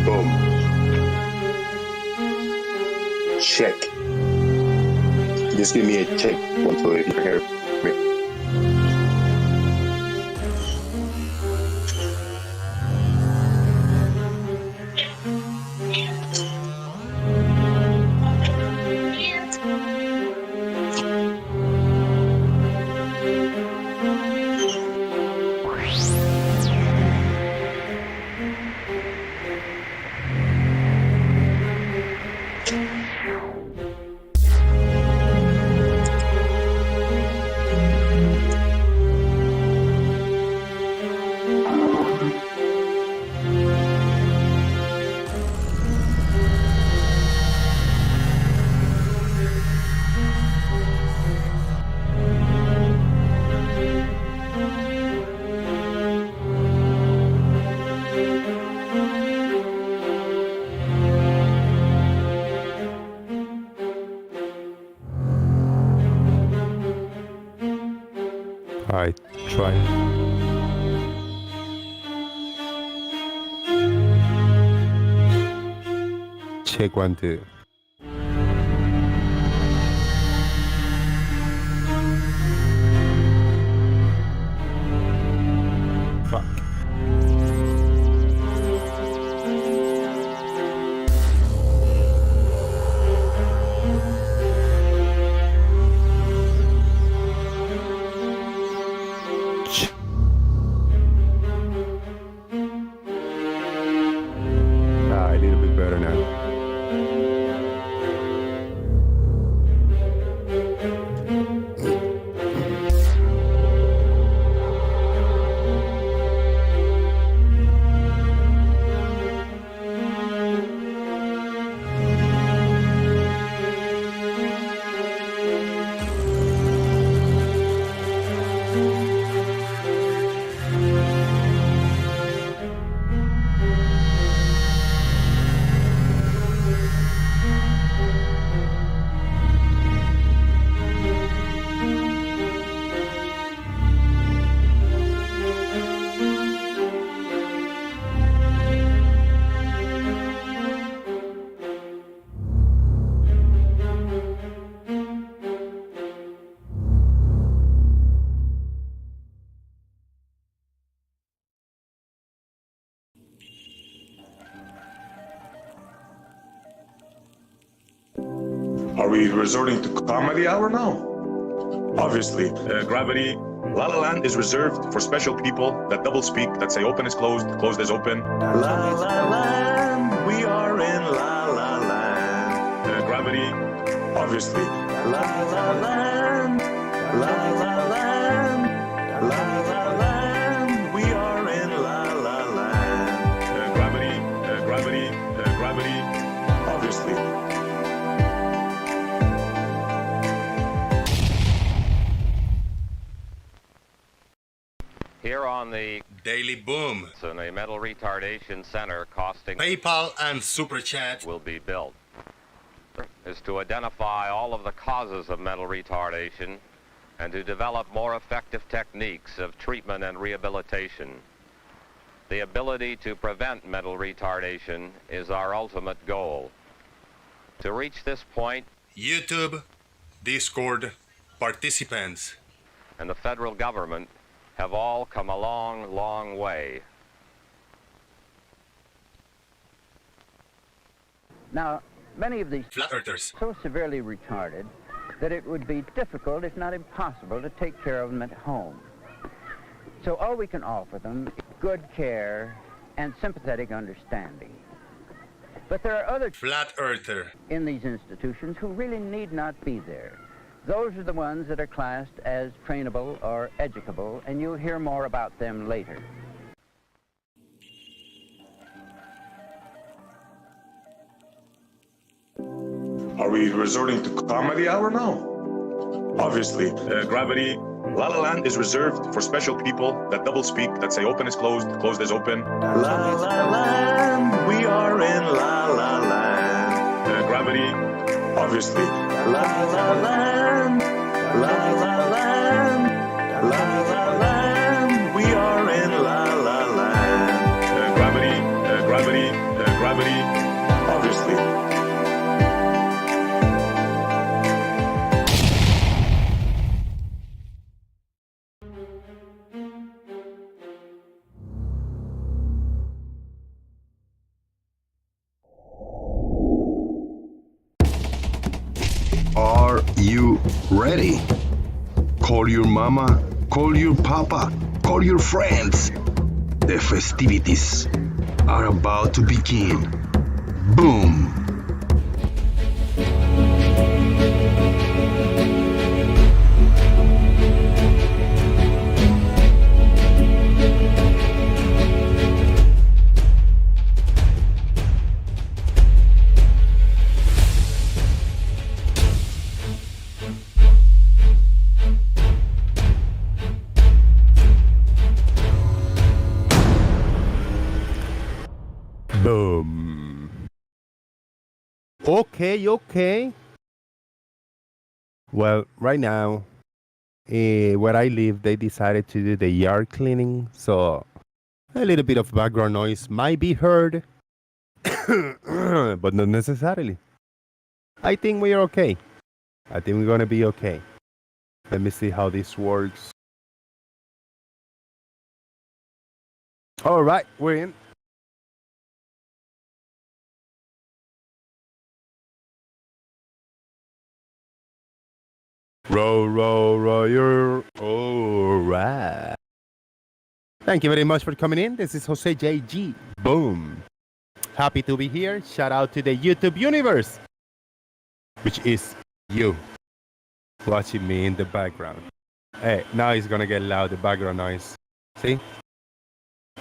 Boom. Check. Just give me a check onto it if you hear me. Alright, try. Check 1, 2. Fuck. A little bit better now. Are we resorting to comedy hour now? Obviously. Gravity. La La Land is reserved for special people that double speak, that say open is closed, closed is open. La La Land, we are in La La Land. Gravity. Obviously. La La Land, La La Land, La La Land, we are in La La Land. Gravity, obviously. Here on the Daily Boom. in a metal retardation center costing PayPal and Super Chat. will be built is to identify all of the causes of mental retardation and to develop more effective techniques of treatment and rehabilitation. The ability to prevent mental retardation is our ultimate goal. To reach this point, YouTube, Discord, participants. and the federal government have all come a long, long way. Now, many of these Flat Earthers. so severely retarded that it would be difficult, if not impossible, to take care of them at home. So all we can offer them is good care and sympathetic understanding. But there are other Flat Earther. in these institutions who really need not be there. Those are the ones that are classed as trainable or educable, and you'll hear more about them later. Are we resorting to comedy hour now? Obviously. Gravity. La La Land is reserved for special people that double speak, that say open is closed, closed is open. La La Land, we are in La La Land. Gravity. Obviously. La La Land, La La Land, La La Land, we are in La La Land. Gravity, ready. Call your mama, call your papa, call your friends. The festivities are about to begin. Boom! Boom. Okay. Well, right now, where I live, they decided to do the yard cleaning, so a little bit of background noise might be heard, but not necessarily. I think we are okay. I think we're gonna be okay. Let me see how this works. All right, we're in. Row, you're all right. Thank you very much for coming in. This is Jose JG. Boom. Happy to be here. Shout out to the YouTube universe, which is you watching me in the background. Hey, now it's gonna get loud, the background noise. See?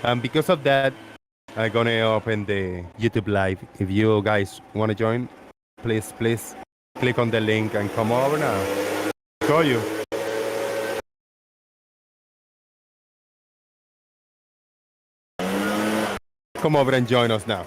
And because of that, I'm gonna open the YouTube live. If you guys wanna join, please click on the link and come over now. Show you. Come over and join us now.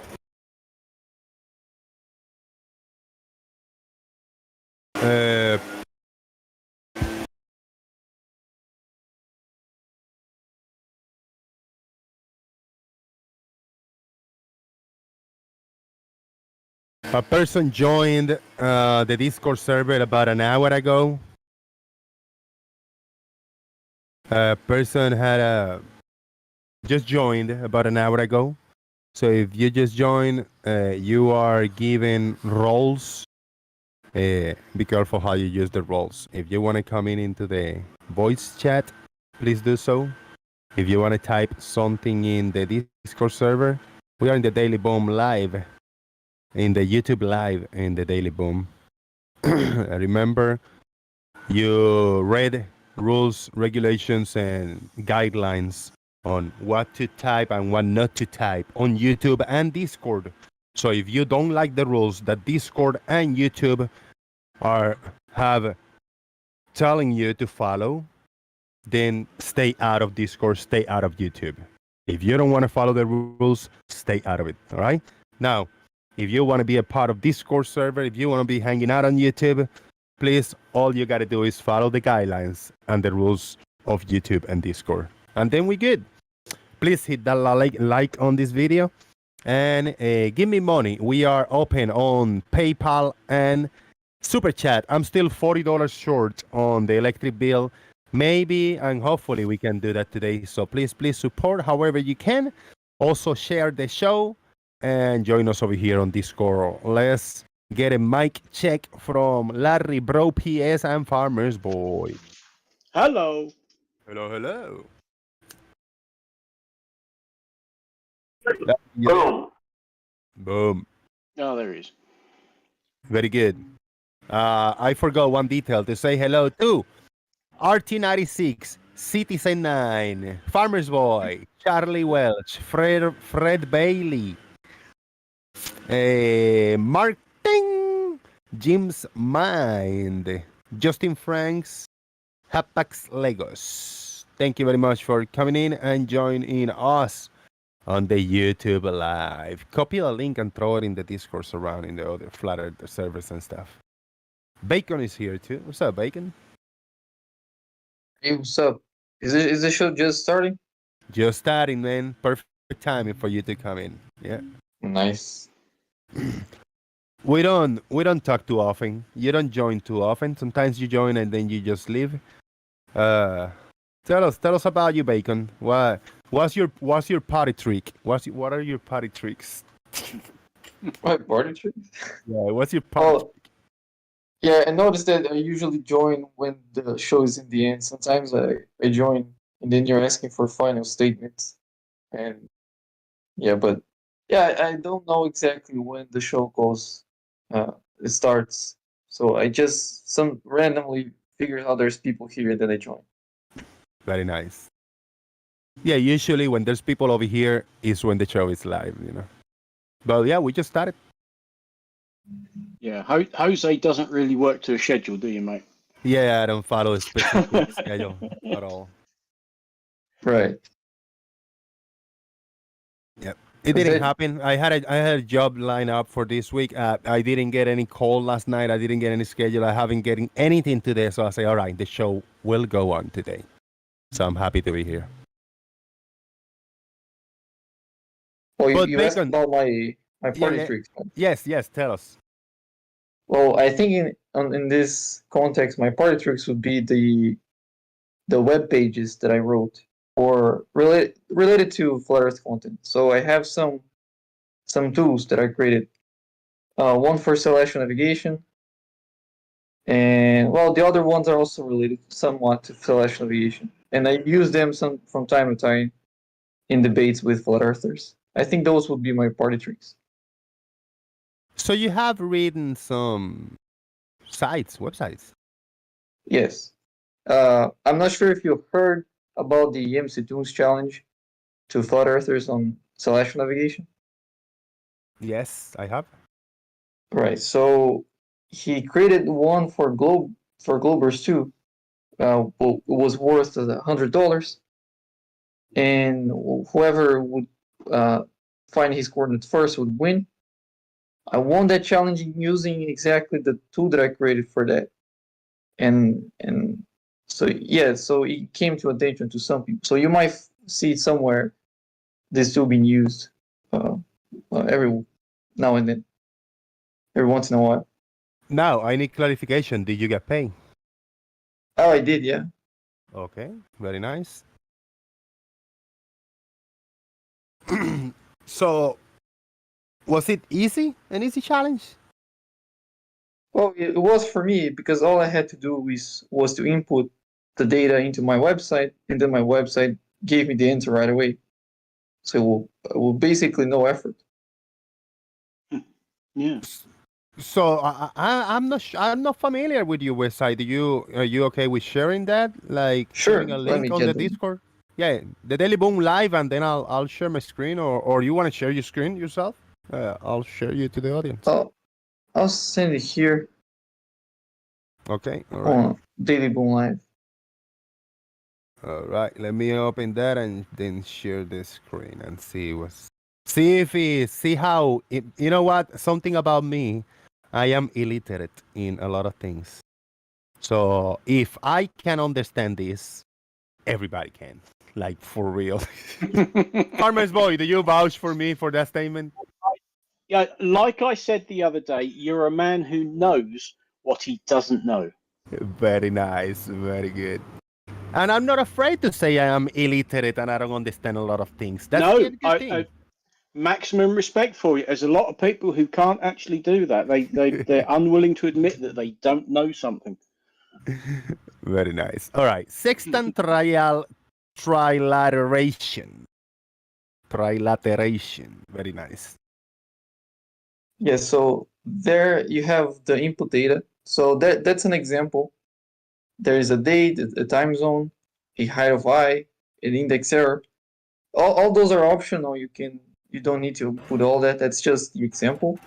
A person joined the Discord server about an hour ago. A person had just joined about an hour ago. So if you just join, you are given roles. Be careful how you use the roles. If you want to come in into the voice chat, please do so. If you want to type something in the Discord server, we are in the Daily Boom live, in the YouTube live in the Daily Boom. Remember, you read rules, regulations, and guidelines on what to type and what not to type on YouTube and Discord. So if you don't like the rules that Discord and YouTube have telling you to follow, then stay out of Discord, stay out of YouTube. If you don't want to follow the rules, stay out of it, all right? Now, if you want to be a part of Discord server, if you want to be hanging out on YouTube, please, all you got to do is follow the guidelines and the rules of YouTube and Discord. And then we good. Please hit that like on this video and give me money. We are open on PayPal and Super Chat. I'm still $40 short on the electric bill. Maybe and hopefully we can do that today. So please support however you can. Also share the show and join us over here on Discord. Let's get a mic check from Larry, Bro PS, and Farmer's Boy. Hello. Hello. Boom. Oh, there he is. Very good. I forgot one detail to say hello to RT96, Citizen 9, Farmer's Boy, Charlie Welch, Fred Bailey, Martin, Jim's Mind, Justin Franks, Hapax Legos. Thank you very much for coming in and joining us on the YouTube live. Copy the link and throw it in the Discord surrounding the other Flutter servers and stuff. Bacon is here too. What's up, Bacon? Hey, what's up? Is the show just starting? Just starting, man. Perfect timing for you to come in. Yeah. Nice. We don't talk too often. You don't join too often. Sometimes you join and then you just leave. Tell us about you, Bacon. What's your party trick? What are your party tricks? What party trick? Yeah, what's your party? Oh, Yeah, I noticed that I usually join when the show is in the end. Sometimes I join and then you're asking for final statements. And yeah, but yeah, I don't know exactly when the show goes, it starts. So I just some randomly figure out there's people here that I join. Very nice. Yeah, usually when there's people over here is when the show is live, you know. But yeah, we just started. Yeah, Jose doesn't really work to a schedule, do you, mate? Yeah, I don't follow a specific schedule at all. Right. Yep. It Is didn't that happen. I had a job lined up for this week. I didn't get any call last night. I didn't get any schedule. I haven't getting anything today. So I say, all right, the show will go on today. So I'm happy to be here. well But you asked Bacon, about my yeah, party yeah, tricks. yes, tell us. Well, I think in this context, my party tricks would be the web pages that I wrote or related to Flat Earth content. So I have some tools that I created. One for celestial navigation, and well, the other ones are also related somewhat to celestial navigation, and I use them some from time to time in debates with flat earthers. I think those would be my party tricks. So you have written some websites. Yes. I'm not sure if you've heard about the MC Toons challenge to flat earthers on celestial navigation. Yes, I have. Right. So he created one for Globers too. Well, it was worth $100, and whoever would find his coordinates first would win. I won that challenge using exactly the tool that I created for that, and so yeah, so it came to attention to some people. So you might see somewhere this tool being used every now and then, every once in a while. Now I need clarification. Did you get paid? Oh, I did, yeah. Okay, very nice. So was it easy? An easy challenge? Well, it was for me because all I had to do was to input the data into my website, and then my website gave me the answer right away. So basically no effort. Yeah. So I'm not familiar with your website. Are you okay with sharing that? Like Sure, sharing a let me link on the get them. Discord? Yeah, the Daily Boom live, and then I'll share my screen, or you want to share your screen yourself? I'll share you to the audience. I'll send it here Okay, all right. on Daily Boom Live. All right, let me open that and then share the screen and see how you know what, something about me, I am illiterate in a lot of things. So if I can understand this, everybody can. Like for real. Farmer's boy, do you vouch for me for that statement? Yeah, like I said the other day, you're a man who knows what he doesn't know. Very nice, very good. And I'm not afraid to say I am illiterate and I don't understand a lot of things. That's No, a good thing. maximum respect for you. There's a lot of people who can't actually do that. They're unwilling to admit that they don't know something. Very nice. All right. Sextant trilateration. Trilateration. Very nice. Yeah, so there you have the input data. So that's an example. There is a date, a time zone, a height of I, an index error. All those are optional. You don't need to put all that. That's just the example.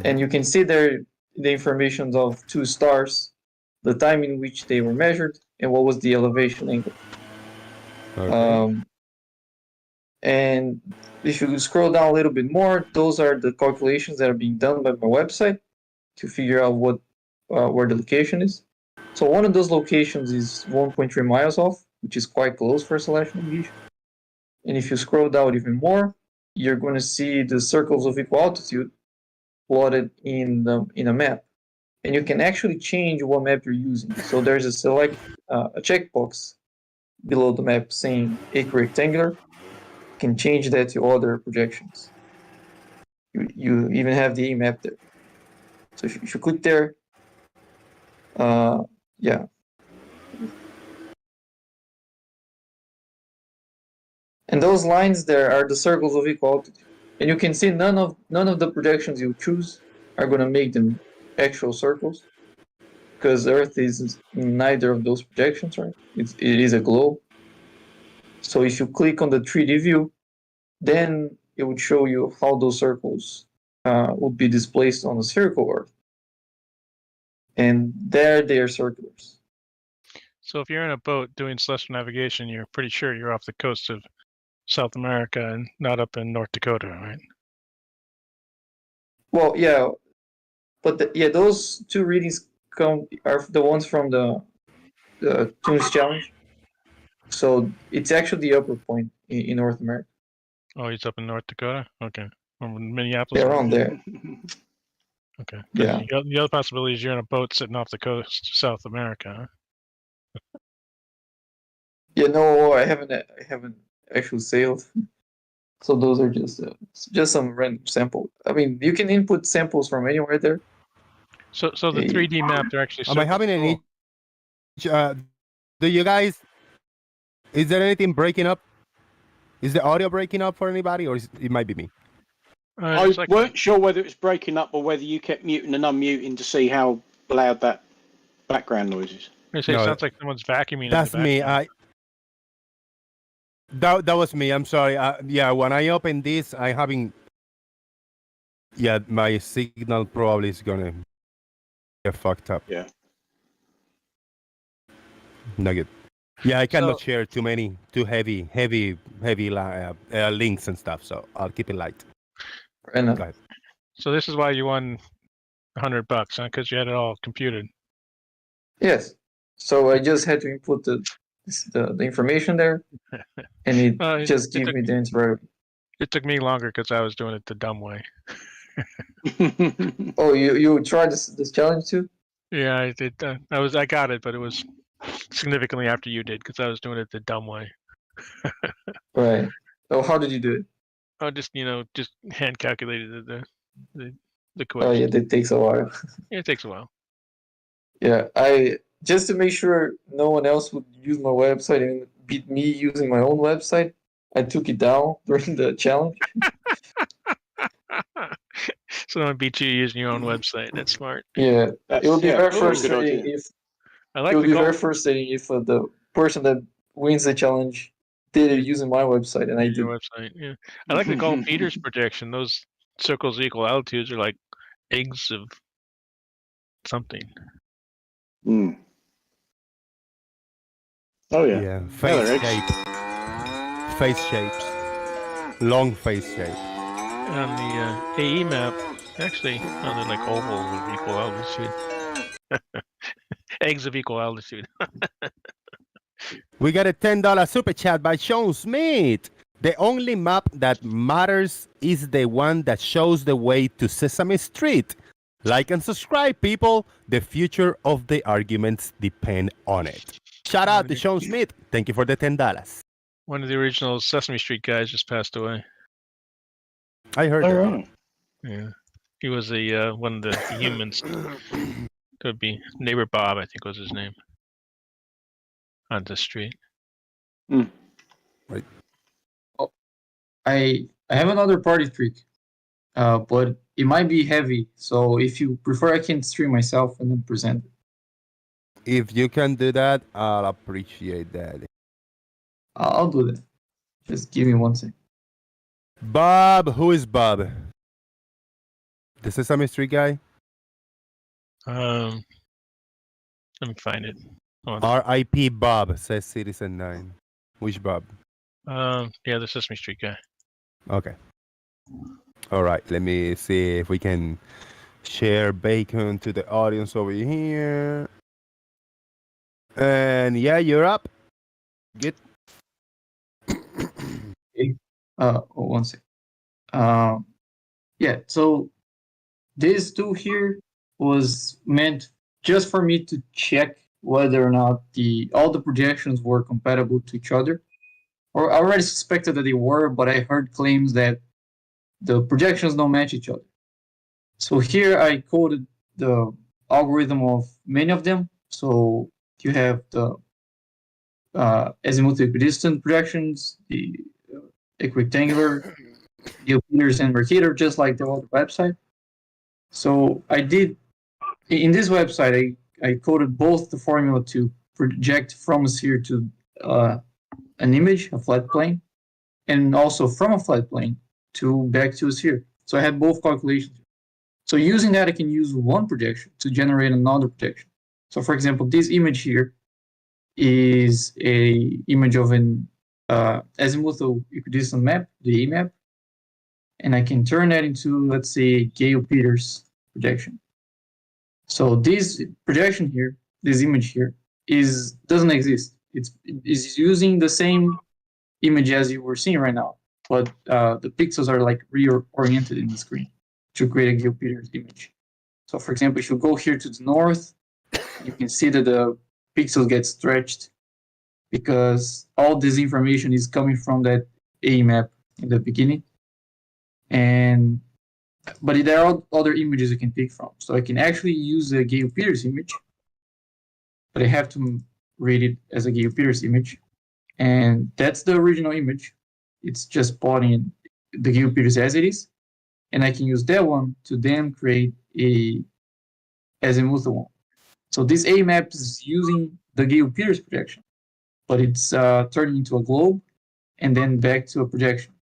And you can see there the information of 2 stars, the time in which they were measured, and what was the elevation angle. Okay. And if you scroll down a little bit more, those are the calculations that are being done by my website to figure out what where the location is. So one of those locations is 1.3 miles off, which is quite close for celestial navigation. And if you scroll down even more, you're going to see the circles of equal altitude plotted in a map. And you can actually change what map you're using. So there's a checkbox below the map saying equirectangular. You can change that to other projections. You even have the A map there. So if you click there, Yeah. And those lines there are the circles of equal altitude. And you can see none of the projections you choose are going to make them actual circles, because Earth is neither of those projections, right? It is a globe. So if you click on the 3D view, then it would show you how those circles would be displaced on a spherical Earth. And there they are circulars. So if you're in a boat doing celestial navigation, you're pretty sure you're off the coast of South America and not up in North Dakota, right? Well, yeah, but those two readings are the ones from the Tunis Challenge. So it's actually the upper point in North America. Oh, he's up in North Dakota? Okay. Or Minneapolis? Yeah, around there. Okay. Yeah. The other possibility is you're in a boat sitting off the coast of South America. Huh? Yeah, no, I haven't actually sailed. So those are just some random sample. I mean, you can input samples from anywhere there. So the 3D map, they're actually Am I having any? Do you guys? Is there anything breaking up? Is the audio breaking up for anybody, or it might be me? I weren't sure whether it was breaking up or whether you kept muting and unmuting to see how loud that background noise is. It sounds like someone's vacuuming. That's me. That was me. I'm sorry. Yeah, when I open this, I having. Yeah, my signal probably is gonna get fucked up. Yeah. Not good. Yeah, I cannot share too heavy links and stuff. So I'll keep it light. And Go ahead. So this is why you won $100, huh? Because you had it all computed. Yes. So I just had to input the information there, and it just gave me the answer. It took me longer because I was doing it the dumb way. Oh, you tried this challenge too? Yeah, I did. I got it, but it was significantly after you did because I was doing it the dumb way. Right. Oh, how did you do it? Oh, just hand calculated the question. Oh yeah, that takes a while. Yeah, it takes a while. Yeah, I just to make sure no one else would use my website and beat me using my own website, I took it down during the challenge. So no one beat you using your own website. That's smart. Yeah, it would be very frustrating if the person that wins the challenge did it using my website and I did. Your website, yeah. I like the Galt Peters projection. Those circles of equal altitudes are like eggs of something. Mm. Oh yeah. Yeah, face shapes, long face shape. On the AE map, actually, they're like ovals of equal altitude. Eggs of equal altitude. We got a $10 super chat by Sean Smith. The only map that matters is the one that shows the way to Sesame Street. Like and subscribe, people. The future of the arguments depend on it. Shout out to Sean Smith. Thank you for the $10. One of the original Sesame Street guys just passed away. I heard that. Right. Yeah, he was one of the humans. Could be Neighbor Bob, I think was his name. On the street. Mm. Right. Oh, I have another party trick, but it might be heavy. So if you prefer, I can stream myself and then present it. If you can do that, I'll appreciate that. I'll do that. Just give me 1 second. Bob, who is Bob? The Sesame Street guy? Let me find it. R.I.P. Bob, says Citizen 9. Which Bob? Yeah, the Sesame Street guy. Okay. All right, let me see if we can share bacon to the audience over here. And yeah, you're up. Good. Okay. 1 second. Yeah, so this tool here was meant just for me to check whether or not all the projections were compatible to each other. Or I already suspected that they were, but I heard claims that the projections don't match each other. So here I coded algorithm of many of them. So you have the azimuth equidistant projections, the equirectangular, Euclidean and Mercator, just like the other website. So I did, in this website, I coded both the formula to project from a sphere to an image, a flat plane, and also from a flat plane to back to a sphere. So I had both calculations. So using that, I can use one projection to generate another projection. So for example, this image here is a image of an azimuthal equidistant map, the A map, and I can turn that into, let's say, Gale-Peters projection. So this projection here, this image here, doesn't exist. It's using the same image as you were seeing right now, but the pixels are like reoriented in the screen to create a Gale-Peters image. So for example, if you go here to the north, you can see that the pixels get stretched because all this information is coming from that A map in the beginning. But there are other images you can pick from. So I can actually use a Gale-Peters image, but I have to read it as a Gale-Peters image. And that's the original image. It's just plotting the Gale-Peters as it is. And I can use that one to then create a azimuthal one. So this A map is using the Gale-Peters projection, but it's turning into a globe and then back to a projection.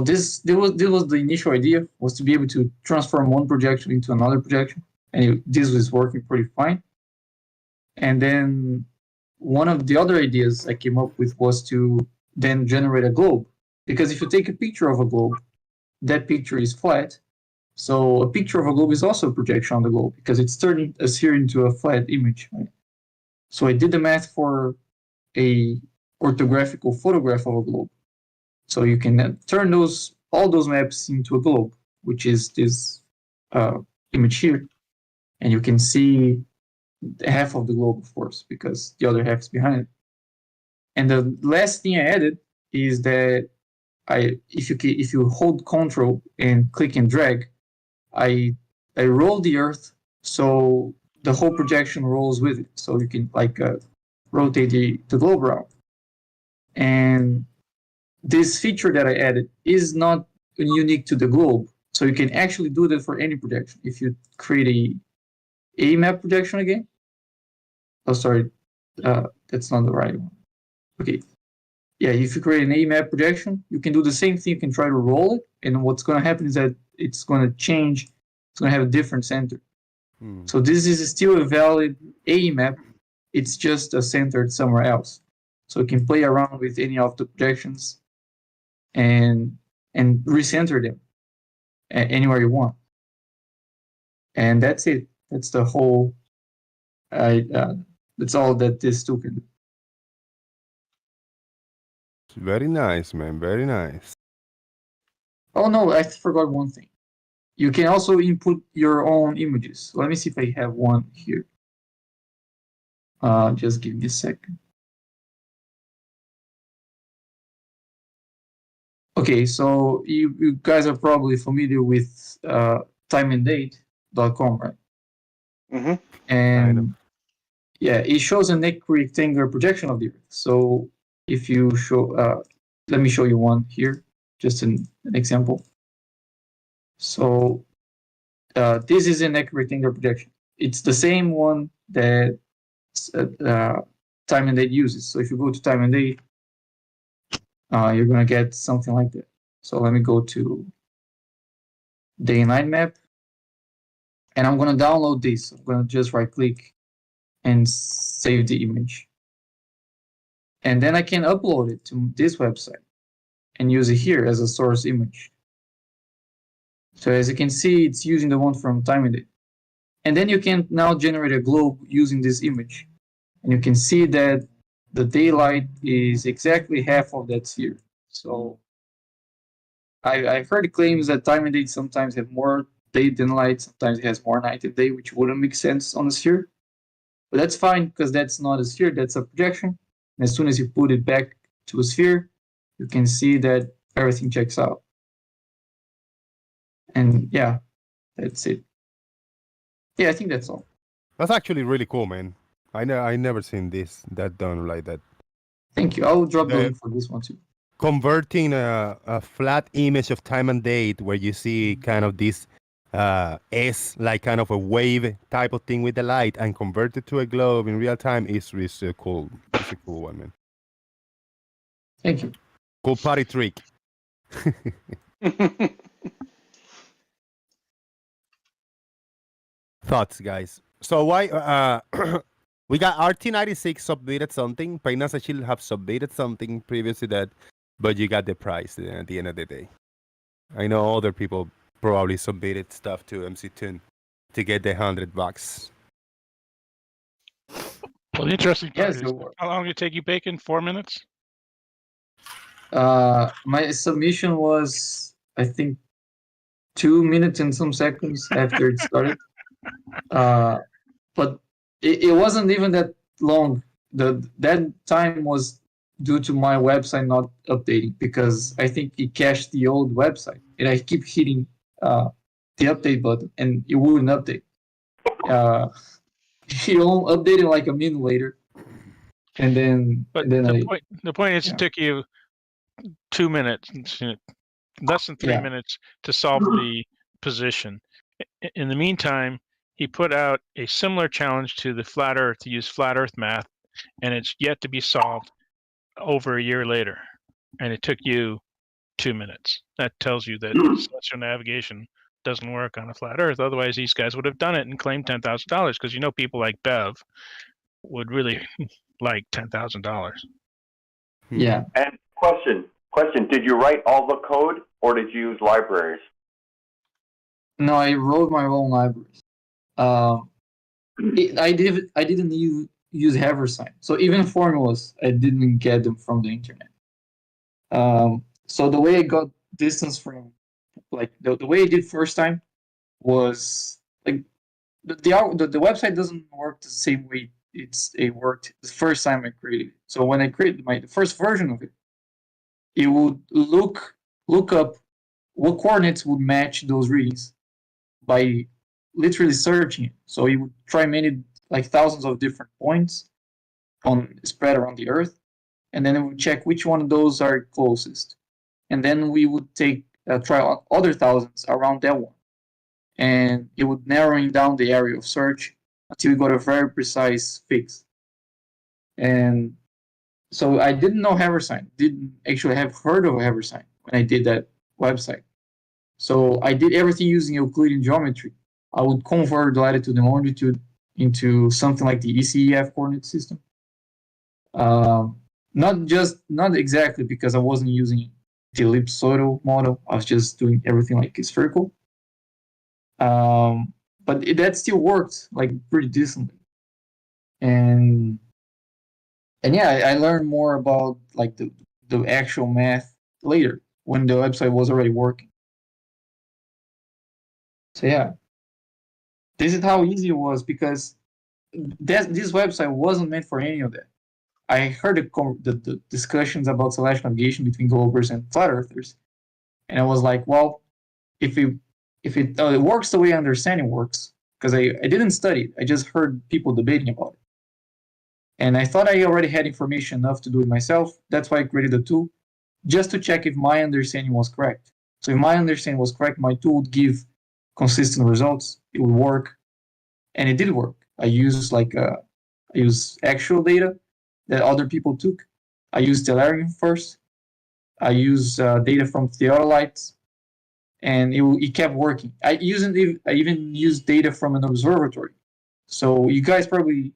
This was the initial idea, was to be able to transform one projection into another projection, and this was working pretty fine. And then one of the other ideas I came up with was to then generate a globe, because if you take a picture of a globe, that picture is flat. So a picture of a globe is also a projection on the globe because it's turning a sphere into a flat image. Right? So I did the math for a orthographical photograph of a globe. So you can turn all those maps into a globe, which is this image here. And you can see half of the globe, of course, because the other half is behind it. And the last thing I added is that if you hold Control and click and drag, I roll the Earth so the whole projection rolls with it. So you can rotate the globe around. And this feature that I added is not unique to the globe. So you can actually do that for any projection. If you create a map projection again. Oh, sorry, that's not the right one. Okay. Yeah, if you create an A map projection, you can do the same thing. You can try to roll it. And what's going to happen is that it's going to change. It's going to have a different center. So this is still a valid A map. It's just centered somewhere else. So you can play around with any of the projections and recenter them anywhere you want. And that's it. That's the whole. That's all that this tool can do. Very nice, man. Very nice. Oh no, I forgot one thing. You can also input your own images. Let me see if I have one here. Just give me a second. Okay, so you guys are probably familiar with timeanddate.com, right? Mm-hmm. And yeah, it shows a equirectangular projection of the Earth. So if you show, let me show you one here, just an example. So this is an equirectangular projection. It's the same one that Time and Date uses. So if you go to Time and Date, you're going to get something like that. So let me go to Day and Night Map. And I'm going to download this. I'm going to just right click and save the image. And then I can upload it to this website and use it here as a source image. So as you can see, it's using the one from Time and Date. And then you can now generate a globe using this image. And you can see that the daylight is exactly half of that sphere. So I've heard claims that Time and Date sometimes have more day than light, sometimes it has more night than day, which wouldn't make sense on a sphere. But that's fine because that's not a sphere, that's a projection. And as soon as you put it back to a sphere, you can see that everything checks out. And yeah, That's it. Yeah, I think that's all. That's actually really cool, man. I never seen that done like that. Thank you. I'll drop the The- link for this one too. Converting a flat image of time and date where you see kind of this S, like kind of a wave type of thing with the light, and convert it to a globe in real time is really cool. It's a cool one, man. Thank you. Cool party trick. Thoughts, guys. So why we got RT96 submitted something. Painas should have submitted something previous to that, but you got the prize at the end of the day. I know other people probably submitted stuff to MC Toon to get the $100. Well, the interesting part Yes, is how long did it take you, Bacon? 4 minutes? my submission was, I think, 2 minutes and some seconds after it started. But it wasn't even that long. That time was due to my website not updating, because I think it cached the old website, and I keep hitting the update button, and it wouldn't update. It only updated like a minute later, and then But and then the point is, yeah. it took you 2 minutes, less than 3 Yeah. minutes to solve the position. In the meantime, he put out a similar challenge to the flat Earth to use flat Earth math, and it's yet to be solved over a year later. And it took you 2 minutes. That tells you that celestial navigation doesn't work on a flat Earth. Otherwise, these guys would have done it and claimed $10,000, because people like Bev would really like $10,000. Yeah. And question, did you write all the code or did you use libraries? No, I wrote my own libraries. I didn't use Haversign. So even formulas, I didn't get them from the internet. So the way I got distance from, like the way I did first time was like the website doesn't work the same way it worked the first time I created it. So when I created the first version of it, it would look up what coordinates would match those readings by literally searching it. So it would try thousands of different points spread around the Earth, and then it would check which one of those are closest. And then we would try other thousands around that one. And it would narrowing down the area of search until we got a very precise fix. And so I didn't know Haversign, didn't actually have heard of Haversign when I did that website. So I did everything using Euclidean geometry. I would convert the latitude and longitude into something like the ECEF coordinate system. Not exactly, because I wasn't using the ellipsoidal model. I was just doing everything like spherical. But that still worked like pretty decently. And yeah, I learned more about like the actual math later when the website was already working. So yeah, this is how easy it was, because this website wasn't meant for any of that. I heard the discussions about celestial navigation between globers and flat earthers, and I was like, well, if it works the way I understand it works, because I didn't study it, I just heard people debating about it, and I thought I already had information enough to do it myself. That's why I created a tool, just to check if my understanding was correct. So if my understanding was correct, my tool would give consistent results. It would work, and it did work. I used actual data that other people took. I used Tellurium first. I used data from theodolites, and it kept working. I even used data from an observatory. So you guys probably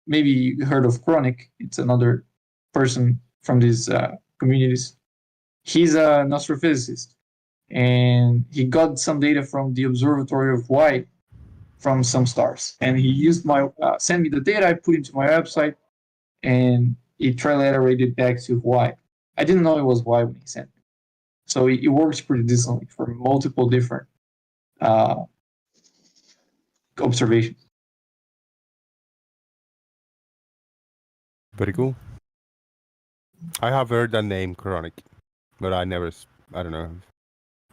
maybe heard of Chronic. It's another person from these communities. He's an astrophysicist, and he got some data from the observatory of Hawaii from some stars, and he used sent me the data. I put into my website, and it translated back to Hawaii. I didn't know it was Hawaii when he sent me, so it works pretty decently for multiple different observations. Very cool. I have heard that name, Chronic, but I don't know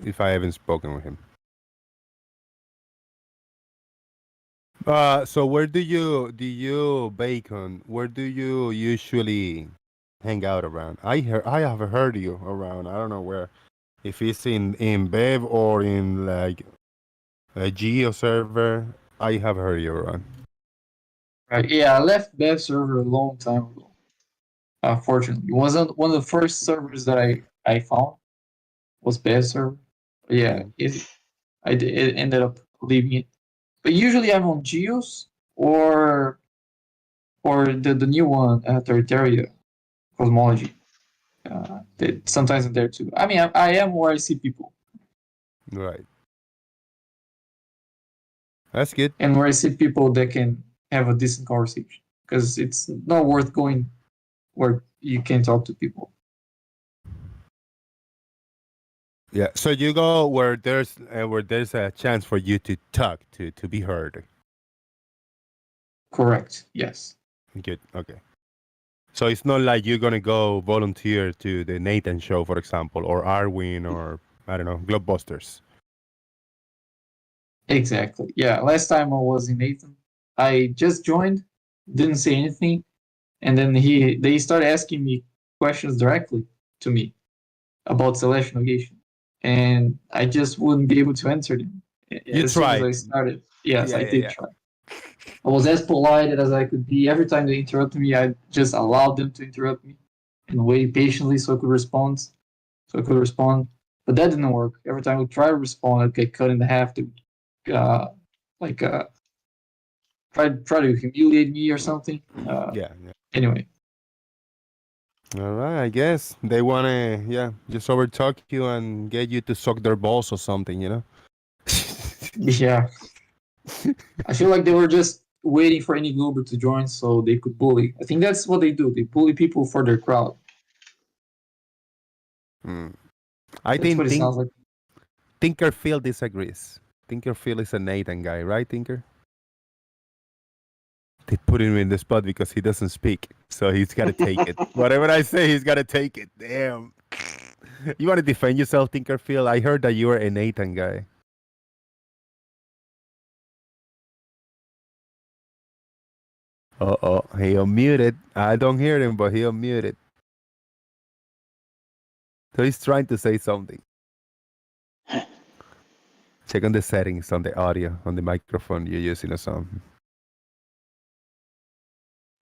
if I haven't spoken with him. So where do you Bacon? Where do you usually hang out around? I have heard you around. I don't know where. If it's in Bev or in like a Geo server, I have heard you around. Right. Yeah, I left Bev server a long time ago. Fortunately, it wasn't one of the first servers that I found was Bev server. But yeah, it ended up leaving it. But usually I'm on Geos or the new one, Terraria Cosmology. Sometimes I'm there too. I mean, I am where I see people Right. That's good. and where I see people that can have a decent conversation because it's not worth going where you can talk to people. Yeah. So you go where there's a chance for you to talk to be heard. Correct. Yes. Good. Okay. So it's not like you're gonna go volunteer to the Nathan show, for example, or Arwin, or I don't know, Globebusters. Exactly. Yeah. Last time I was in Nathan, I just joined, didn't say anything, and then they started asking me questions directly to me about Celestial Negation, and I just wouldn't be able to answer them You as soon as tried. I started. Yes, Yeah, I yeah, did yeah. try. I was as polite as I could be. Every time they interrupted me, I just allowed them to interrupt me and wait patiently so I could respond. But that didn't work. Every time I would try to respond, I'd get cut in half. To like try to humiliate me or something. Yeah, yeah. Anyway, All right, I guess they wanna, just overtalk you and get you to suck their balls or something, you know? yeah, I feel like they were just waiting for any Glober to join so they could bully. I think that's what they do. They bully people for their crowd. I That's what it think sounds like. Tinkerfield disagrees. Tinkerfield is a Nathan guy, right, Tinker? They put him in the spot because he doesn't speak, so he's got to take it. Whatever I say, he's got to take it. Damn. You want to defend yourself, Tinkerfield? I heard that you were a Nathan guy. Uh-oh, he unmuted. I don't hear him, but he unmuted. So he's trying to say something. Check on the settings on the audio, on the microphone you're using or something.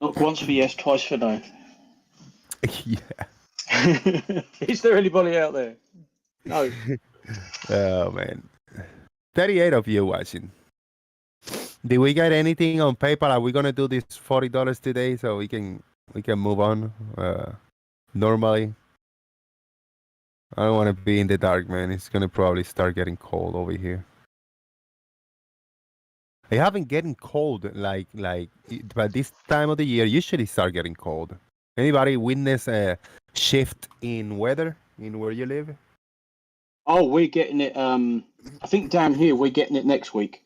Look, once for yes, twice for no. Yeah. Is there anybody out there? No. Oh, man. 38 of you watching. Did we get anything on PayPal? Are we gonna do this $40 today so we can move on normally? I don't want to be in the dark, man. It's gonna probably start getting cold over here. I haven't getting cold but this time of the year usually start getting cold. Anybody witness a shift in weather in where you live? Oh, we're getting it. I think down here we're getting it next week.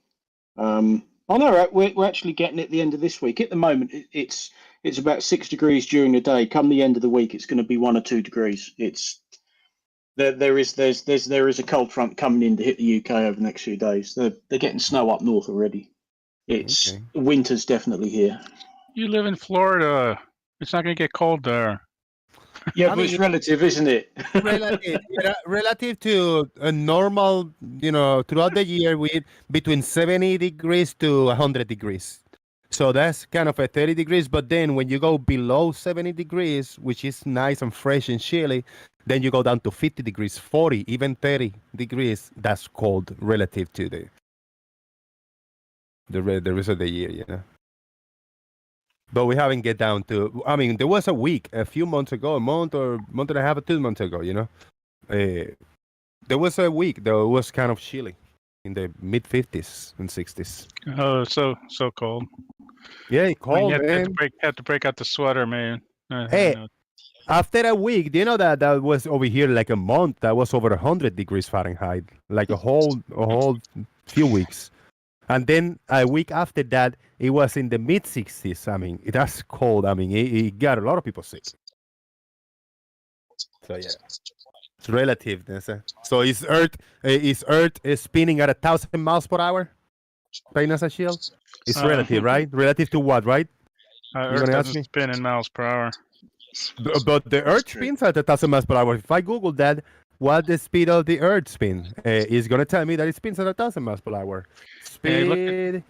Oh no, right, we're actually getting it at the end of this week. At the moment, it's about 6 degrees during the day. Come the end of the week, it's going to be 1 or 2 degrees. It's there is a cold front coming in to hit the UK over the next few days. They're getting snow up north already. It's Okay. winter's definitely here. You live in Florida. It's not going to get cold there. Yeah, I but mean, it's relative, isn't it? relative to a normal, throughout the year, we between 70 degrees to 100 degrees. So that's kind of a 30 degrees. But then when you go below 70 degrees, which is nice and fresh and chilly, then you go down to 50 degrees, 40, even 30 degrees. That's cold relative to the rest of the year. But we haven't get down to. I mean, there was a week a few months ago, a month and a half or 2 months ago. There was a week that was kind of chilly in the mid 50s and 60s. Oh, so cold. Yeah, I cold, mean, man. had to break out the sweater, man. Hey, after a week, do you know that was over here like a month? That was over 100 degrees Fahrenheit, like a whole few weeks. And then a week after that, it was in the mid 60s. I mean, that's cold. I mean, it got a lot of people sick. So yeah, it's relative. So is Earth spinning at 1,000 miles per hour? Paying as a shield? It's Uh, relative, right? Relative to what, right? You're Earth gonna ask doesn't me? spin in miles per hour. But the Earth spins at 1,000 miles per hour. If I Google that, what the speed of the Earth spin is gonna tell me that it spins at 1,000 miles per hour. Hey, Speed.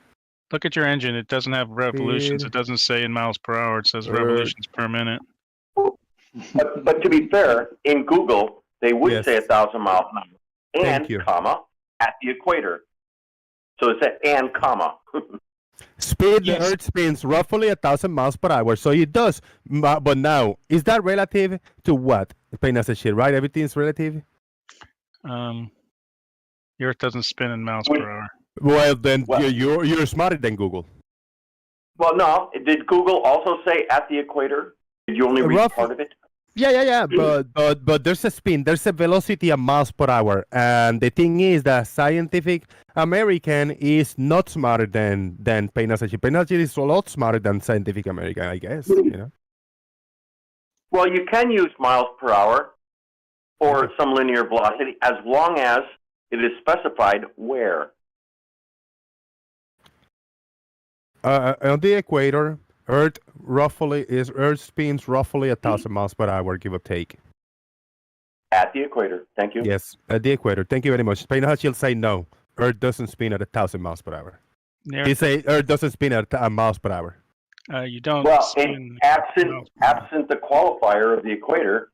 look at your engine. It doesn't have revolutions. Speed. It doesn't say in miles per hour. It says Earth. revolutions per minute. But to be fair, in Google, they would Yes. say 1,000 miles an hour Thank and, you. comma, at the equator. So it's at and, comma. Speed, Yes. the Earth spins roughly 1,000 miles per hour. So it does. But now, is that relative to what? Paying as a shield, right? Everything is relative? The Earth doesn't spin in miles Would- per hour. Well, then Well- you're smarter than Google. Well, no. Did Google also say at the equator? Did you only read Rough- part of it? Yeah. But there's a spin, there's a velocity of miles per hour, and the thing is that Scientific American is not smarter than Paying as a shield. Paying as a shield is a lot smarter than Scientific American, I guess. You know. Well, you can use miles per hour or some linear velocity as long as it is specified where. On the equator, Earth spins roughly 1,000 miles per hour, give or take. At the equator. Thank you. Yes, at the equator. Thank you very much. Paying as a shield say no. Earth doesn't spin at 1,000 miles per hour. The He Earth, say Earth doesn't spin at miles per hour. you don't Well, spin and absent miles per hour. absent the qualifier of the equator,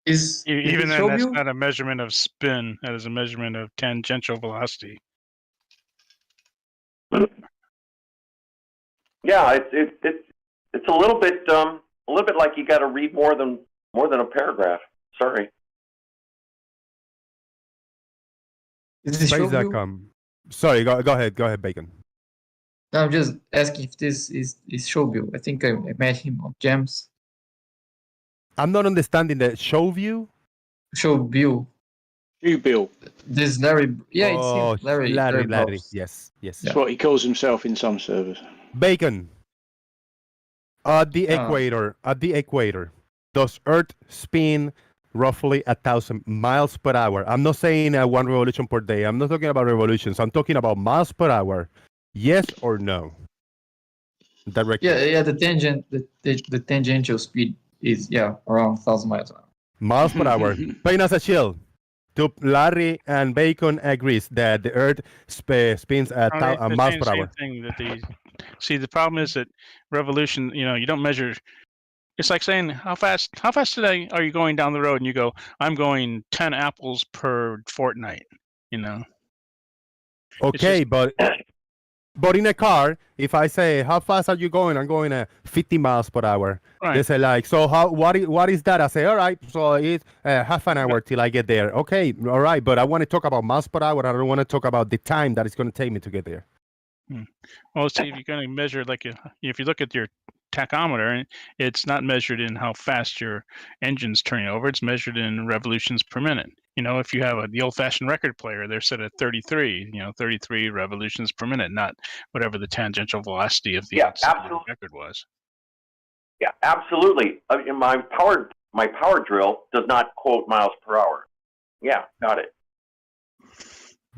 Is Even it then, show that's you? not a measurement of spin. That is a measurement of tangential velocity. yeah, it's a little bit like you got to read more than a paragraph. Sorry. Is it show you? Space.com. Sorry, go ahead, Bacon. No, I'm just asking if this is Showbill. I think I met him on Gems. I'm not understanding the show view. Showbill. You, Bill. This Larry. Yeah, it's Oh, him. Larry. Larry. Bobs. Yes. That's what he calls himself in some servers. Bacon. At the Oh. equator, does Earth spin roughly 1,000 miles per hour? I'm not saying 1 revolution per day. I'm not talking about revolutions. I'm talking about miles per hour. Yes or no? Directly. Yeah. The tangent. The tangential speed is around 1,000 miles an hour. Miles per hour. Paying as a shield. Larry and Bacon agrees that the Earth spins at They're miles saying per the hour. same thing that they see. The problem is that revolution. You don't measure. It's like saying how fast today are you going down the road, and you go, I'm going 10 apples per fortnight. Okay, but in a car, if I say how fast are you going, I'm going at 50 miles per hour. They Right. say like, so what is that? I say, all right, so it's half an hour till I get there. Okay, all right, but I want to talk about miles per hour. I don't want to talk about the time that it's going to take me to get there. Well, see, if you're going to measure, like, if you look at your tachometer, it's not measured in how fast your engine's turning over. It's measured in revolutions per minute. If you have the old-fashioned record player, they're set at 33. 33 revolutions per minute, not whatever the tangential velocity of the absolutely. record was. Yeah, absolutely. My power drill does not quote miles per hour. Yeah, got it.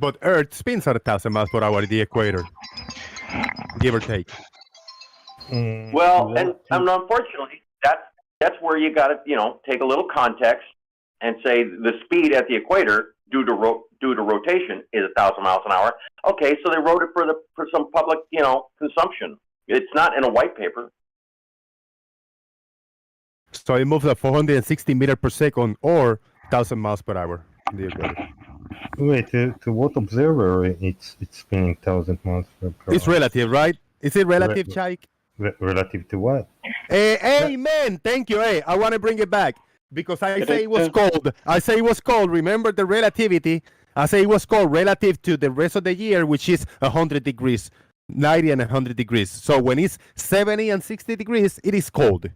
But Earth spins at 1,000 miles per hour at the equator, give or take. Well, and unfortunately, that's where you got to take a little context and say the speed at the equator due to rotation is 1,000 miles an hour. Okay, so they wrote it for some public consumption. It's not in a white paper. So it moves at 460 meters per second or 1,000 miles per hour. The equator. Wait, to what observer it's spinning 1,000 miles per hour? It's relative, right? Is it relative, Chaik? Relative to what? Amen. Thank you. Hey, I want to bring it back because I say it was cold. I say it was cold. Remember the relativity. I say it was cold relative to the rest of the year, which is 100 degrees, 90 and 100 degrees. So when it's 70 and 60 degrees, it is cold.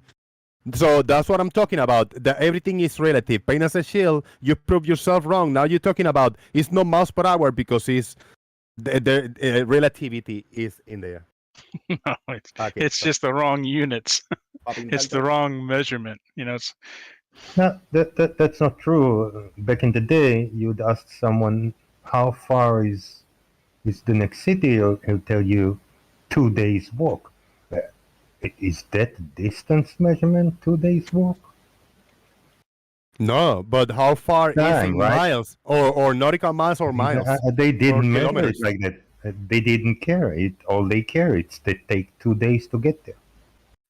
So that's what I'm talking about. That everything is relative. Paint as a shield, you prove yourself wrong. Now you're talking about it's not miles per hour because it's the relativity is in there. No, it's just the wrong units. It's the wrong measurement. No, that's not true. Back in the day, you'd ask someone how far is the next city? He'll tell you 2 days walk. Is that distance measurement 2 days walk? No, but how far is Time, in right? miles or nautical miles or miles They or didn't measure it kilometers? like that. They didn't care. All they care is they take 2 days to get there.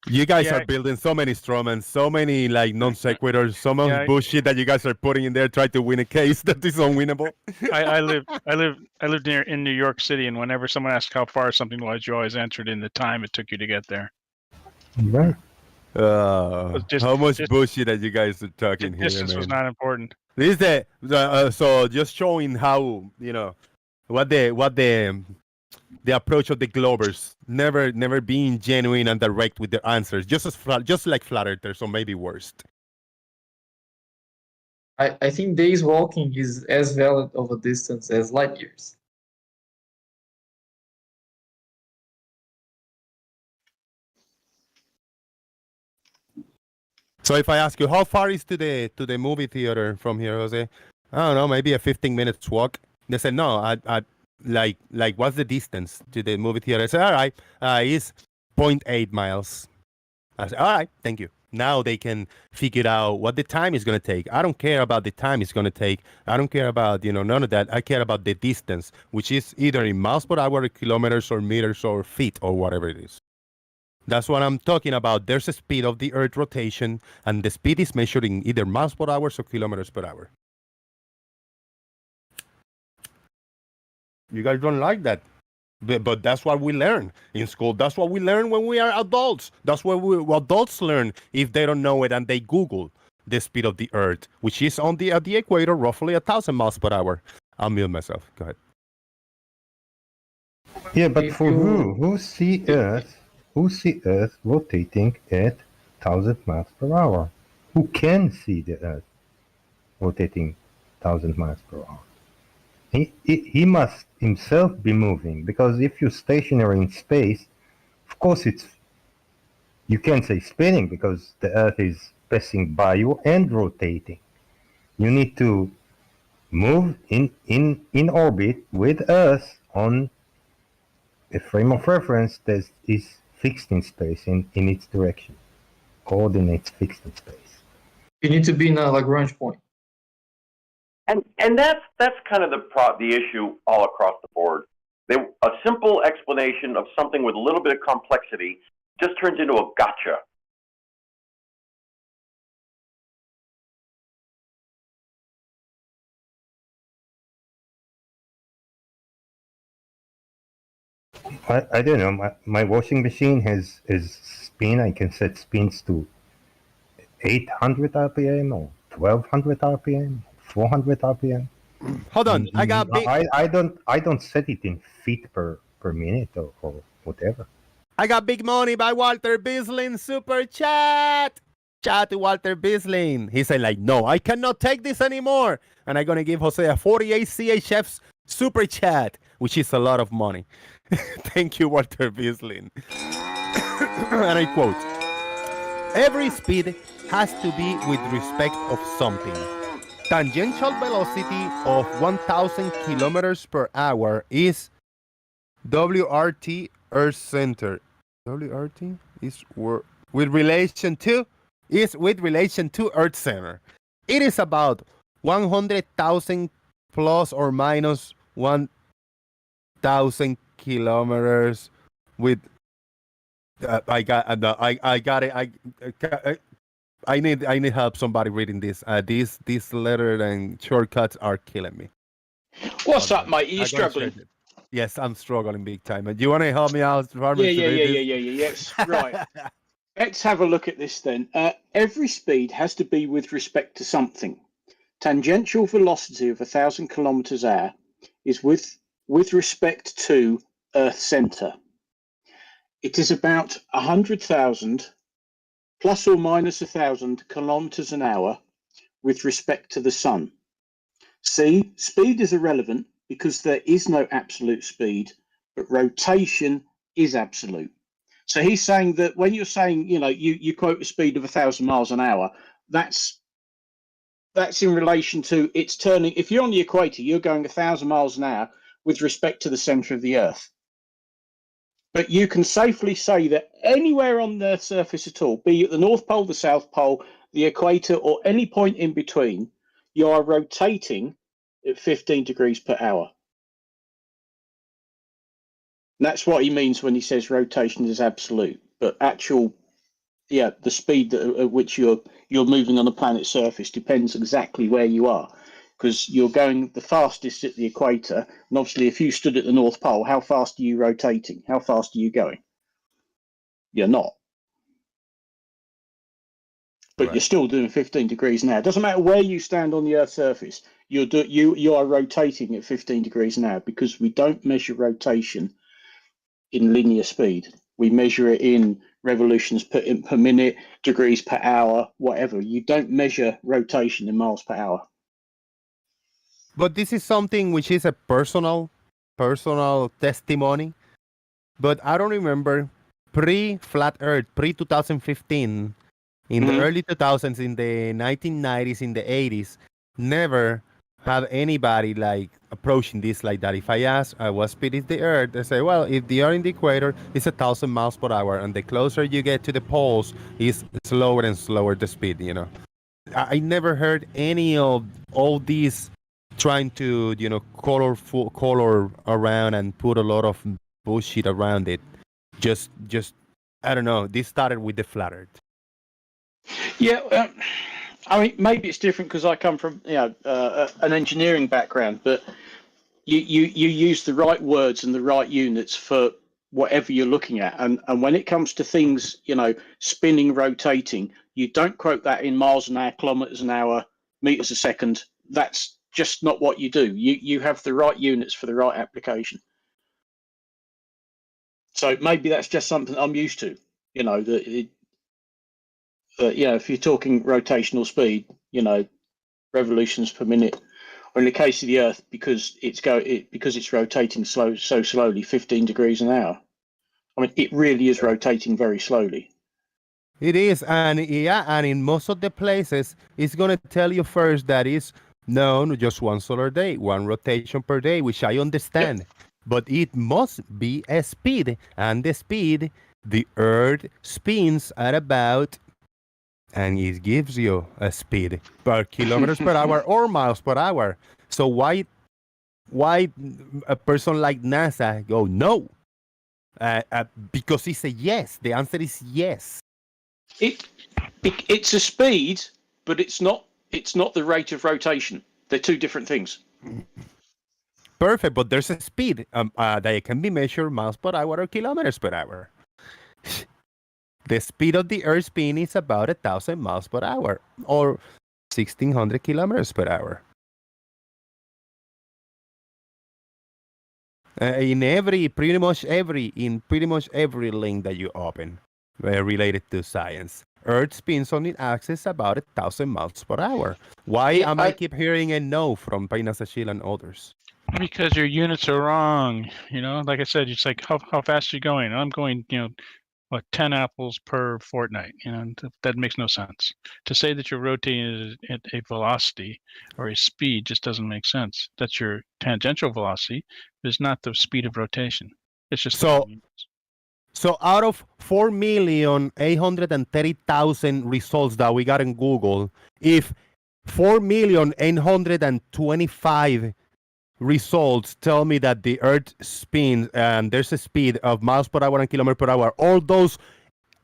You guys Yeah. are building so many strawmans, so many like non sequiturs, so much Yeah. bullshit that you guys are putting in there trying to win a case that is unwinnable. I lived near in New York City, and whenever someone asked how far something was, you always answered in the time it took you to get there. Right. How much bullshit that you guys are talking here, Distance was man? not important. This is so just showing how what the approach of the Globers never being genuine and direct with their answers, just like flat earthers, or maybe worst. I think days walking is as valid of a distance as light years. So if I ask you how far is to the movie theater from here, Jose, I don't know, maybe a 15 minutes walk. They said no, I like what's the distance to the movie theater? I said all right, it's 0.8 miles. I said all right, thank you. Now they can figure out what the time is going to take. I don't care about the time it's going to take. I don't care about none of that. I care about the distance, which is either in miles per hour, kilometers, or meters, or feet, or whatever it is. That's what I'm talking about. There's a speed of the Earth rotation, and the speed is measured in either miles per hour or kilometers per hour. You guys don't like that. But that's what we learn in school. That's what we learn when we are adults. That's what adults learn if they don't know it and they Google the speed of the Earth, which is at the equator, roughly 1,000 miles per hour. I'll mute myself. Go ahead. Yeah, but for who see Earth rotating at 1,000 miles per hour? Who can see the Earth rotating 1,000 miles per hour? He must himself be moving, because if you're stationary in space, of course you can't say spinning because the Earth is passing by you and rotating. You need to move in orbit with Earth on a frame of reference that is fixed in space in its direction, coordinates fixed in space. You need to be in a Lagrange point. And that's kind of the issue all across the board. A simple explanation of something with a little bit of complexity just turns into a gotcha. I don't know. My washing machine has spin. I can set spins to 800 RPM or 1200 RPM, 400 RPM. Hold on, I got big. I don't set it in feet per minute or whatever. I got big money by Walter Bislin super chat. Chat to Walter Bislin. He said like, no, I cannot take this anymore, and I'm gonna give Jose a 48 CHF's super chat, which is a lot of money. Thank you, Walter Bislin. And I quote: every speed has to be with respect of something. Tangential velocity of 1,000 kilometers per hour is WRT Earth Center. WRT is with relation to Earth Center. It is about 100,000 plus or minus 1,000 kilometers with. I got it. I need help. Somebody reading this. These letters and shortcuts are killing me. What's up, mate? Are you struggling? Yes, I'm struggling big time. Do you want to help me out? Yes. Right. Let's have a look at this then. Every speed has to be with respect to something. Tangential velocity of 1,000 kilometers an hour is with respect to Earth center. It is about 100,000 plus or minus 1,000 kilometers an hour with respect to the sun. See, speed is irrelevant because there is no absolute speed, but rotation is absolute. So he's saying that when you're saying, you quote a speed of 1,000 miles an hour, that's that's in relation to it's turning. If you're on the equator, you're going 1,000 miles an hour with respect to the center of the Earth. But you can safely say that anywhere on the surface at all, be it the North Pole, the South Pole, the equator, or any point in between, you are rotating at 15 degrees per hour. And that's what he means when he says rotation is absolute. But actual, the speed at which you're moving on the planet's surface depends exactly where you are. Because you're going the fastest at the equator, and obviously if you stood at the North Pole, how fast are you rotating? How fast are you going? You're not. But Right. you're still doing 15 degrees an hour. It doesn't matter where you stand on the Earth's surface, you are rotating at 15 degrees an hour, because we don't measure rotation in linear speed. We measure it in revolutions per minute, degrees per hour, whatever. You don't measure rotation in miles per hour. But this is something which is a personal testimony. But I don't remember pre-flat Earth, pre-2015, in the early 2000s, in the 1990s, in the 80s, never had anybody like approaching this like that. If I ask what speed is the Earth, they say, well, if they are in the equator, it's 1,000 miles per hour, and the closer you get to the poles, is slower and slower the speed. You know, I never heard any of all these trying to color around and put a lot of bullshit around it. Just I don't know. This started with the flat Earth. Yeah, I mean, maybe it's different because I come from an engineering background, but you use the right words and the right units for whatever you're looking at, and when it comes to things, spinning, rotating, you don't quote that in miles an hour, kilometers an hour, meters a second. That's just not what you do. You have the right units for the right application. So maybe that's just something I'm used to. If you're talking rotational speed, revolutions per minute, or in the case of the Earth, because it's rotating so slowly, 15 degrees an hour. I mean, it really is rotating very slowly. It is, and in most of the places, it's gonna tell you first that it's just one solar day, one rotation per day, which I understand. Yep. But it must be a speed, and the speed the Earth spins at about, and it gives you a speed per kilometers per hour or miles per hour. So why a person like NASA go no? Because it's a yes. The answer is yes. It's a speed, but it's not the rate of rotation. They're two different things. Perfect, but there's a speed that can be measured miles per hour or kilometers per hour. The speed of the Earth spin is about 1,000 miles per hour or 1,600 kilometers per hour. In pretty much every link that you open related to science, Earth spins on its axis about 1,000 miles per hour. Why I keep hearing a no from Painas Achille and others? Because your units are wrong. Like I said, it's like how fast are you going? I'm going, 10 apples per fortnight. That makes no sense. To say that you're rotating at a velocity or a speed just doesn't make sense. That's your tangential velocity, but it's not the speed of rotation. It's just So out of 4,830,000 results that we got in Google, if 4,825 results tell me that the Earth spins and there's a speed of miles per hour and kilometers per hour, all those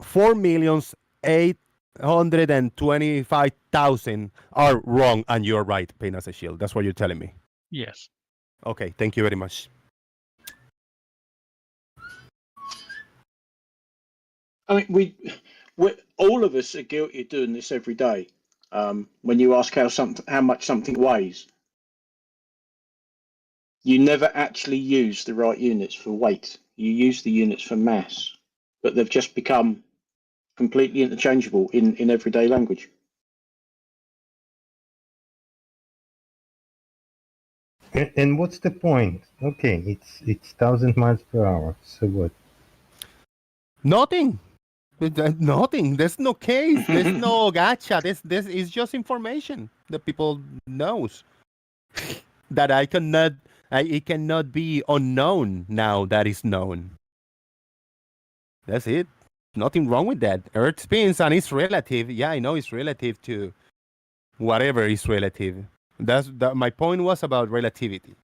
4,825,000 are wrong, and you're right, Painas Achille. That's what you're telling me. Yes. Okay, thank you very much. I mean, we all of us are guilty of doing this every day. When you ask how much something weighs, you never actually use the right units for weight. You use the units for mass, but they've just become completely interchangeable in everyday language. And what's the point? Okay, it's 1,000 miles per hour. So what? Nothing. Nothing. There's no case. There's no gotcha. This is just information. that people knows. That it cannot be unknown now that is known. That's it. Nothing wrong with that. Earth spins and it's relative. Yeah, I know it's relative to whatever is relative. My point was about relativity.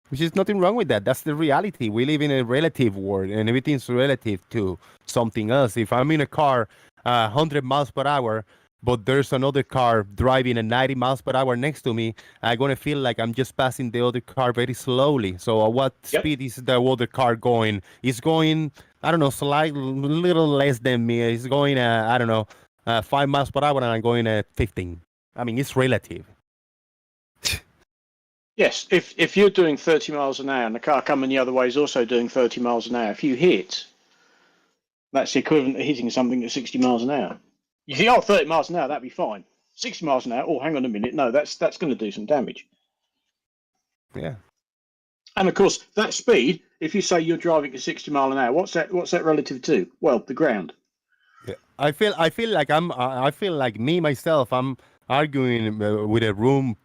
Which is nothing wrong with that. That's the reality. We live in a relative world, and everything's relative to something else. If I'm in a car 100 miles per hour, but there's another car driving at 90 miles per hour next to me, I'm going to feel like I'm just passing the other car very slowly. So what speed is the other car going? It's going, I don't know, slightly, little less than me. It's going, 5 miles per hour, and I'm going at 15. I mean, it's relative. Yes, if you're doing 30 miles an hour and the car coming the other way is also doing 30 miles an hour, if you hit, that's the equivalent of hitting something at 60 miles an hour. You think, 30 miles an hour, that'd be fine. 60 miles an hour, oh, hang on a minute. No, that's going to do some damage. Yeah. And of course, that speed, if you say you're driving at 60 mile an hour, what's that relative to? Well, the ground. Yeah. I feel like me myself, I'm arguing with a room,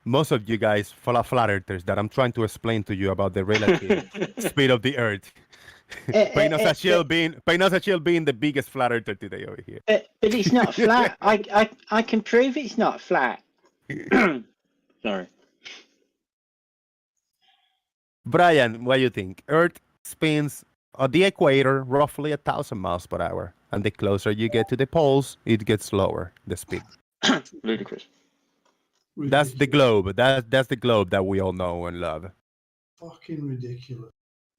most of you guys flat earthers, that I'm trying to explain to you about the relative speed of the earth. Painosachil being the biggest flat earther today over here. But it's not flat. I can prove it's not flat. Sorry. Brian, what do you think? Earth spins at the equator roughly 1,000 miles per hour, and the closer you get to the poles, it gets slower, the speed. Ludicrous. That's the globe. That's the globe that we all know and love. Fucking ridiculous.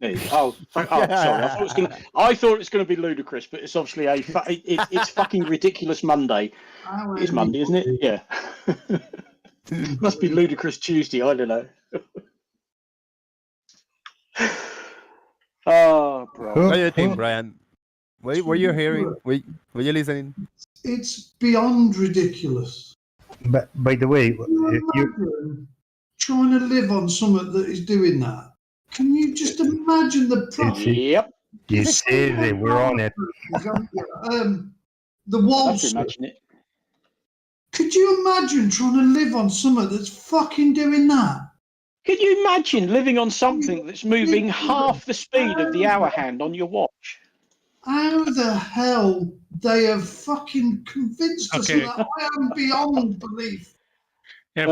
Sorry. I thought it was going to be ludicrous, but it's obviously it's fucking ridiculous Monday. It's Monday, isn't it? Yeah. Must be ludicrous Tuesday. I don't know. Oh, bro. What do you think, Brian? Were you hearing? Were you listening? It's beyond ridiculous. But by the way, imagine trying to live on something that is doing that. Can you just imagine the problem? Yep. It's easy. We're on it. The Wall Street. Could you imagine trying to live on something that's fucking doing that? Could you imagine living on something that's moving half the speed of the hour hand on your watch? How the hell they have fucking convinced us of that? I am beyond belief. Yeah,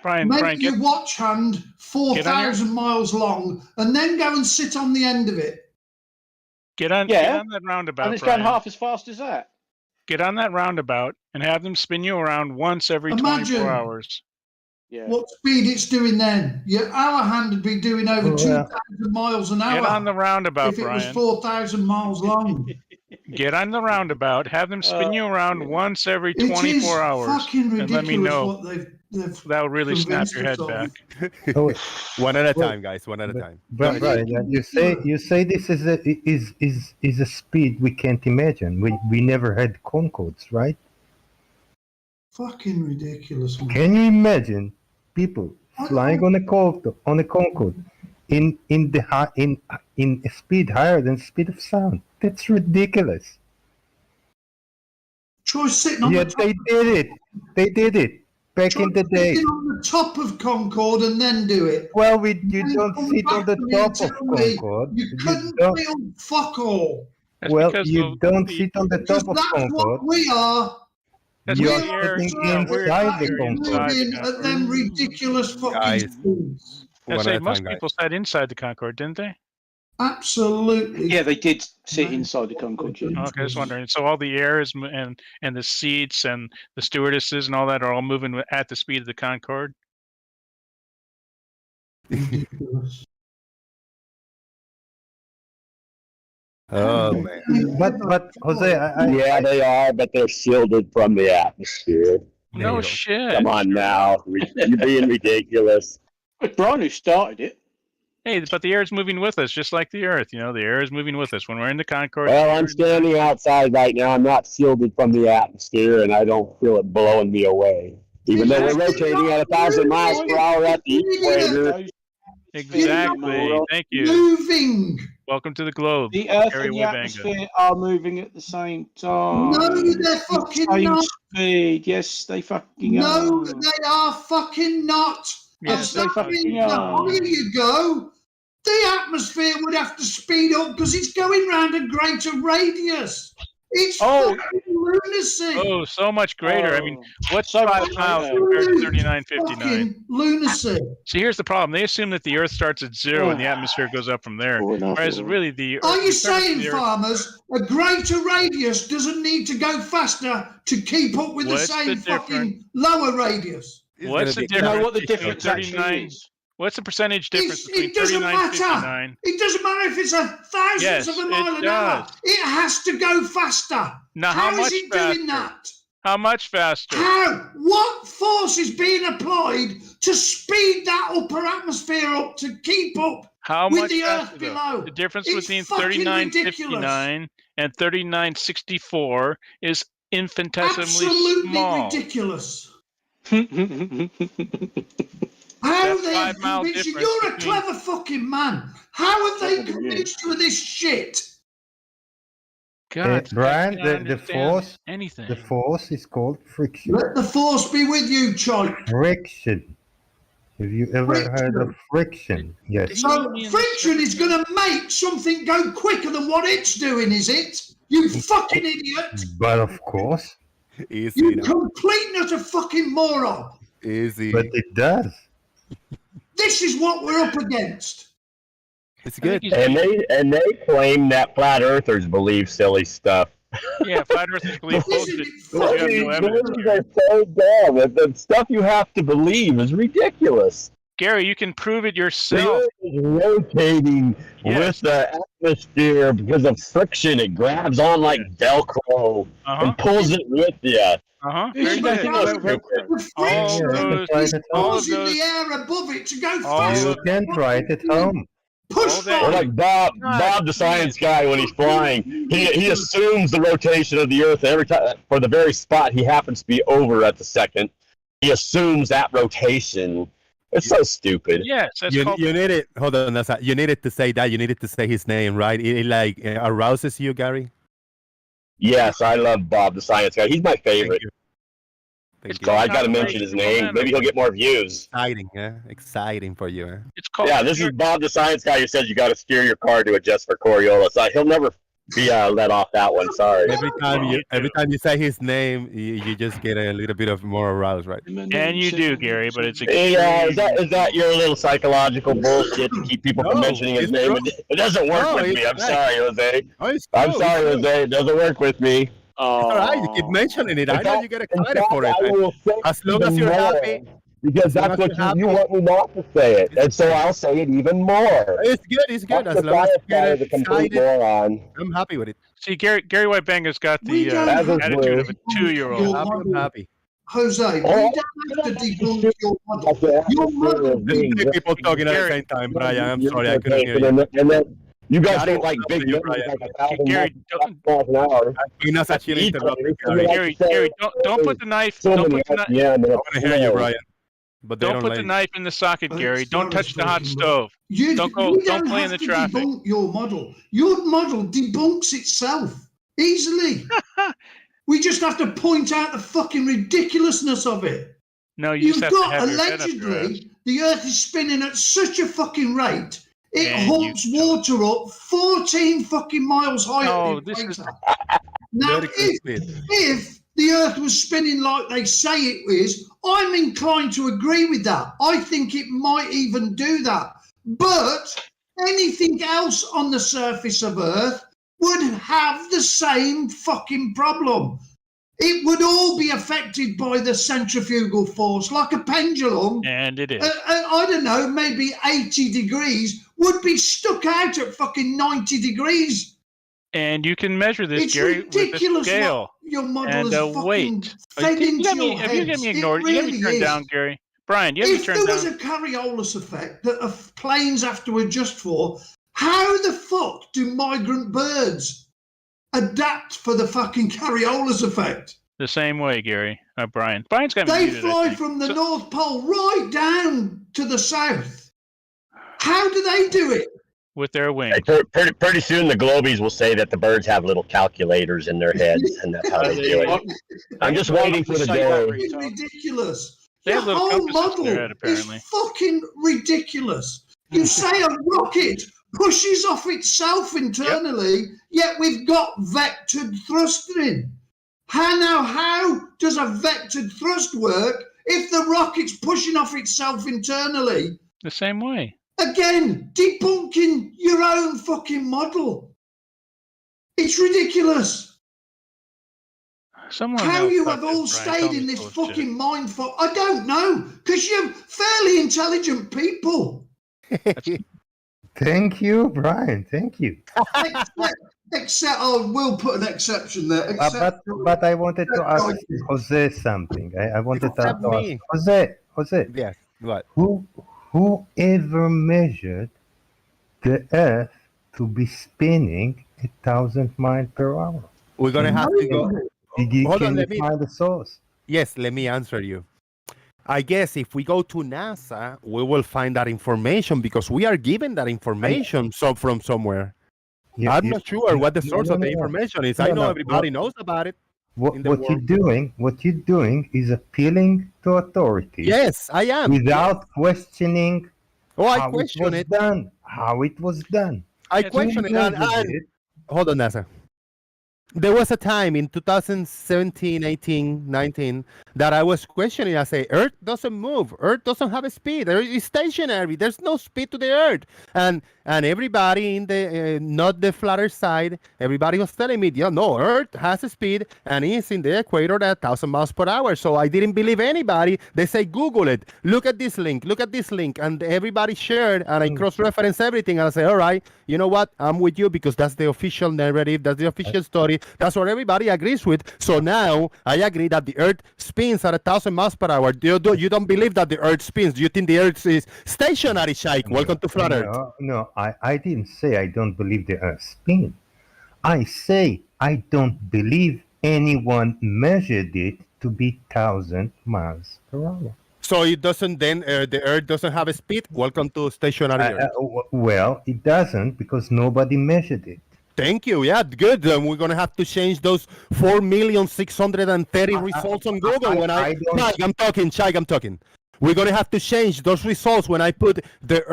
Brian. Make your watch hand 4,000 miles long and then go and sit on the end of it. Get on that roundabout. And it's going half as fast as that. Get on that roundabout and have them spin you around once every 24 hours. Yeah. What speed it's doing then? Your hour hand would be doing over 2,000 miles an hour. Get on the roundabout, if it Brian. was 4,000 miles long. Get on the roundabout. Have them spin you around once every It 24 is hours. fucking ridiculous and let me know. What they've That'll really snap your head back. One at a time, guys. One at a time. Brian, you say this is a speed we can't imagine. We never had Concords, right? Fucking ridiculous. Man. Can you imagine people flying on a Concorde in a speed higher than speed of sound? That's ridiculous. Try sitting on the top. They did it back in the day. Sitting on the top of Concorde and then do it. Well, you don't sit on the top of Concorde. You couldn't feel fuck all. Well, you don't sit on the top of Concorde. That's what we are. You're sitting inside the Concorde. At them ridiculous fucking speeds. Most people sat inside the Concorde, didn't they? Absolutely. Yeah, they did sit inside the Concorde. Okay, I was wondering. So all the air is and the seats and the stewardesses and all that are all moving at the speed of the Concorde. Oh man! But Jose, yeah, they are, but they're shielded from the atmosphere. No shit! Come on now, you're being ridiculous. It's Brian who started it. Hey, but the air is moving with us, just like the Earth. You know, the air is moving with us when we're in the Concorde. Well, I'm standing outside right now. I'm not shielded from the atmosphere, and I don't feel it blowing me away. Even though we're rotating at 1,000 miles per hour at the equator, Exactly. Thank you. Moving. Welcome to the globe. The Earth Gary and the Webanga. atmosphere are moving at the same time. No, they're fucking Same not. speed. Yes, they fucking No, are. they are fucking not. Yes, and they that fucking means the are. higher you go, the atmosphere would have to speed up because it's going round a greater radius. It's fucking lunacy. Oh, so much greater. I mean, what's so 5 much miles greater. compared to 3959? Fucking lunacy. See, here's the problem. They assume that the Earth starts at 0 and the atmosphere goes up from there. Whereas really the Earth... Are you the surface of saying, the Earth- farmers, a greater radius doesn't need to go faster to keep up with What's the same the fucking lower radius? What's the You difference? know what the between difference actually 39 is? What's the percentage difference between It doesn't 3959? matter. It doesn't matter if it's a thousandth Yes, of a it mile an hour. does. It has to go faster. Now, How how is much it faster? doing that? How much faster? How? What force is being applied to speed that upper atmosphere up to keep up How with much the faster, Earth though? below? The difference It's between fucking 3959 and 3964 is infinitesimally Absolutely small. ridiculous. How That's they have 5 mile convinced you? difference You're a between- clever fucking man. How have they convinced you of this shit? God, Brian, I can't the understand force, anything. the force is called friction. Let the force be with you, Charlie. Friction. Have you ever heard of friction? Yes. So friction is going to make something go quicker than what it's doing, is it? You fucking idiot! But of course. Easy. You complete and utter fucking moron! Easy. But it does. This is what we're up against. It's good. And they claim that flat earthers believe silly stuff. Yeah, flat earthers believe bullshit. You have no evidence, Those Gary. are so dumb. The stuff you have to believe is ridiculous. Gary, you can prove it The yourself. Earth is rotating Yes. with the atmosphere because of friction. It grabs on like Velcro and pulls it with you. Very good. The friction is All of causing those. the air above it to go You faster. can try it at home. Push Or like Bob, the science guy, when he's flying, he assumes the rotation of the Earth every time for the very spot he happens to be over at the second. He assumes that rotation. It's so stupid. Yes, that's You called. need it. Hold on, that's you needed to say that. You needed to say his name, right? It like arouses you, Gary. Yes, I love Bob, the science guy. He's my favorite. Thank So you. I got to mention his name. Maybe he'll get more views. Exciting, yeah. Exciting for you. It's called. Yeah, this is Bob, the science guy, who says you got to steer your car to adjust for Coriolis. He'll never be let off that one. Sorry. Every time you say his name, you just get a little bit of more aroused, right? And you do, Gary, but it's Yeah, is that your little psychological bullshit to keep people from mentioning his name? It doesn't work with me. I'm sorry, Jose. I'm sorry, Jose. It doesn't work with me. All right, you keep mentioning it. I know you get excited for it. I will say As long as even you're more, happy. because that's what you want me not to say it, and so I'll say it even more. It's good. It's good. That's As the long as science you guy get is a complete excited, moron. I'm happy with it. See, Gary Whitebanger's got We the don't have to attitude of a debunk 2-year-old. your I'm model. happy. Jose, we don't have to debunk your model. Your model. Three people talking at the same time, Brian. I'm sorry, I couldn't hear you. And then you guys Gary, don't like big you, numbers Brian. like 1,000 Gary, miles an hour. Pinas a chile interrupted, Gary. Gary, don't put the knife. Don't put the knife. Yeah, I want to hear you, Brian. But they Don't don't put let the you. knife in the socket, Gary. Don't touch the hot fucking stove. Don't play in the traffic. Debunk your model. Your model debunks itself easily. We just have to point out the fucking ridiculousness of it. No, you just You've have to got have your head up your ass. allegedly the Earth is spinning at such a fucking rate. It And humps water up 14 fucking miles higher No, than the this is- equator. Now, Very good speed. if the Earth was spinning like they say it is, I'm inclined to agree with that. I think it might even do that. But anything else on the surface of Earth would have the same fucking problem. It would all be affected by the centrifugal force, like a pendulum. And it is. I don't know, maybe 80 degrees would be stuck out at fucking 90 degrees. And you can measure this, It's Gary, with ridiculous a scale what your model and is a fucking weight. fed into your Have you got heads. me It ignored? You got me really turned is. down, Gary. Brian, you have me If there turned was down. a Coriolis effect that planes have to adjust for, how the fuck do migrant birds adapt for the fucking Coriolis effect? The same way, Gary. Brian. Brian's got me They muted, I fly think. from the North Pole right down to the south. How do they do it? with their wings. Pretty soon the Globies will say that the birds have little calculators in their heads, and that's how they do it. I'm just waiting for the day. It's ridiculous. They Your have little whole compasses in their model head, apparently. is fucking ridiculous. You say a rocket pushes off itself internally, yet we've got vectored thrusting. How does a vectored thrust work if the rocket's pushing off itself internally? The same way. Again, debunking your own fucking model. It's ridiculous. How you have all stayed in this fucking mind for, I don't know, because you're fairly intelligent people. Thank you, Brian. Thank you. Except, we'll put an exception there. But I wanted to ask Jose something. I wanted to ask Jose. Yes. What? Whoever measured the Earth to be spinning 1,000 miles per hour? We're gonna have to go. Can you find the source? Yes, let me answer you. I guess if we go to NASA, we will find that information because we are given that information from somewhere. I'm not sure what the source of the information is. I know everybody knows about it. What you're doing is appealing to authority. Yes, I am. Without questioning I question it. How it was done. I question it. And hold on, NASA. There was a time in 2017, 18, 19 that I was questioning. I say, Earth doesn't move. Earth doesn't have a speed. It's stationary. There's no speed to the Earth. And everybody in the, not the flatter side, everybody was telling me, no, Earth has a speed and it's in the equator at 1,000 miles per hour. So I didn't believe anybody. They say, Google it. Look at this link. Look at this link. And everybody shared and I cross-reference everything. And I say, all right, you know what? I'm with you because that's the official narrative. That's the official story. That's what everybody agrees with. So now I agree that the Earth spins at 1,000 miles per hour. You don't believe that the Earth spins. Do you think the Earth is stationary, Shaik? Welcome to Flat Earth. No, I didn't say I don't believe the Earth spins. I say I don't believe anyone measured it to be 1,000 miles per hour. So it doesn't then, the Earth doesn't have a speed? Welcome to stationary Earth. Well, it doesn't because nobody measured it. Thank you. Yeah, good. We're going to have to change those 4,630,000 results on Google. Shaik, I'm talking. We're going to have to change those results when I put the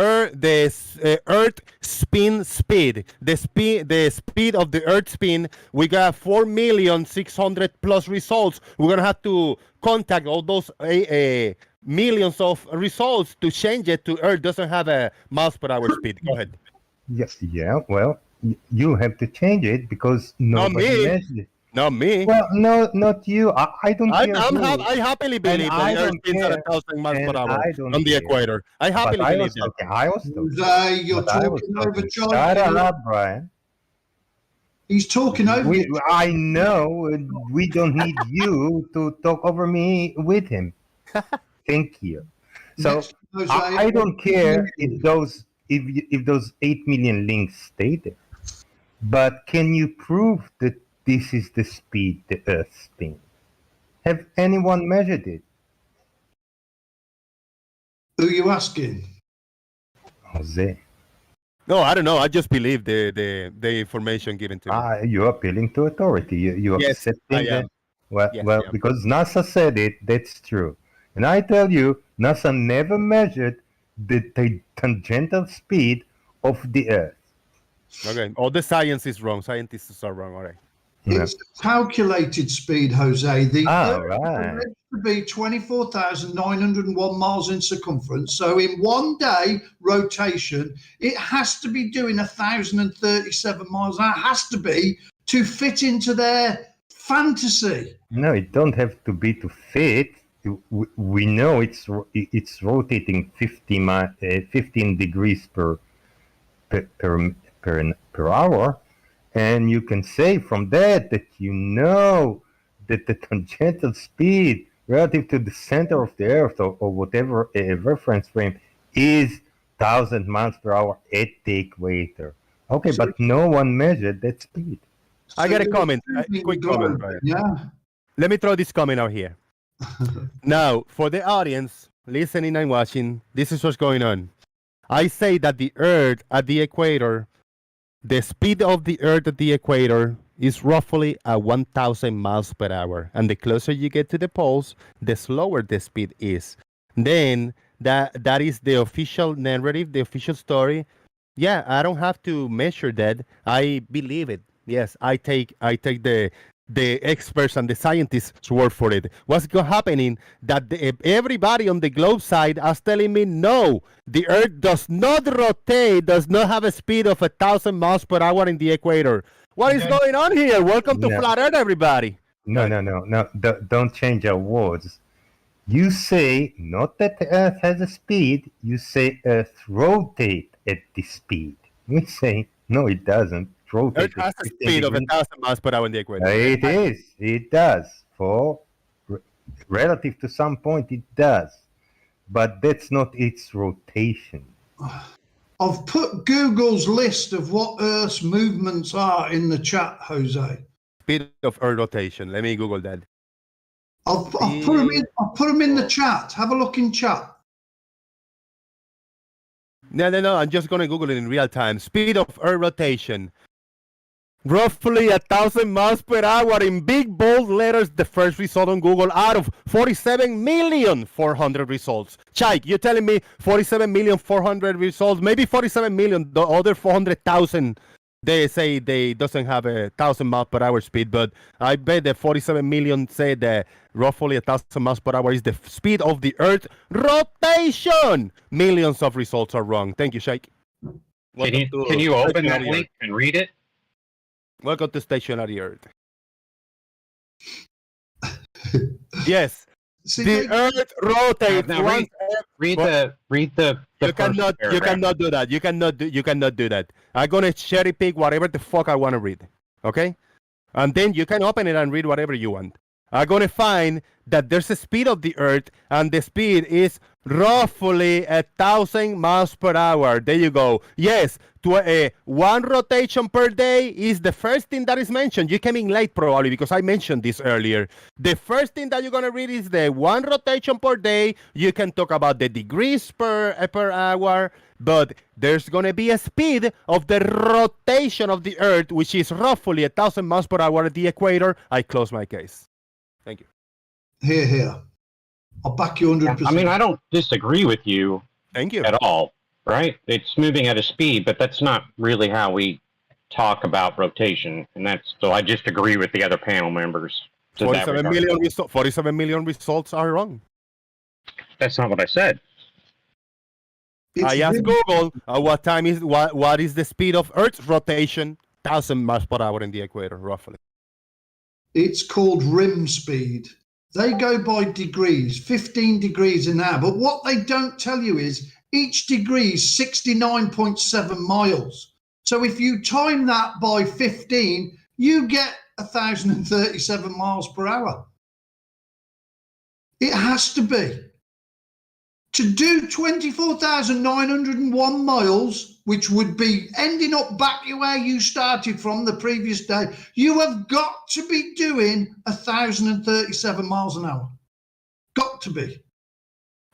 Earth spin speed. The speed of the Earth spin, we got 4,600,000 plus results. We're going to have to contact all those millions of results to change it to Earth doesn't have a miles per hour speed. Go ahead. Yes, yeah, well, you have to change it because nobody measured it. Not me. Well, no, not you. I don't care. I happily believe that Earth spins at 1,000 miles per hour on the equator. I happily believe that. I was talking. You're talking over John. Shut up, Brian. He's talking over I know. We don't need you to talk over me with him. Thank you. So I don't care if those 8 million links stay there. But can you prove that this is the speed the Earth spins? Have anyone measured it? Who are you asking? Jose. No, I don't know. I just believe the information given to me. You're appealing to authority. You're accepting that. Well, because NASA said it, that's true. And I tell you, NASA never measured the tangential speed of the Earth. Okay, all the science is wrong. Scientists are wrong. All right. It's calculated speed, Jose. The Earth right. is to be 24,901 miles in circumference. So in 1 day rotation, it has to be doing 1,037 miles. That has to be to fit into their fantasy. No, it don't have to be to fit. We know it's rotating 15 degrees per hour, and you can say from that you know that the tangential speed relative to the center of the Earth or whatever reference frame is 1,000 miles per hour at the equator. Okay, but no one measured that speed. I got a comment, a quick comment. Yeah. Let me throw this comment out here. Now, for the audience listening and watching, this is what's going on. I say that the Earth at the equator, the speed of the Earth at the equator is roughly at 1,000 miles per hour. And the closer you get to the poles, the slower the speed is. Then that is the official narrative, the official story. Yeah, I don't have to measure that. I believe it. Yes, I take the experts and the scientists' word for it. What's happening? That everybody on the globe side is telling me no. The Earth does not rotate, does not have a speed of 1,000 miles per hour in the equator. What is going on here? Welcome to No. Flat Earth, everybody. No. Don't change our words. You say not that the Earth has a speed. You say Earth rotate at this speed. We say no, it doesn't. Rotate Earth has a speed of 1,000 miles per hour in the equator. It is. It does. For relative to some point, it does. But that's not its rotation. I've put Google's list of what Earth's movements are in the chat, Jose. Speed of Earth rotation. Let me Google that. I've put them in the chat. Have a look in chat. No. I'm just going to Google it in real time. Speed of Earth rotation. Roughly 1,000 miles per hour in big bold letters. The first result on Google out of 47,400,000 results. Chike, you're telling me 47,400,000 results? Maybe 47 million. The other 400,000. They say they doesn't have 1,000 miles per hour speed, but I bet that 47 million say that roughly 1,000 miles per hour is the speed of the Earth rotation. Millions of results are wrong. Thank you, Sheikh. Can you open that link and read it? Welcome to Stationary Earth. Yes. The Earth rotates. Now read the You cannot do that. You cannot do that. I'm gonna cherry pick whatever the fuck I want to read. Okay? And then you can open it and read whatever you want. I'm gonna find that there's a speed of the Earth, and the speed is roughly 1,000 miles per hour. There you go. Yes, to one rotation per day is the first thing that is mentioned. You came in late probably because I mentioned this earlier. The first thing that you're gonna read is the one rotation per day. You can talk about the degrees per hour, but there's gonna be a speed of the rotation of the Earth, which is roughly 1,000 miles per hour at the equator. I close my case. Thank you. Here. I'll back you 100%. I mean, I don't disagree with you. Thank you. At all, right? It's moving at a speed, but that's not really how we talk about rotation, and that's so. I just agree with the other panel members. 47 million results are wrong. That's not what I said. I asked Google what is the speed of Earth's rotation? 1,000 miles per hour in the equator, roughly. It's called rim speed. They go by degrees, 15 degrees an hour. But what they don't tell you is each degree is 69.7 miles. So if you time that by 15, you get 1,037 miles per hour. It has to be. To do 24,901 miles, which would be ending up back to where you started from the previous day, you have got to be doing 1,037 miles an hour. Got to be.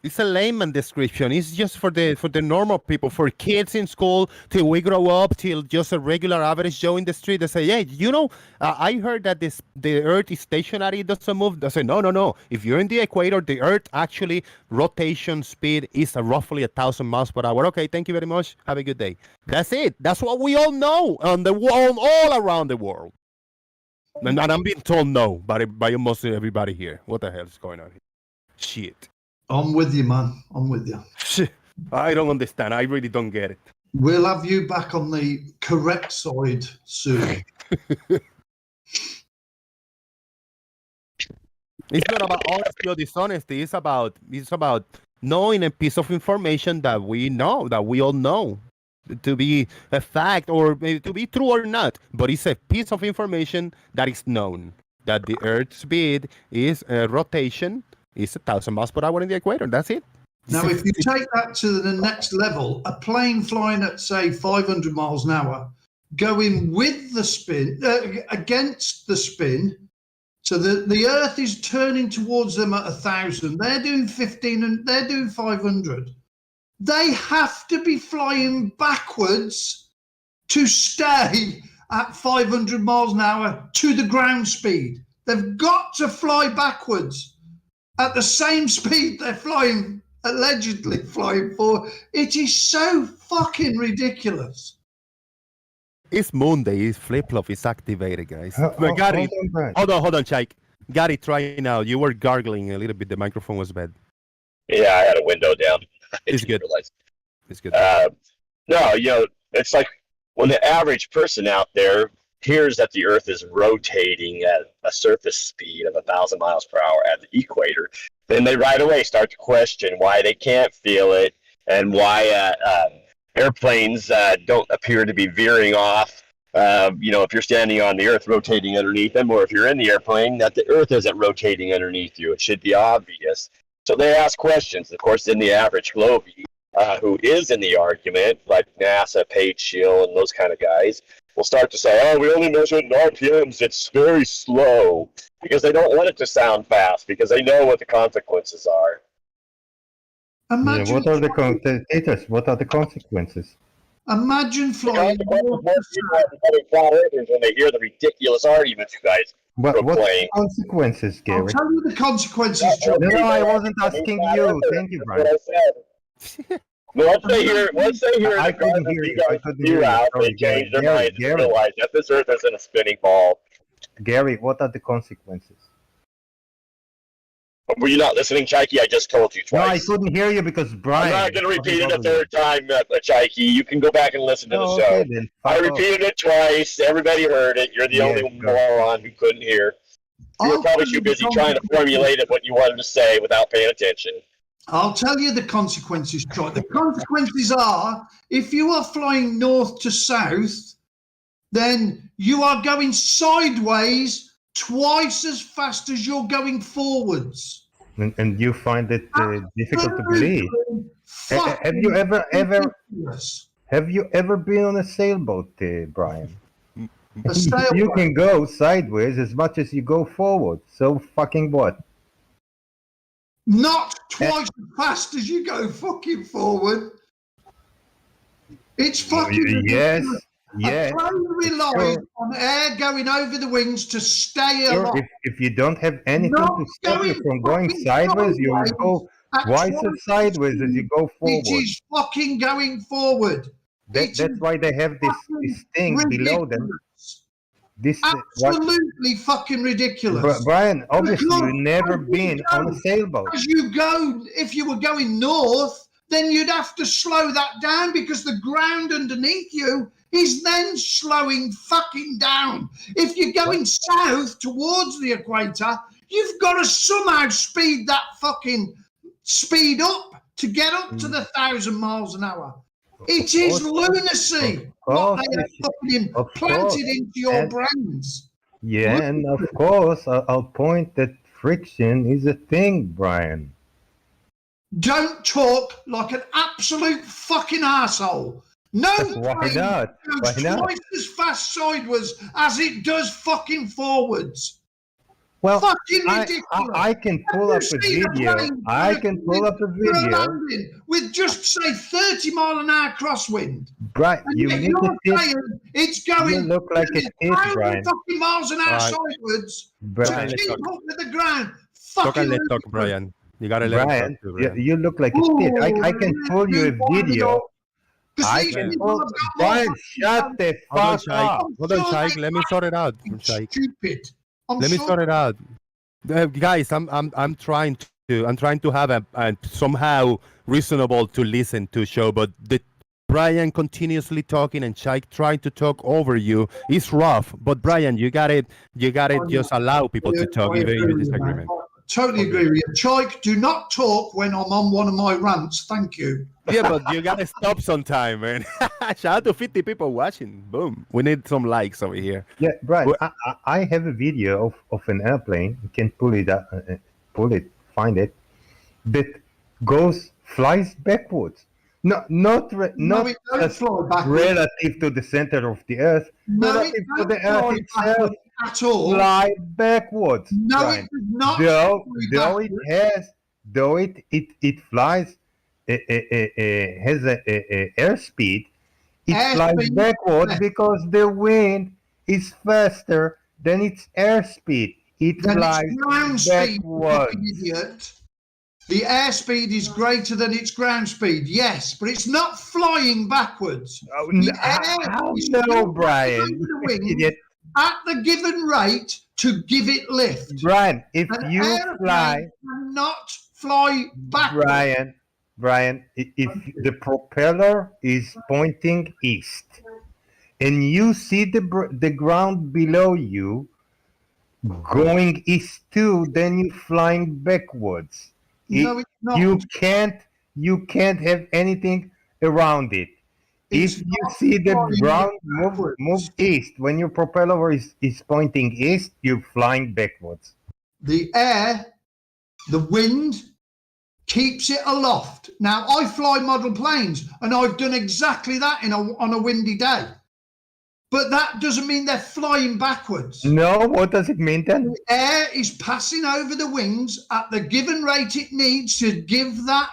It's a layman description. It's just for the normal people, for kids in school, till we grow up, till just a regular average Joe in the street. They say, hey, I heard that the Earth is stationary, it doesn't move. They say, no. If you're in the equator, the Earth actually rotation speed is roughly 1,000 miles per hour. Okay, thank you very much. Have a good day. That's it. That's what we all know all around the world. And I'm being told no by almost everybody here. What the hell is going on here? Shit. I'm with you, man. I'm with you. I don't understand. I really don't get it. We'll have you back on the correct side soon. It's not about honesty or dishonesty. It's about knowing a piece of information that we know, that we all know to be a fact or to be true or not. But it's a piece of information that is known, that the Earth's speed is rotation is 1,000 miles per hour in the equator. That's it. Now, if you take that to the next level, a plane flying at, say, 500 miles an hour, going with the spin, against the spin, so the Earth is turning towards them at 1,000. They're doing 15 and they're doing 500. they have to be flying backwards to stay at 500 miles an hour to the ground speed. They've got to fly backwards at the same speed they're flying, allegedly flying for. It is so fucking ridiculous. It's MoonDay. His flip-flop is activated, guys. Hold But Gary, on, Brian. hold on, Chike. Gary, try it now. You were gargling a little bit. The microphone was bad. Yeah, I had a window down. It's good. It's good. No, it's like when the average person out there hears that the Earth is rotating at a surface speed of 1,000 miles per hour at the equator, then they right away start to question why they can't feel it and why airplanes don't appear to be veering off. If you're standing on the Earth rotating underneath them, or if you're in the airplane, that the Earth isn't rotating underneath you. It should be obvious. So they ask questions. Of course, in the average Globie, who is in the argument, like NASA, Page Shield, and those kind of guys, will start to say, oh, we only measure it in RPMs. It's very slow, because they don't want it to sound fast, because they know what the consequences are. Imagine what are the consequences? Imagine flying. The consequences are becoming flat earthers when they hear the ridiculous arguments you guys What are the proclaim. consequences, I'll Gary? tell you the consequences, John. No, I wasn't asking you. Thank you, Brian. That's what I said. Once they hear I the couldn't carbon hear you. you I guys couldn't hear spew you. out, they Sorry, change their Gary, minds and Gary. realize that this Earth isn't a spinning ball. Gary, what are the consequences? Were you not listening, Chikey? I just told you No, I twice. couldn't hear you because Brian. I'm not going to repeat it a third time, Chikey. You can go back and listen to the Oh, show. okay, then. I Fuck off. repeated it twice. Everybody heard it. You're the only moron who couldn't hear. You were probably too busy trying to formulate what you wanted to say without paying attention. I'll tell you the consequences, Troy. The consequences are, if you are flying north to south, then you are going sideways twice as fast as you're going forwards. And you find it difficult to believe. Fucking Have you ridiculous. have you ever been on a sailboat, Brian? A sailboat. You can go sideways as much as you go forward. So fucking what? Not twice as fast as you go fucking forward. It's fucking Yes, ridiculous. yes. A plane relies on air going over the wings to stay Sure, alive. if you don't have anything Not to stop you going from going fucking sideways, you will sideways go at twice twice as sideways as you go It forward. is fucking going forward. That's why they have this thing below them. This Absolutely fucking ridiculous. Brian, obviously Because you've never as you been on a go- sailboat. As you go, if you were going north, then you'd have to slow that down because the ground underneath you is then slowing fucking down. If you're going south towards the equator, you've got to somehow speed up to get up to the 1,000 miles an hour. It is lunacy. What they have fucking planted into your brains. Yeah, and of course I'll point that friction is a thing, Brian. Don't talk like an absolute fucking arsehole. No Why plane not? goes Why not? twice as fast sideways as it does fucking forwards. Well, Fucking ridiculous. I can pull up a video. I can pull up a video. Landing with just say 30 mile an hour crosswind. Brian, And you yet make you're a tip. saying it's going You look like a kid, 1,000 Brian. fucking miles an hour Right. sideways Brian, to keep up with the ground. Talk Fucking and let talk, ridiculous. Brian. You gotta let him Brian, talk too, Brian. you look like a kid. I can pull you a video. I can pull. Brian, shut the Hold on, fuck Chike. up. Hold on, Chike. Let me sort it out, Chike. Stupid. Let me sort it out. Guys, I'm trying to have a somehow reasonable to listen to show, but the Brian continuously talking and Chike trying to talk over you is rough. But Brian, you got it. Just allow people to talk even if you disagree, man. Totally agree with you. Chike, do not talk when I'm on one of my rants. Thank you. Yeah, but you gotta stop sometime, man. Shout out to 50 people watching. Boom. We need some likes over here. Yeah, Brian, I have a video of an airplane. You can pull it up, find it. That flies backwards. Not it don't just fly backwards. relative to the center of the Earth. No, it relative to don't the fly Earth itself. backwards at all. Fly backwards. No, Brian. it does not. Though fly it flies has a airspeed, it flies Airspeed, backwards yeah. because the wind is faster than its airspeed. It Then flies its ground speed, you fucking backwards. idiot. The airspeed is greater than its ground speed, yes, but it's not flying backwards. Oh, The air how is no, still Brian? passing over the wings Idiot. at the given rate to give it lift. Brian, if An you airplane fly, cannot fly backwards. Brian, if the propeller is pointing east and you see the ground below you going east too, then you're flying backwards. No, it's not. You can't have anything around it. It's If you not see the flying ground backwards. move east, when your propeller is pointing east, you're flying backwards. The air, the wind, keeps it aloft. Now, I fly model planes, and I've done exactly that on a windy day. But that doesn't mean they're flying backwards. No, what does it mean then? The air is passing over the wings at the given rate it needs to give that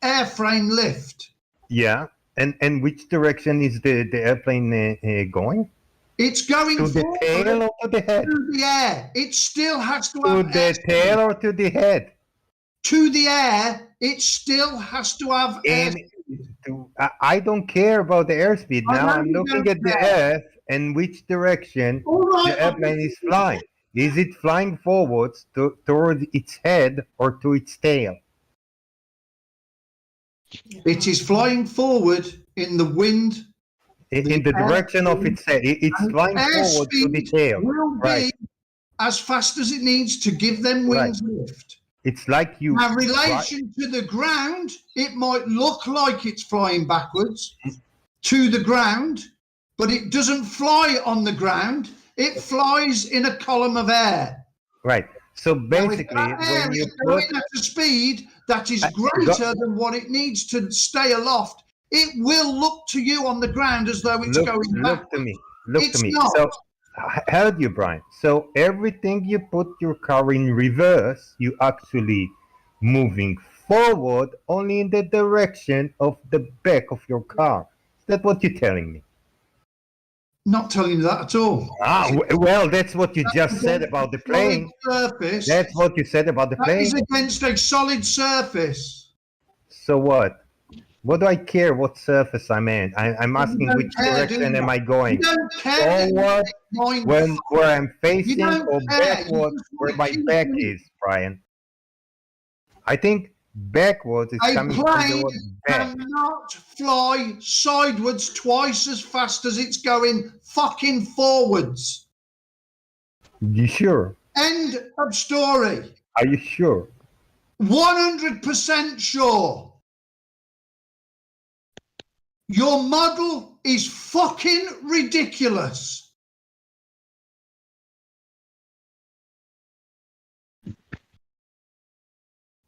airframe lift. Yeah, and which direction is the airplane going? It's going to the forward tail or to the head? to the air. It still has to To have the air. tail or to the head? To the air, it still has to have air. I don't care about the airspeed I now. know I'm you looking don't at the care. Earth and which direction All right, the airplane is flying. Is it flying forwards towards its head or to its tail? It is flying forward in the wind. In the direction of its head. It's flying forward to the tail. Will Right. be as fast as it needs to give them wings lift. It's like you. Now, relation to the ground, it might look like it's flying backwards to the ground, but it doesn't fly on the ground. It flies in a column of air. Right. So Now, if basically, that air when you is put going at a speed that is greater than what it needs to stay aloft, it will look to you on the ground as though it's going back. Look to me. Look It's to me. not. So, heard you, Brian. So everything you put your car in reverse, you actually moving forward only in the direction of the back of your car. Is that what you're telling me? Not telling you that at all. Well, that's what you just said about the plane. Surface. That's what you said about the That plane. is against a solid surface. So what? What do I care what surface I'm in? I'm asking don't which care, do direction you? am I going? You don't care. Forward, where I'm facing, don't or care. You backwards, just where wanna my keep back it. is, Brian. I think backwards is A coming from the plane word back. cannot fly sideways twice as fast as it's going fucking forwards. You sure? End of story. Are you sure? 100% sure. Your model is fucking ridiculous.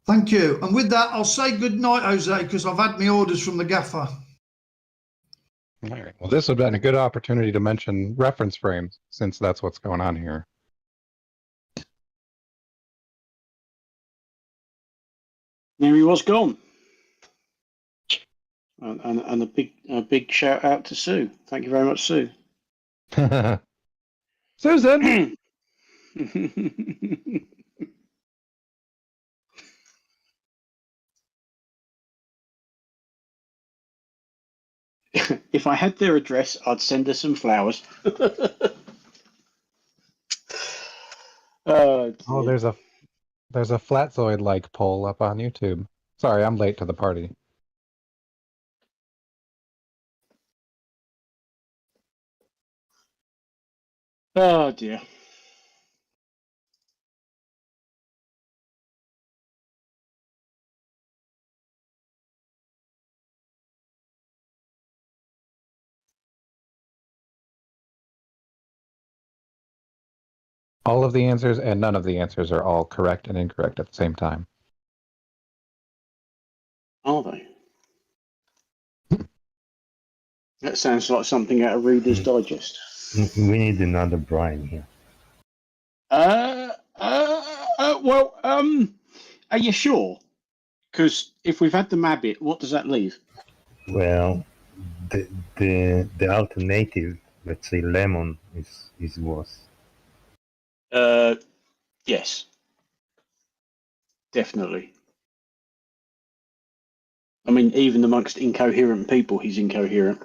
Thank you. And with that, I'll say good night, Jose, because I've had my orders from the gaffer. All right. Well, this would have been a good opportunity to mention reference frames, since that's what's going on here. There he was gone. And a big shout out to Sue. Thank you very much, Sue. Susan. If I had their address, I'd send her some flowers. Oh, there's a Flatzoid like poll up on YouTube. Sorry, I'm late to the party. Oh dear. All of the answers and none of the answers are all correct and incorrect at the same time. Are they? That sounds like something out of Reader's Digest. We need another Brian here. Well, are you sure? Because if we've had the Mabbit, what does that leave? Well, the alternative, let's say lemon, is worse. Yes, definitely. I mean, even amongst incoherent people, he's incoherent.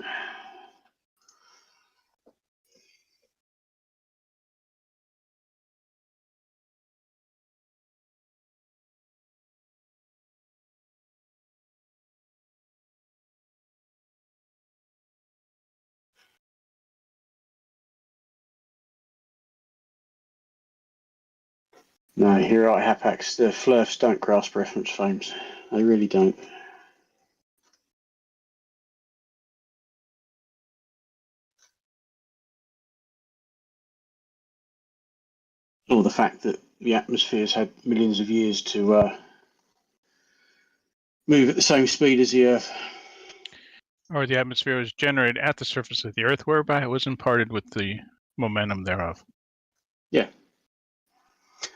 No, you're right, Hapax. The Flurfs don't grasp reference frames. They really don't. Or the fact that the atmosphere's had millions of years to move at the same speed as the Earth. Or the atmosphere was generated at the surface of the Earth, whereby it was imparted with the momentum thereof. Yeah.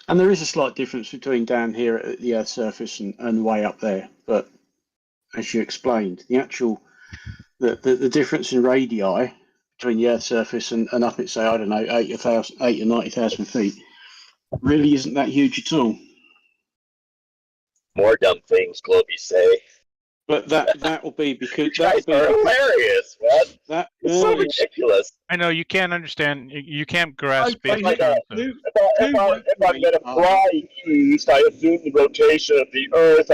And there is a slight difference between down here at the Earth's surface and way up there. But as you explained, the difference in radii between the Earth's surface and up at, say, I don't know, 8 or 90,000 feet really isn't that huge at all. More dumb things, Globey say. But that will be because you guys are hilarious, man. It's so ridiculous. I know you can't understand. You can't grasp it. If I'm going to fly east, I assume the rotation of the Earth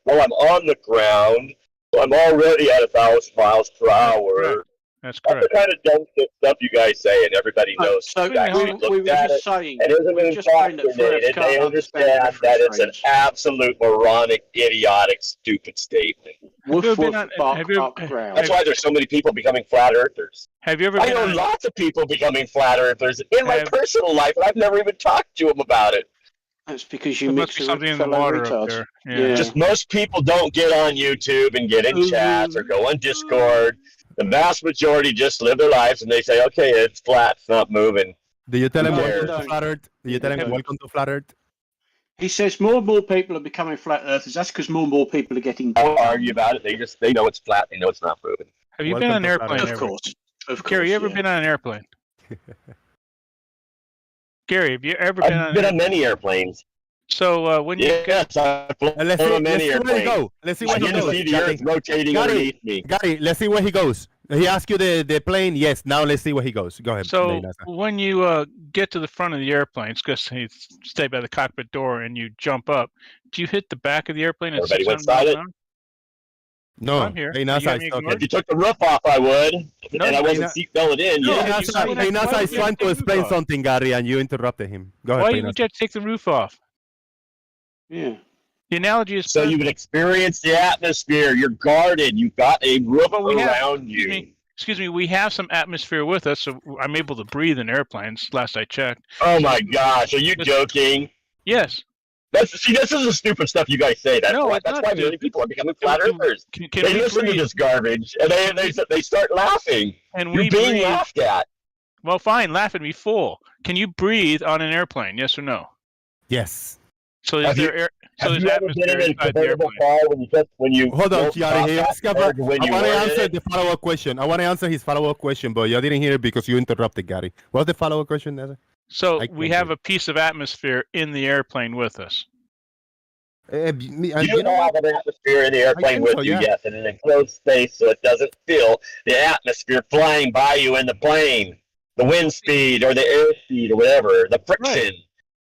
while I'm on the ground. So I'm already at 1,000 miles per hour. That's correct. That's the kind of dumb stuff you guys say, and everybody knows. So we were just saying, and isn't indoctrinated. They understand that it's an absolute moronic, idiotic, stupid statement. That's why there's so many people becoming flat earthers. Have you ever? I know lots of people becoming flat earthers in my personal life, and I've never even talked to them about it. That's because you mix something in the water up there. Yeah. Just most people don't get on YouTube and get in chats or go on Discord. The vast majority just live their lives and they say, okay, it's flat, it's not moving. Do you tell him welcome to flat Earth? Do you tell him welcome to flat Earth? He says more and more people are becoming flat earthers. That's because more and more people are getting. I don't argue about it. They know it's flat. They know it's not moving. Have you been on an airplane? Of course. Gary, you ever been on an airplane? Gary, have you ever been on? I've been on many airplanes. So when you I've flown on many airplanes. Let's see where he goes. See the Earth rotating underneath me. Gary, let's see where he goes. He asked you the plane. Yes. Now let's see where he goes. Go ahead. So when you get to the front of the airplane, it's because you stay by the cockpit door and you jump up. Do you hit the back of the airplane? Everybody went silent. No, I'm here. If you took the roof off, I would. And I wasn't seatbelted in. Nasa is trying to explain something, Gary, and you interrupted him. Go ahead. Why would you take the roof off? Yeah. The analogy is so you would experience the atmosphere. You're guarded. You've got a roof around you. Excuse me. We have some atmosphere with us, so I'm able to breathe in airplanes. Last I checked. Oh my gosh! Are you joking? Yes. This is the stupid stuff you guys say. That's why many people are becoming flat earthers. They listen to this garbage and they start laughing. And you're being laughed at. Well, fine. Laugh at me, fool. Can you breathe on an airplane? Yes or no? Yes. So is there air? So have you ever been in a convertible car when you hold on, Gary? I want to answer the follow-up question. I want to answer his follow-up question, but you didn't hear it because you interrupted, Gary. What's the follow-up question, Nasa? So we have a piece of atmosphere in the airplane with us. You don't have an atmosphere in the airplane with you, yes, in an enclosed space, so it doesn't feel the atmosphere flying by you in the plane, the wind speed or the air speed or whatever, the friction,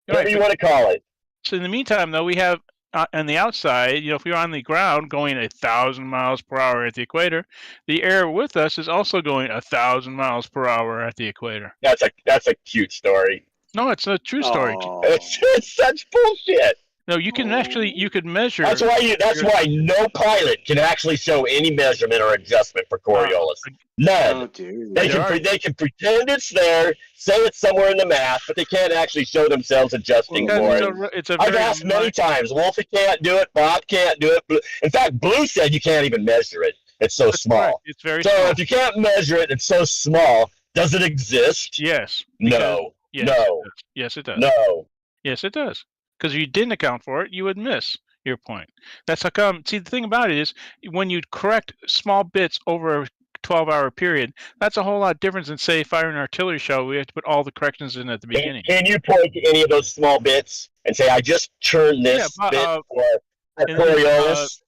whatever you want to call it. So in the meantime, though, we have on the outside, if you're on the ground going 1,000 miles per hour at the equator, the air with us is also going 1,000 miles per hour at the equator. That's a cute story. No, it's a true story. It's such bullshit. No, you can you could measure. That's why no pilot can actually show any measurement or adjustment for Coriolis. None. They can pretend it's there, say it's somewhere in the math, but they can't actually show themselves adjusting for it. I've asked many times. Wolfie can't do it. Bob can't do it. In fact, Blue said you can't even measure it. It's so small. Right. It's very small. So if you can't measure it, it's so small. Does it exist? Yes. No. Yes, no. Yes, it does. No. Yes, it does. Because if you didn't account for it, you would miss. your point. That's how come. See, the thing about it is when you correct small bits over a 12-hour period, that's a whole lot different than, say, firing an artillery shell. We have to put all the corrections in at the beginning. Can you point to any of those small bits and say, I just turned this bit for Coriolis?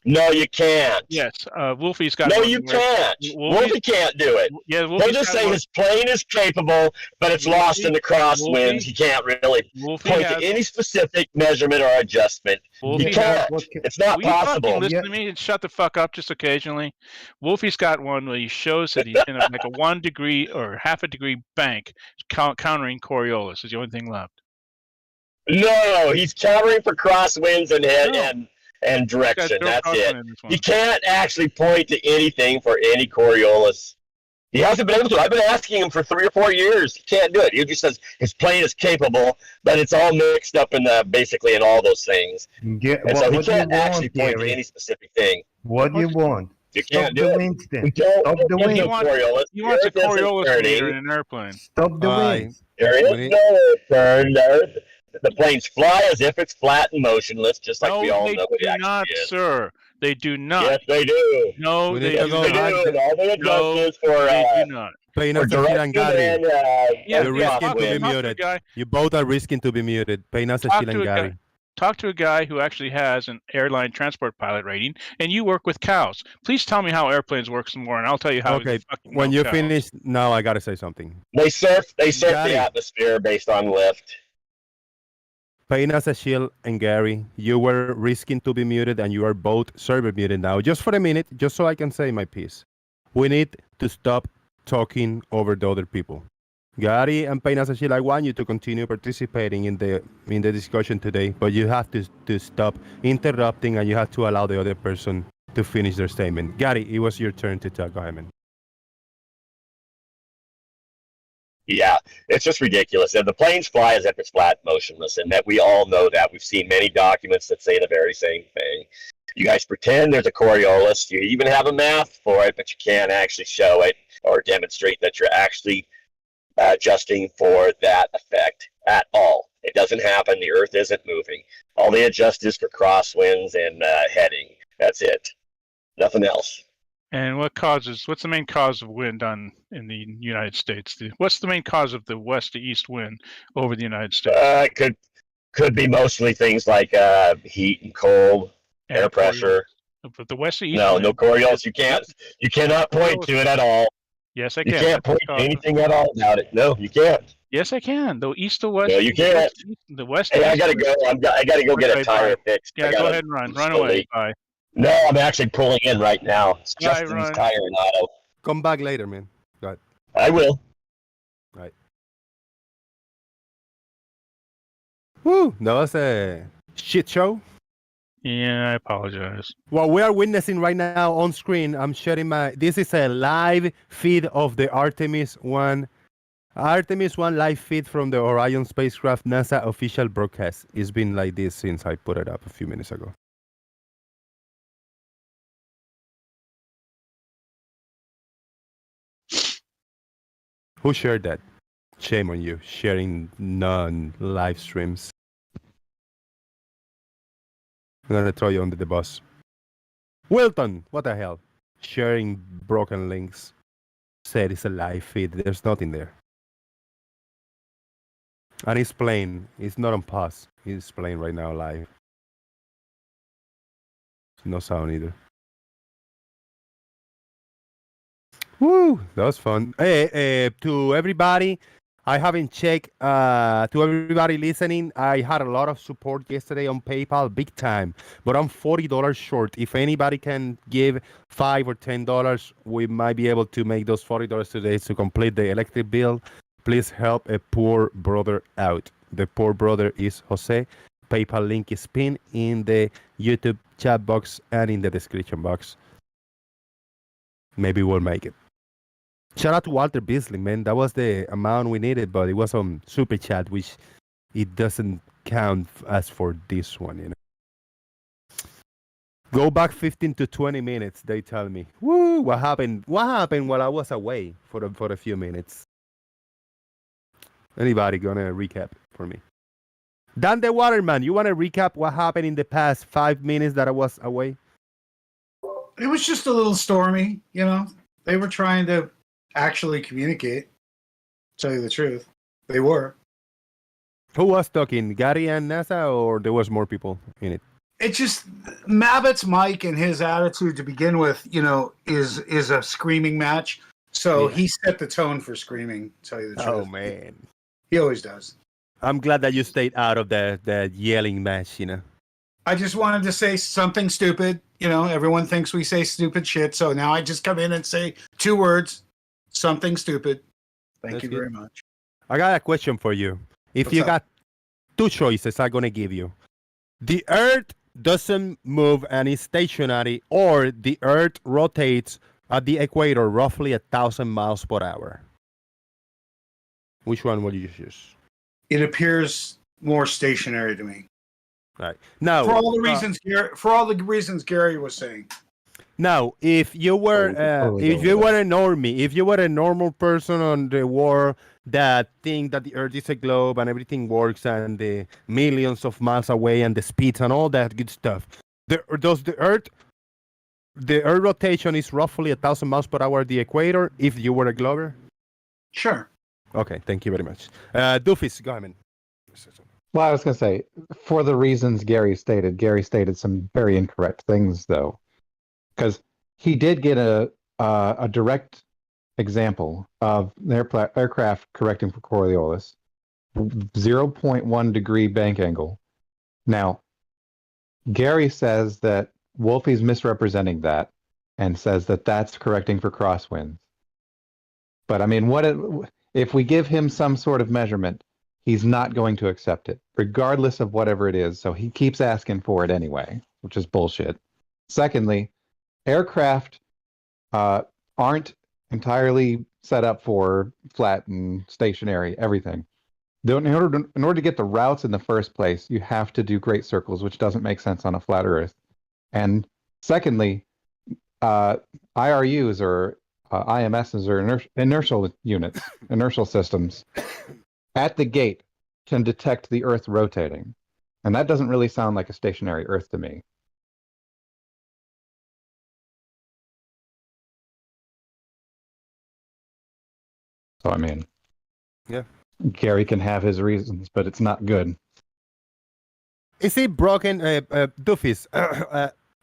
No, you can't. Yes, Wolfie's got. No, one you where can't. Wolfie can't do it. Yeah, He'll Wolfie's just got say one. his plane is capable, but it's lost in the crosswinds. He can't really point to any specific measurement or adjustment. Wolfie He can't. It's not Will you fucking possible. listen to me and shut the fuck up just occasionally? Wolfie's got one where he shows that he's in like a 1 degree or half a degree bank countering Coriolis is the only thing left. No, he's countering for crosswinds and direction. That's it. He can't actually point to anything for any Coriolis. He hasn't been able to. I've been asking him for 3 or 4 years. He can't do it. He just says his plane is capable, but it's all mixed up in basically in all those things. So he can't actually point to any specific thing. What do you want? You Stop can't the do it. winds then. We don't Stop the winds. You want a Coriolis meter in an airplane. Stop the winds. There is no turn. The planes fly as if it's flat and motionless, just like we all know it actually not, is. Sir. They do not. Yes, they do. No, they do They do. And all the adjustments for they do not. Paynas and direction Gary. You're risking to be talk to a muted. guy. You both are risking to be muted. Paynas and Gary. Talk to a guy who actually has an airline transport pilot rating, and you work with cows. Please tell me how airplanes work some more, and I'll tell you how. Okay, when you finish, now I gotta say something. They surf the atmosphere based on lift. Paynas, Achille, and Gary, you were risking to be muted, and you are both server muted now. Just for a minute, just so I can say my piece. We need to stop talking over the other people. Gary and Paynas, Achille, I want you to continue participating in the discussion today, but you have to stop interrupting, and you have to allow the other person to finish their statement. Gary, it was your turn to talk. Go ahead, man. Yeah, it's just ridiculous. And the planes fly as if it's flat, motionless, and that we all know that. We've seen many documents that say the very same thing. You guys pretend there's a Coriolis. You even have a math for it, but you can't actually show it or demonstrate that you're actually adjusting for that effect at all. It doesn't happen. The Earth isn't moving. All they adjust is for crosswinds and heading. That's it. Nothing else. And what's the main cause of wind in the United States? What's the main cause of the west to east wind over the United States? Could be mostly things like heat and cold, air pressure. But the west to east. No Coriolis. You cannot point to it at all. Yes, I can. You can't point to anything at all about it. No, you can't. Yes, I can. The east to west. No, you can't. The west. Hey, I gotta go. I gotta go get a tire fixed. Yeah, go ahead and run. Run away. Bye. No, I'm actually pulling in right now. It's Justin's tire and auto. Come back later, man. Go ahead. I will. Right. Woo! That was a shit show. Yeah, I apologize. What we are witnessing right now on screen, I'm sharing this is a live feed of the Artemis 1 live feed from the Orion spacecraft NASA official broadcast. It's been like this since I put it up a few minutes ago. Who shared that? Shame on you, sharing non-live streams. I'm gonna throw you under the bus. Wilton, what the hell? Sharing broken links. Said it's a live feed. There's nothing there. And it's playing. It's not on pause. It's playing right now live. No sound either. Woo! That was fun. Hey, to everybody, I haven't checked. To everybody listening, I had a lot of support yesterday on PayPal, big time. But I'm $40 short. If anybody can give $5 or $10, we might be able to make those $40 today to complete the electric bill. Please help a poor brother out. The poor brother is Jose. PayPal link is pinned in the YouTube chat box and in the description box. Maybe we'll make it. Shout out to Walter Beasley, man. That was the amount we needed, but it was on Super Chat, which it doesn't count as for this one, you know. Go back 15 to 20 minutes, they tell me. Woo! What happened? What happened while I was away for a few minutes? Anybody gonna recap for me? Dan the Waterman, you want to recap what happened in the past 5 minutes that I was away? It was just a little stormy, you know. They were trying to actually communicate. To tell you the truth, they were. Who was talking, Gary and NASA, or there was more people in it? It just Mabbitt's mic and his attitude to begin with, you know, is a screaming match. So he set the tone for screaming. To tell you the truth. Oh man, he always does. I'm glad that you stayed out of the yelling match. You know. I just wanted to say something stupid. You know, everyone thinks we say stupid shit. So now I just come in and say 2 words, something stupid. Thank you very much. I got a question for you. If What's you up? got 2 choices, I'm going to give you. The Earth doesn't move and is stationary, or the Earth rotates at the equator roughly 1,000 miles per hour. Which one will you choose? It appears more stationary to me. Right. Now, For all the reasons Gary was saying. now, if you were a normie, if you were a normal person on the world that think that the Earth is a globe and everything works and the millions of miles away and the speeds and all that good stuff, does the Earth rotation is roughly 1,000 miles per hour at the equator if you were a glober? Sure. Okay, thank you very much. Doofus, go ahead, man. Well, I was going to say, for the reasons Gary stated some very incorrect things, though, because he did get a direct example of the aircraft correcting for Coriolis, 0.1 degree bank angle. Now, Gary says that Wolfie's misrepresenting that and says that that's correcting for crosswinds. But I mean, if we give him some sort of measurement, he's not going to accept it, regardless of whatever it is. So he keeps asking for it anyway, which is bullshit. Secondly, aircraft aren't entirely set up for flat and stationary everything. In order to get the routes in the first place, you have to do great circles, which doesn't make sense on a flat Earth. And secondly, IRUs or IMSs or inertial units, inertial systems, at the gate can detect the Earth rotating. And that doesn't really sound like a stationary Earth to me. So, I mean, yeah, Gary can have his reasons, but it's not good. Is it broken, Doofus?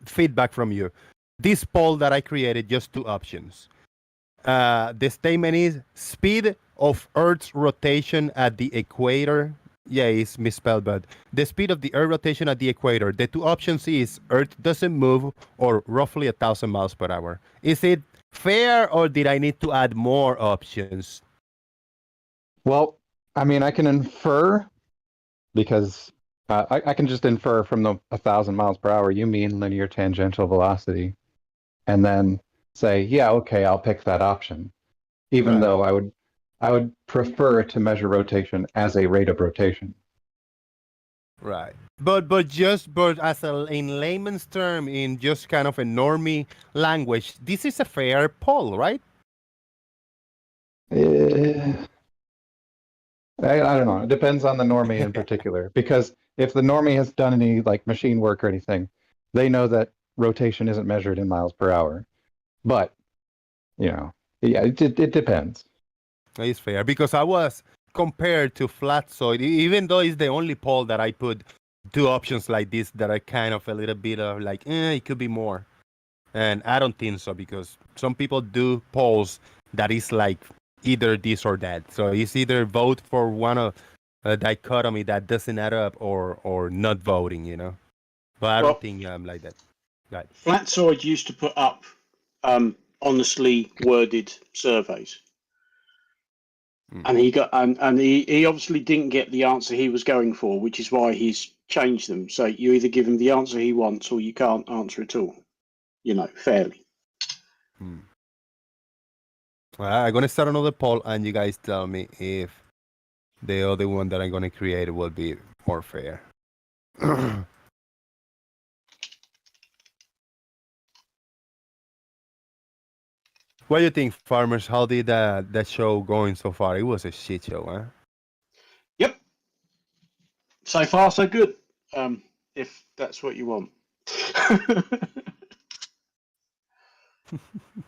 Feedback from you. This poll that I created, just 2 options. The statement is speed of Earth's rotation at the equator. Yeah, it's misspelled, but the speed of the Earth rotation at the equator. The 2 options is Earth doesn't move or roughly 1,000 miles per hour. Is it fair, or did I need to add more options? Well, I mean, I can infer because I can just infer from the 1,000 miles per hour, you mean linear tangential velocity, and then say, yeah, okay, I'll pick that option, even though I would prefer to measure rotation as a rate of rotation. Right. But as in layman's term, in just kind of a normie language, this is a fair poll, right? I don't know. It depends on the normie in particular, because if the normie has done any like machine work or anything, they know that rotation isn't measured in miles per hour. But, you know, yeah, it depends. It's fair, because I was compared to Flatsoid, even though it's the only poll that I put 2 options like this that are kind of a little bit of like, it could be more. And I don't think so, because some people do polls that is like either this or that. So it's either vote for one of a dichotomy that doesn't add up, or not voting, you know. But I don't think I'm like that. Right. Flatsoid used to put up honestly worded surveys. And he obviously didn't get the answer he was going for, which is why he's changed them. So you either give him the answer he wants, or you can't answer at all. You know, fairly. Well, I'm gonna start another poll, and you guys tell me if the other one that I'm gonna create will be more fair. What do you think, farmers? How did that show going so far? It was a shit show, huh? Yep. So far, so good. If that's what you want.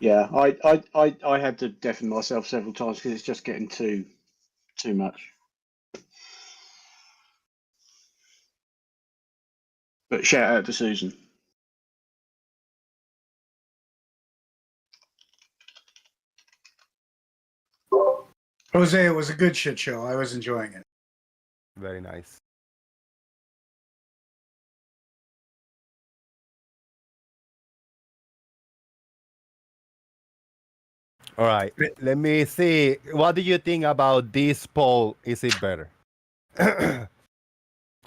Yeah, I had to deafen myself several times because it's just getting too much. But shout out to Susan. Jose, it was a good shit show. I was enjoying it. Very nice. All right. Let me see. What do you think about this poll? Is it better?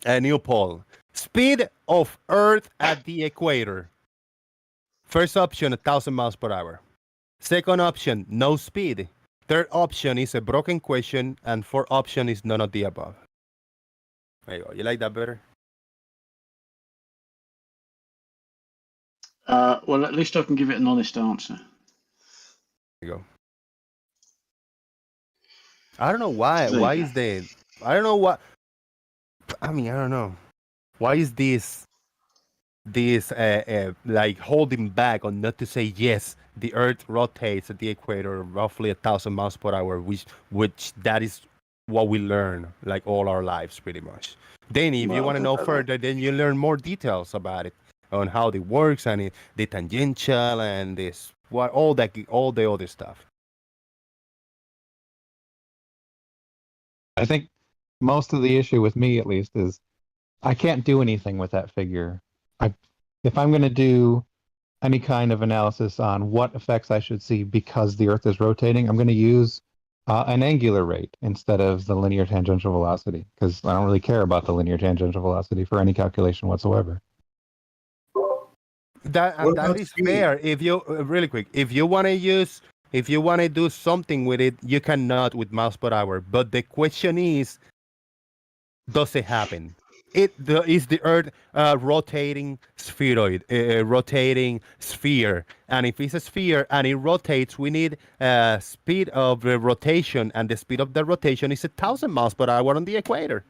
A new poll. Speed of Earth at the equator. First option, 1,000 miles per hour. Second option, no speed. Third option is a broken question. And fourth option is none of the above. There you go. You like that better? Well, at least I can give it an honest answer. There you go. I don't know why. There you Why go. is the... I don't know what... I mean, I don't know. Why is this like holding back on not to say yes? The Earth rotates at the equator roughly 1,000 miles per hour, which that is what we learn like all our lives pretty much. Then if you want to know further, then you learn more details about it on how it works and the tangential and this all the other stuff. I think most of the issue with me, at least, is I can't do anything with that figure. If I'm going to do any kind of analysis on what effects I should see because the Earth is rotating, I'm going to use an angular rate instead of the linear tangential velocity, because I don't really care about the linear tangential velocity for any calculation whatsoever. That is fair. If you really quick, if you want to do something with it, you cannot with miles per hour. But the question is, does it happen? Is the Earth rotating spheroid, rotating sphere? And if it's a sphere and it rotates, we need speed of the rotation, and the speed of the rotation is 1,000 miles per hour on the equator.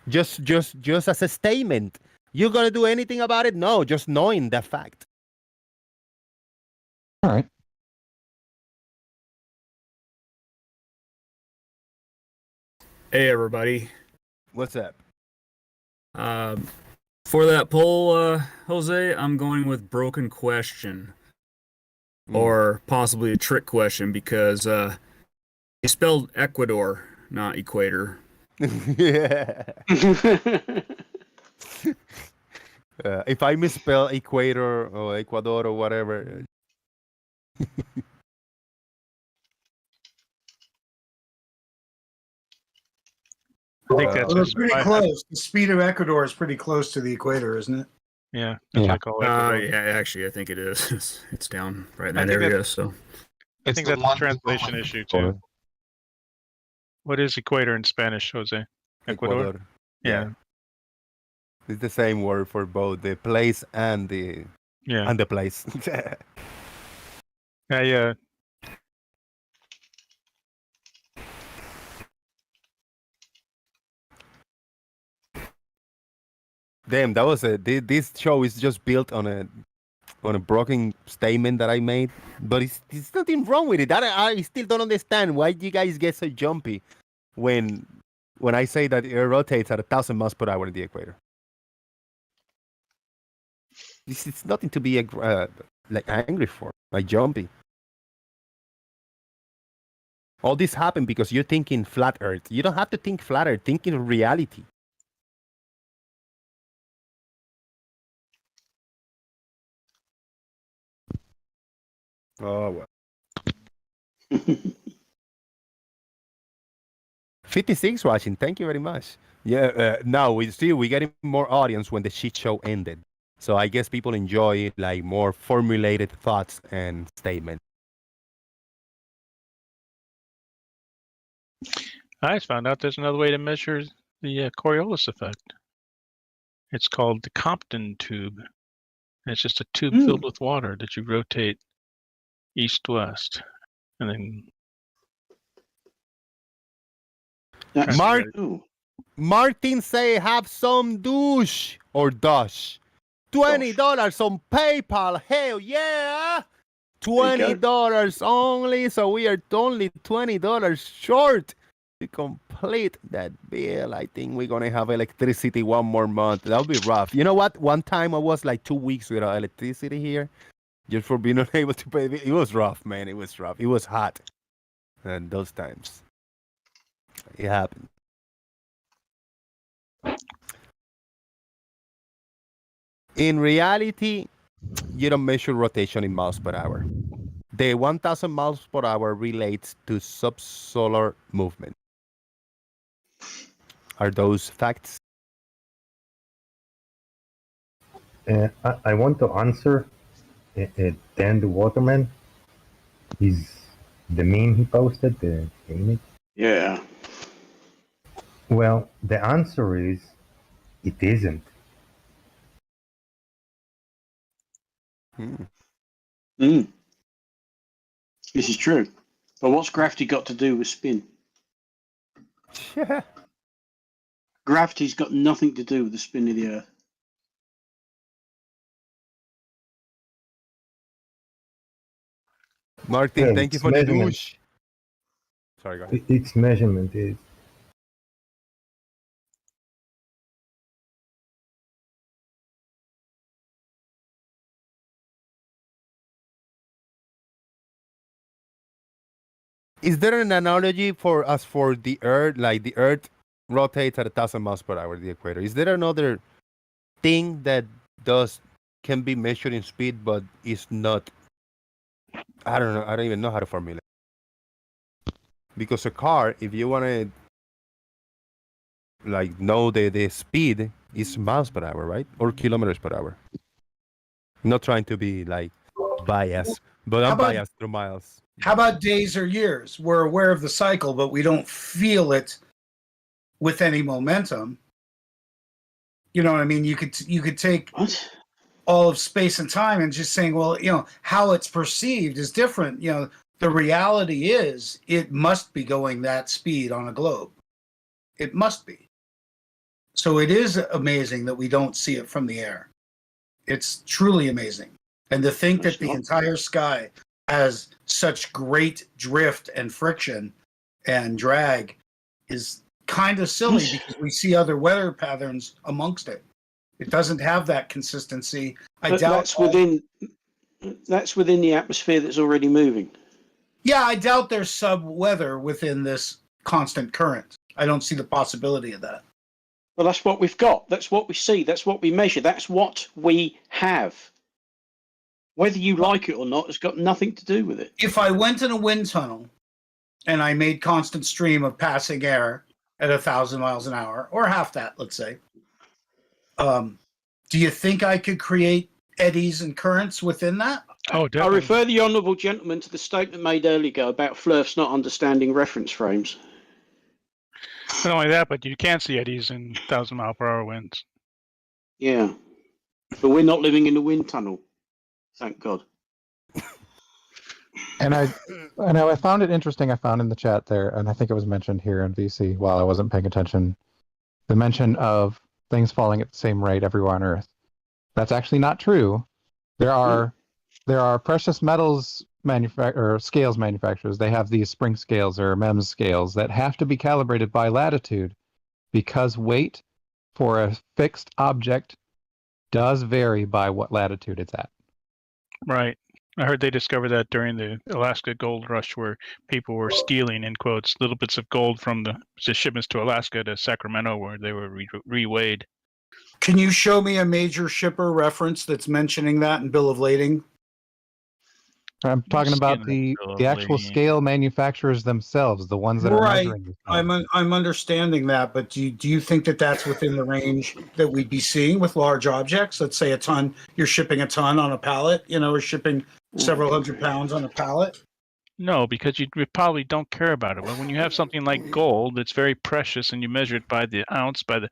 Just as a statement. You gonna do anything about it? No, just knowing the fact. All right. Hey, everybody. What's up? For that poll, Jose, I'm going with broken question. Or possibly a trick question because he spelled Ecuador, not equator. Yeah. If I misspell equator or Ecuador or whatever. I think that's Well, it's pretty close. The speed of Ecuador is pretty close to the equator, isn't it? Yeah, that's what I call Ecuador. Yeah, actually, I think it is. It's down right in I that think area. that's- So I think that's a translation issue too. What is equator in Spanish, Jose? Ecuador. Yeah. It's the same word for both the place and the place. Yeah. Damn, that was this show is just built on a broken statement that I made, but it's nothing wrong with it. I still don't understand why you guys get so jumpy when I say that it rotates at 1,000 miles per hour in the equator. It's nothing to be like angry for, like jumpy. All this happened because you're thinking flat Earth. You don't have to think flat Earth. Think in reality. Oh well. 56 watching. Thank you very much. Yeah. Now we're getting more audience when the shit show ended. So I guess people enjoy like more formulated thoughts and statements. I just found out there's another way to measure the Coriolis effect. It's called the Compton tube. It's just a tube filled with water that you rotate east-west, and then That's Martin say have some douche or dosh. $20 on PayPal. Hell yeah! $20 only. So we are only $20 short to complete that bill. I think we're gonna have electricity one more month. That'll be rough. You know what? One time I was like 2 weeks without electricity here, just for being unable to pay. It was rough, man. It was rough. It was hot, and those times it happened. In reality, you don't measure rotation in miles per hour. The 1,000 miles per hour relates to subsolar movement. Are those facts? I want to answer Dan the Waterman. Is the meme he posted, the image? Yeah. Well, the answer is it isn't. This is true. But what's gravity got to do with spin? Gravity's got nothing to do with the spin of the Earth. Martin, Yeah, thank you it's for the measurement. douche. Sorry, go ahead. Its measurement is. Is there an analogy for us for the Earth? Like the Earth rotates at 1,000 miles per hour, the equator. Is there another thing that can be measured in speed, but is not? I don't know. I don't even know how to formulate. Because a car, if you want to like know the speed, is miles per hour, right? Or kilometers per hour. Not trying to be like biased, but I'm biased through miles. How about days or years? We're aware of the cycle, but we don't feel it with any momentum. You know what I mean? You could take all of space and time and just saying, well, how it's perceived is different. The reality is it must be going that speed on a globe. It must be. So it is amazing that we don't see it from the air. It's truly amazing. And to think that the entire sky has such great drift and friction and drag is kind of silly because we see other weather patterns amongst it. It doesn't have that consistency. I doubt that's within the atmosphere that's already moving. Yeah, I doubt there's sub-weather within this constant current. I don't see the possibility of that. Well, that's what we've got. That's what we see. That's what we measure. That's what we have. Whether you like it or not, it's got nothing to do with it. If I went in a wind tunnel and I made constant stream of passing air at 1,000 miles an hour, or half that, let's say, do you think I could create eddies and currents within that? Oh, I refer the honourable gentleman to the statement made earlier ago about Flurfs not understanding reference frames. Not only that, but you can see eddies in 1,000-mile-per-hour winds. Yeah, but we're not living in a wind tunnel. Thank God. And I found it interesting. I found in the chat there, and I think it was mentioned here in VC while I wasn't paying attention, the mention of things falling at the same rate everywhere on Earth. That's actually not true. There are precious metals scales manufacturers. They have these spring scales or MEMS scales that have to be calibrated by latitude because weight for a fixed object does vary by what latitude it's at. Right. I heard they discovered that during the Alaska gold rush where people were stealing, in quotes, little bits of gold from the shipments to Alaska to Sacramento where they were reweighed. Can you show me a major shipper reference that's mentioning that in Bill of Lading? I'm talking about the actual scale manufacturers themselves, the ones that are measuring this. I'm understanding that, but do you think that that's within the range that we'd be seeing with large objects? Let's say a ton, you're shipping a ton on a pallet, or shipping several hundred pounds on a pallet? No, because you probably don't care about it. But when you have something like gold, it's very precious, and you measure it by the ounce, by the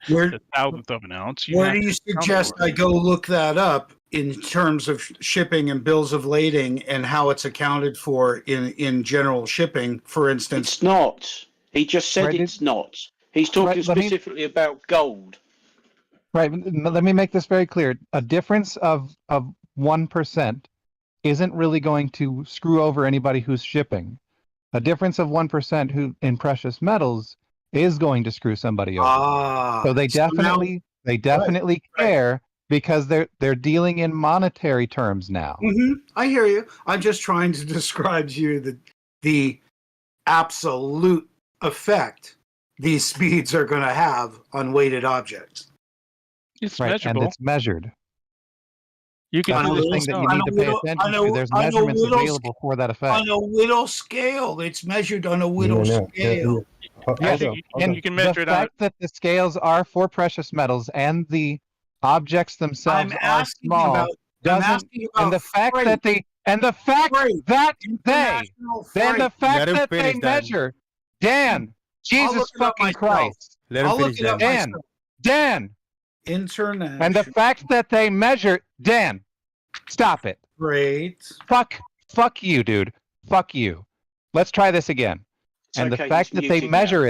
thousandth of an ounce. Where do you suggest I go look that up in terms of shipping and bills of lading and how it's accounted for in general shipping, for instance? It's not. He just said Right, it's not. He's talking specifically about gold. Right. Let me make this very clear. A difference of 1% isn't really going to screw over anybody who's shipping. A difference of 1% who in precious metals is going to screw somebody over. So they definitely care because they're dealing in monetary terms now. I hear you. I'm just trying to describe to you the absolute effect these speeds are going to have on weighted objects. It's right, measurable. and it's measured. You can That's do the this thing that you need to pay attention to. There's measurements available for that effect. On a Whittle scale. It's measured on a Whittle scale. You can measure it the fact that the scales are for precious metals and the objects themselves are small doesn't. And the fact that they measure. Dan, Jesus fucking Christ. Let him finish, Dan. International. And the fact that they measure, Dan, stop it. Great. Fuck you, dude. Fuck you. Let's try this again. And the fact that they measure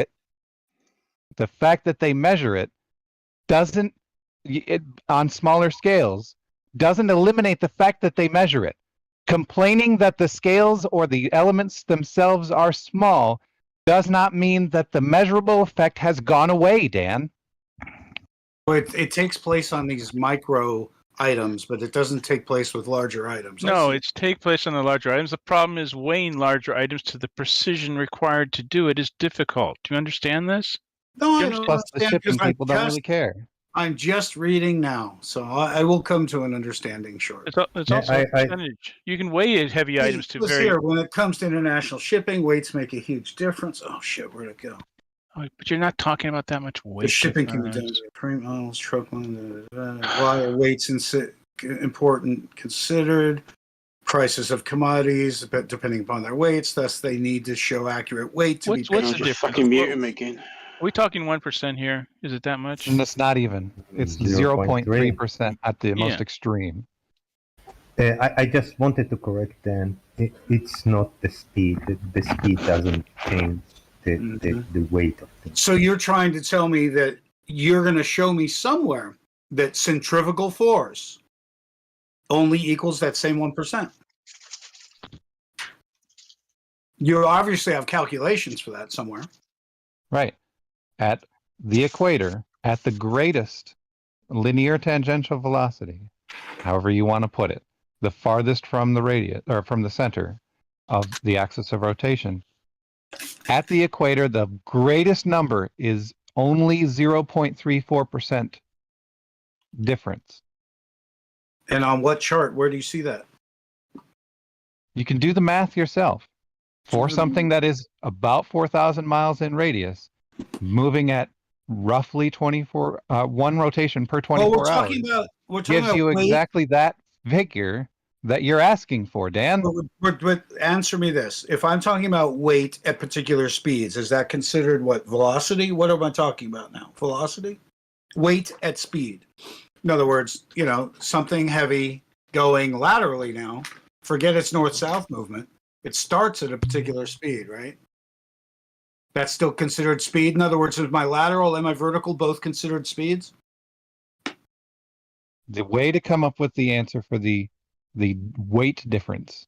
it, doesn't, on smaller scales, doesn't eliminate the fact that they measure it. Complaining that the scales or the elements themselves are small does not mean that the measurable effect has gone away, Dan. But it takes place on these micro items, but it doesn't take place with larger items. No, it's take place on the larger items. The problem is weighing larger items to the precision required to do it is difficult. Do you understand this? No, I don't understand. The shipping people don't really care. I'm just reading now, so I will come to an understanding shortly. It's also a percentage. You can weigh heavy items to vary. Here, when it comes to international shipping, weights make a huge difference. Oh shit, where'd it go? Oh, but you're not talking about that much weight. The shipping can be done by premium models, truck line. Why are weights important considered? Prices of commodities, depending upon their weights, thus they need to show accurate weight to be paid. What's the difference? Fucking mute him again. Are we talking 1% here? Is it that much? And it's not even. It's 0.3% at the most extreme. I just wanted to correct Dan. It's not the speed. The speed doesn't change the weight of things. So you're trying to tell me that you're going to show me somewhere that centrifugal force only equals that same 1%. You obviously have calculations for that somewhere. Right. At the equator, at the greatest linear tangential velocity, however you want to put it, the farthest from the radius or from the center of the axis of rotation, at the equator, the greatest number is only 0.34% difference. And on what chart? Where do you see that? You can do the math yourself. For something that is about 4,000 miles in radius, moving at roughly 1 rotation per 24 hours, gives you exactly that figure that you're asking for, Dan. But answer me this. If I'm talking about weight at particular speeds, is that considered what? Velocity? What am I talking about now? Velocity? Weight at speed. In other words, something heavy going laterally now, forget its north-south movement. It starts at a particular speed, right? That's still considered speed? In other words, is my lateral and my vertical both considered speeds? The way to come up with the answer for the weight difference,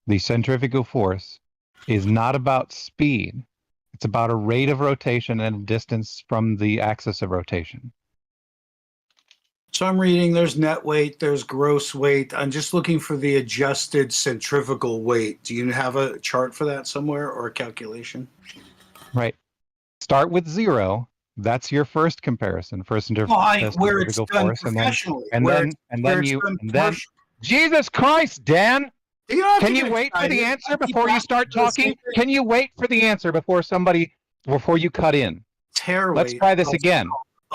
the centrifugal force, is not about speed. It's about a rate of rotation and a distance from the axis of rotation. So I'm reading there's net weight, there's gross weight. I'm just looking for the adjusted centrifugal weight. Do you have a chart for that somewhere or a calculation? Right. Start with 0. That's your first comparison, where it's done force, professionally. and then Jesus Christ, Dan! Can you wait for the answer before you start talking? Can you wait for the answer before you cut in? Let's try this again.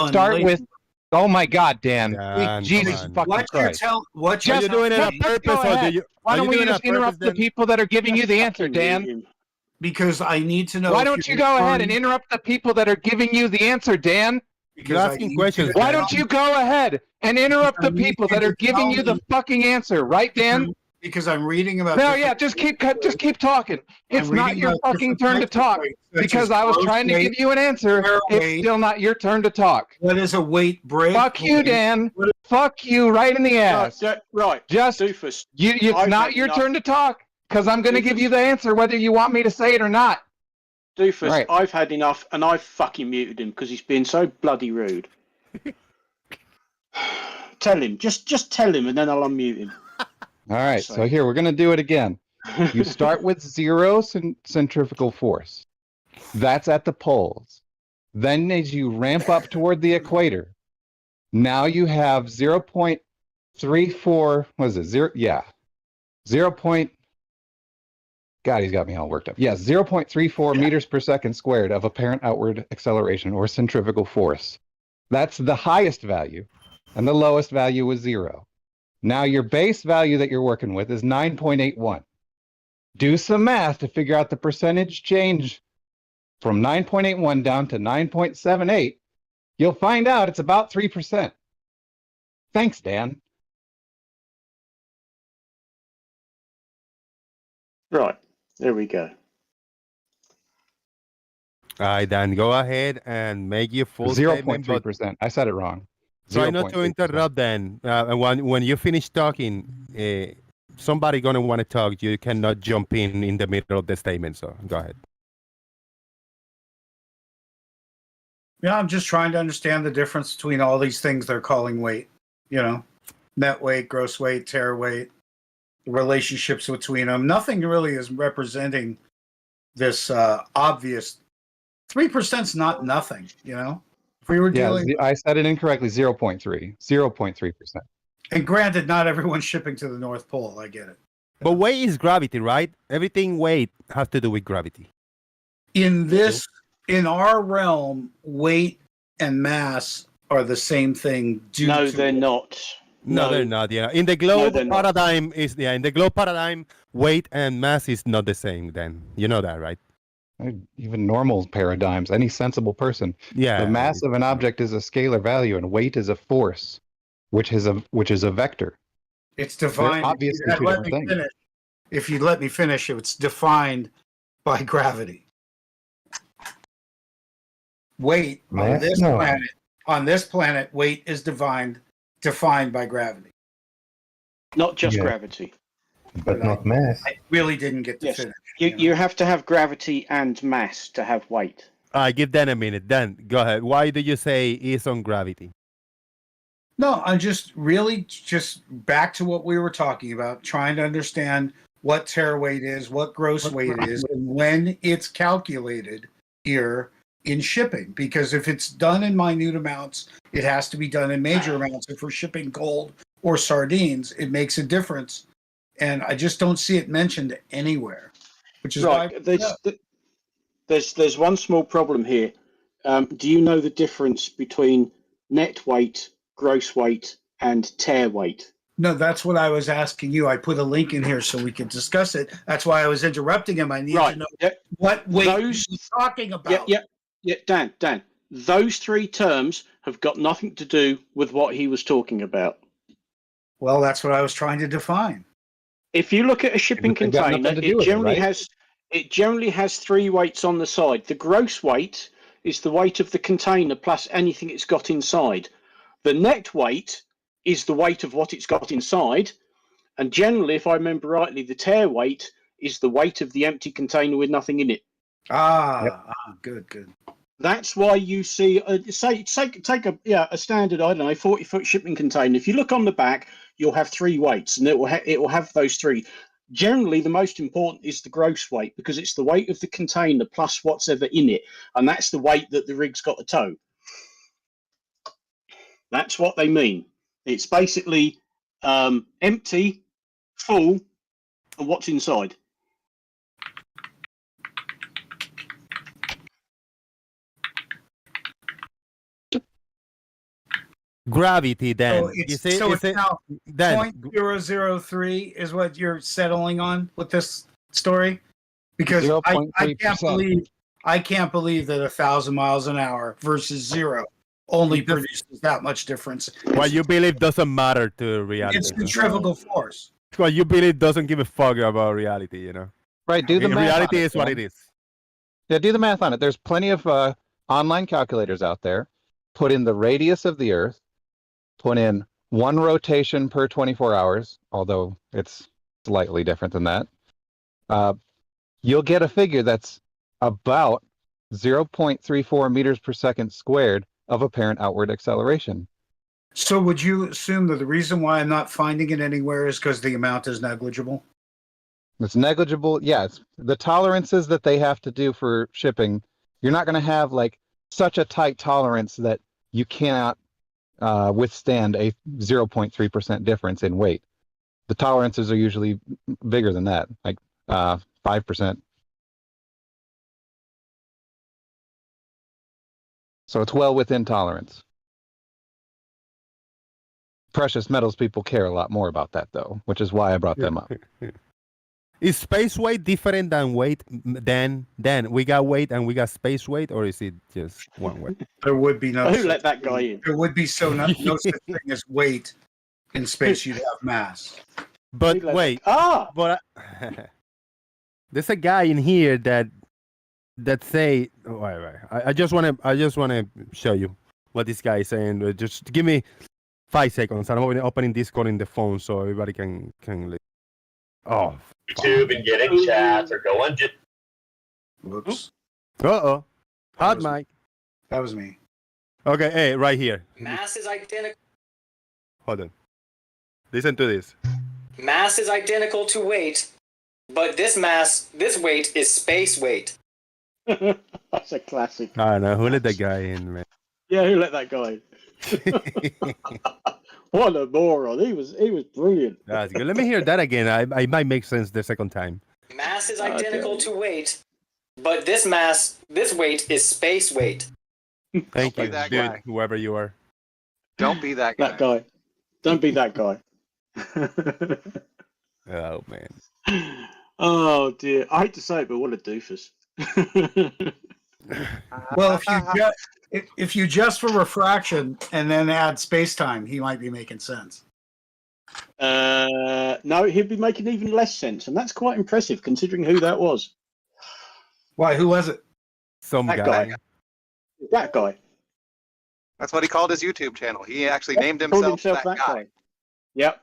Start with, oh my God, Dan! Jesus fucking Christ! Are you doing it on purpose, or do you? Why don't we just interrupt the people that are giving you the answer, Dan? Because I need to know. Why don't you go ahead and interrupt the people that are giving you the answer, Dan? You're asking questions. Why don't you go ahead and interrupt the people that are giving you the fucking answer, right, Dan? because I'm reading about. No, yeah, just keep talking. It's not reading your about fucking different turn to types of talk weight, such because as I was gross trying to weight, give you an answer. fair It's weight. still not your turn to talk. What is a weight break? Fuck you, Dan. Fuck you right in the ass. Right, just Doofus. it's I've not had your enough. turn to talk because I'm going to give you the answer whether you want me to say it or not. Doofus, Right. I've had enough, and I've fucking muted him because he's been so bloody rude. Tell him, just tell him, and then I'll unmute him. All right, so here we're going to do it again. You start with 0 centrifugal force. That's at the poles. Then as you ramp up toward the equator, now you have 0.34, what is it? 0. God, he's got me all worked up. Yeah, 0.34 meters per second squared of apparent outward acceleration or centrifugal force. That's the highest value, and the lowest value was 0. Now your base value that you're working with is 9.81. Do some math to figure out the percentage change from 9.81 down to 9.78. You'll find out it's about 3%. Thanks, Dan. Right, there we go. All right, Dan, go ahead and make your full statement. 0.3%. I said it wrong. Try not to interrupt then. And when you finish talking, somebody going to want to talk. You cannot jump in the middle of the statement. So go ahead. Yeah, I'm just trying to understand the difference between all these things they're calling weight. You know, net weight, gross weight, tare weight, the relationships between them. Nothing really is representing this obvious 3% is not nothing, you know? If we were dealing... I said it incorrectly, 0.3%. And granted, not everyone's shipping to the North Pole. I get it. But weight is gravity, right? Everything weight has to do with gravity. In our realm, weight and mass are the same thing. They're not. No, they're not. Yeah, in the globe paradigm in the globe paradigm, weight and mass is not the same. Then you know that, right? Even normal paradigms, any sensible person. Yeah. The mass of an object is a scalar value, and weight is a force, which is a vector. It's defined. Obviously, two different things. If you'd let me finish, it's defined by gravity. Weight on this planet, weight is defined by gravity. Not just gravity. But not mass. I really didn't get to finish. You have to have gravity and mass to have weight. Give Dan a minute. Dan, go ahead. Why do you say is on gravity? No, I'm just back to what we were talking about, trying to understand what tare weight is, what gross weight is, and when it's calculated here in shipping. Because if it's done in minute amounts, it has to be done in major amounts. If we're shipping gold or sardines, it makes a difference. And I just don't see it mentioned anywhere, which is right. There's one small problem here. Do you know the difference between net weight, gross weight, and tare weight? No, that's what I was asking you. I put a link in here so we could discuss it. That's why I was interrupting him. I need to know what weight he's talking about. Yeah, Dan. Those three terms have got nothing to do with what he was talking about. Well, that's what I was trying to define. If you look at a shipping container, it generally has three weights on the side. The gross weight is the weight of the container plus anything it's got inside. The net weight is the weight of what it's got inside. And generally, if I remember rightly, the tare weight is the weight of the empty container with nothing in it. Good. That's why you see, take a standard, 40-foot shipping container. If you look on the back, you'll have three weights, and it will have those three. Generally, the most important is the gross weight because it's the weight of the container plus what's ever in it, and that's the weight that the rig's got to tow. That's what they mean. It's basically empty, full, and what's inside. Gravity, then. So it's now 0.003 is what you're settling on with this story? Because I can't believe that 1,000 miles an hour versus 0 only produces that much difference. What you believe doesn't matter to reality. It's centrifugal force. What you believe doesn't give a fuck about reality, you know. Right, do the math. Reality on it, is what man. it is. Yeah, do the math on it. There's plenty of online calculators out there. Put in the radius of the Earth. Put in 1 rotation per 24 hours, although it's slightly different than that. You'll get a figure that's about 0.34 meters per second squared of apparent outward acceleration. So would you assume that the reason why I'm not finding it anywhere is because the amount is negligible? It's negligible. Yeah, it's the tolerances that they have to do for shipping. You're not going to have like such a tight tolerance that you cannot withstand a 0.3% difference in weight. The tolerances are usually bigger than that, like 5%. So it's well within tolerance. Precious metals people care a lot more about that, though, which is why I brought them up. Is space weight different than weight? Then we got weight and we got space weight, or is it just one way? There would be no. Who let that guy in? There would be no such thing as weight in space. You'd have mass. But wait, but there's a guy in here that say, wait. I just wanna show you what this guy is saying. Just give me 5 seconds. I'm opening Discord in the phone so everybody can. Oh. YouTube and get in chats or go on. Whoops. Hot mic. That was me. Okay, hey, right here. Mass is identical. Hold on. Listen to this. Mass is identical to weight, but this weight is space weight. That's a classic. I don't know who let that guy in, man. Yeah, who let that guy in? What a moron! He was brilliant. That's good. Let me hear that again. I might make sense the second time. Mass is identical to weight, but this weight is space weight. Thank you, that dude, guy. whoever you are. Don't be that guy. That guy. Don't be that guy. Oh man. Oh dear. I hate to say it, but what a doofus. Well, if you just for refraction and then add space time, he might be making sense. No, he'd be making even less sense, and that's quite impressive considering who that was. Why? Who was it? Some That guy. guy. That guy. That's what he called his YouTube channel. He actually named Called himself that guy. Yep.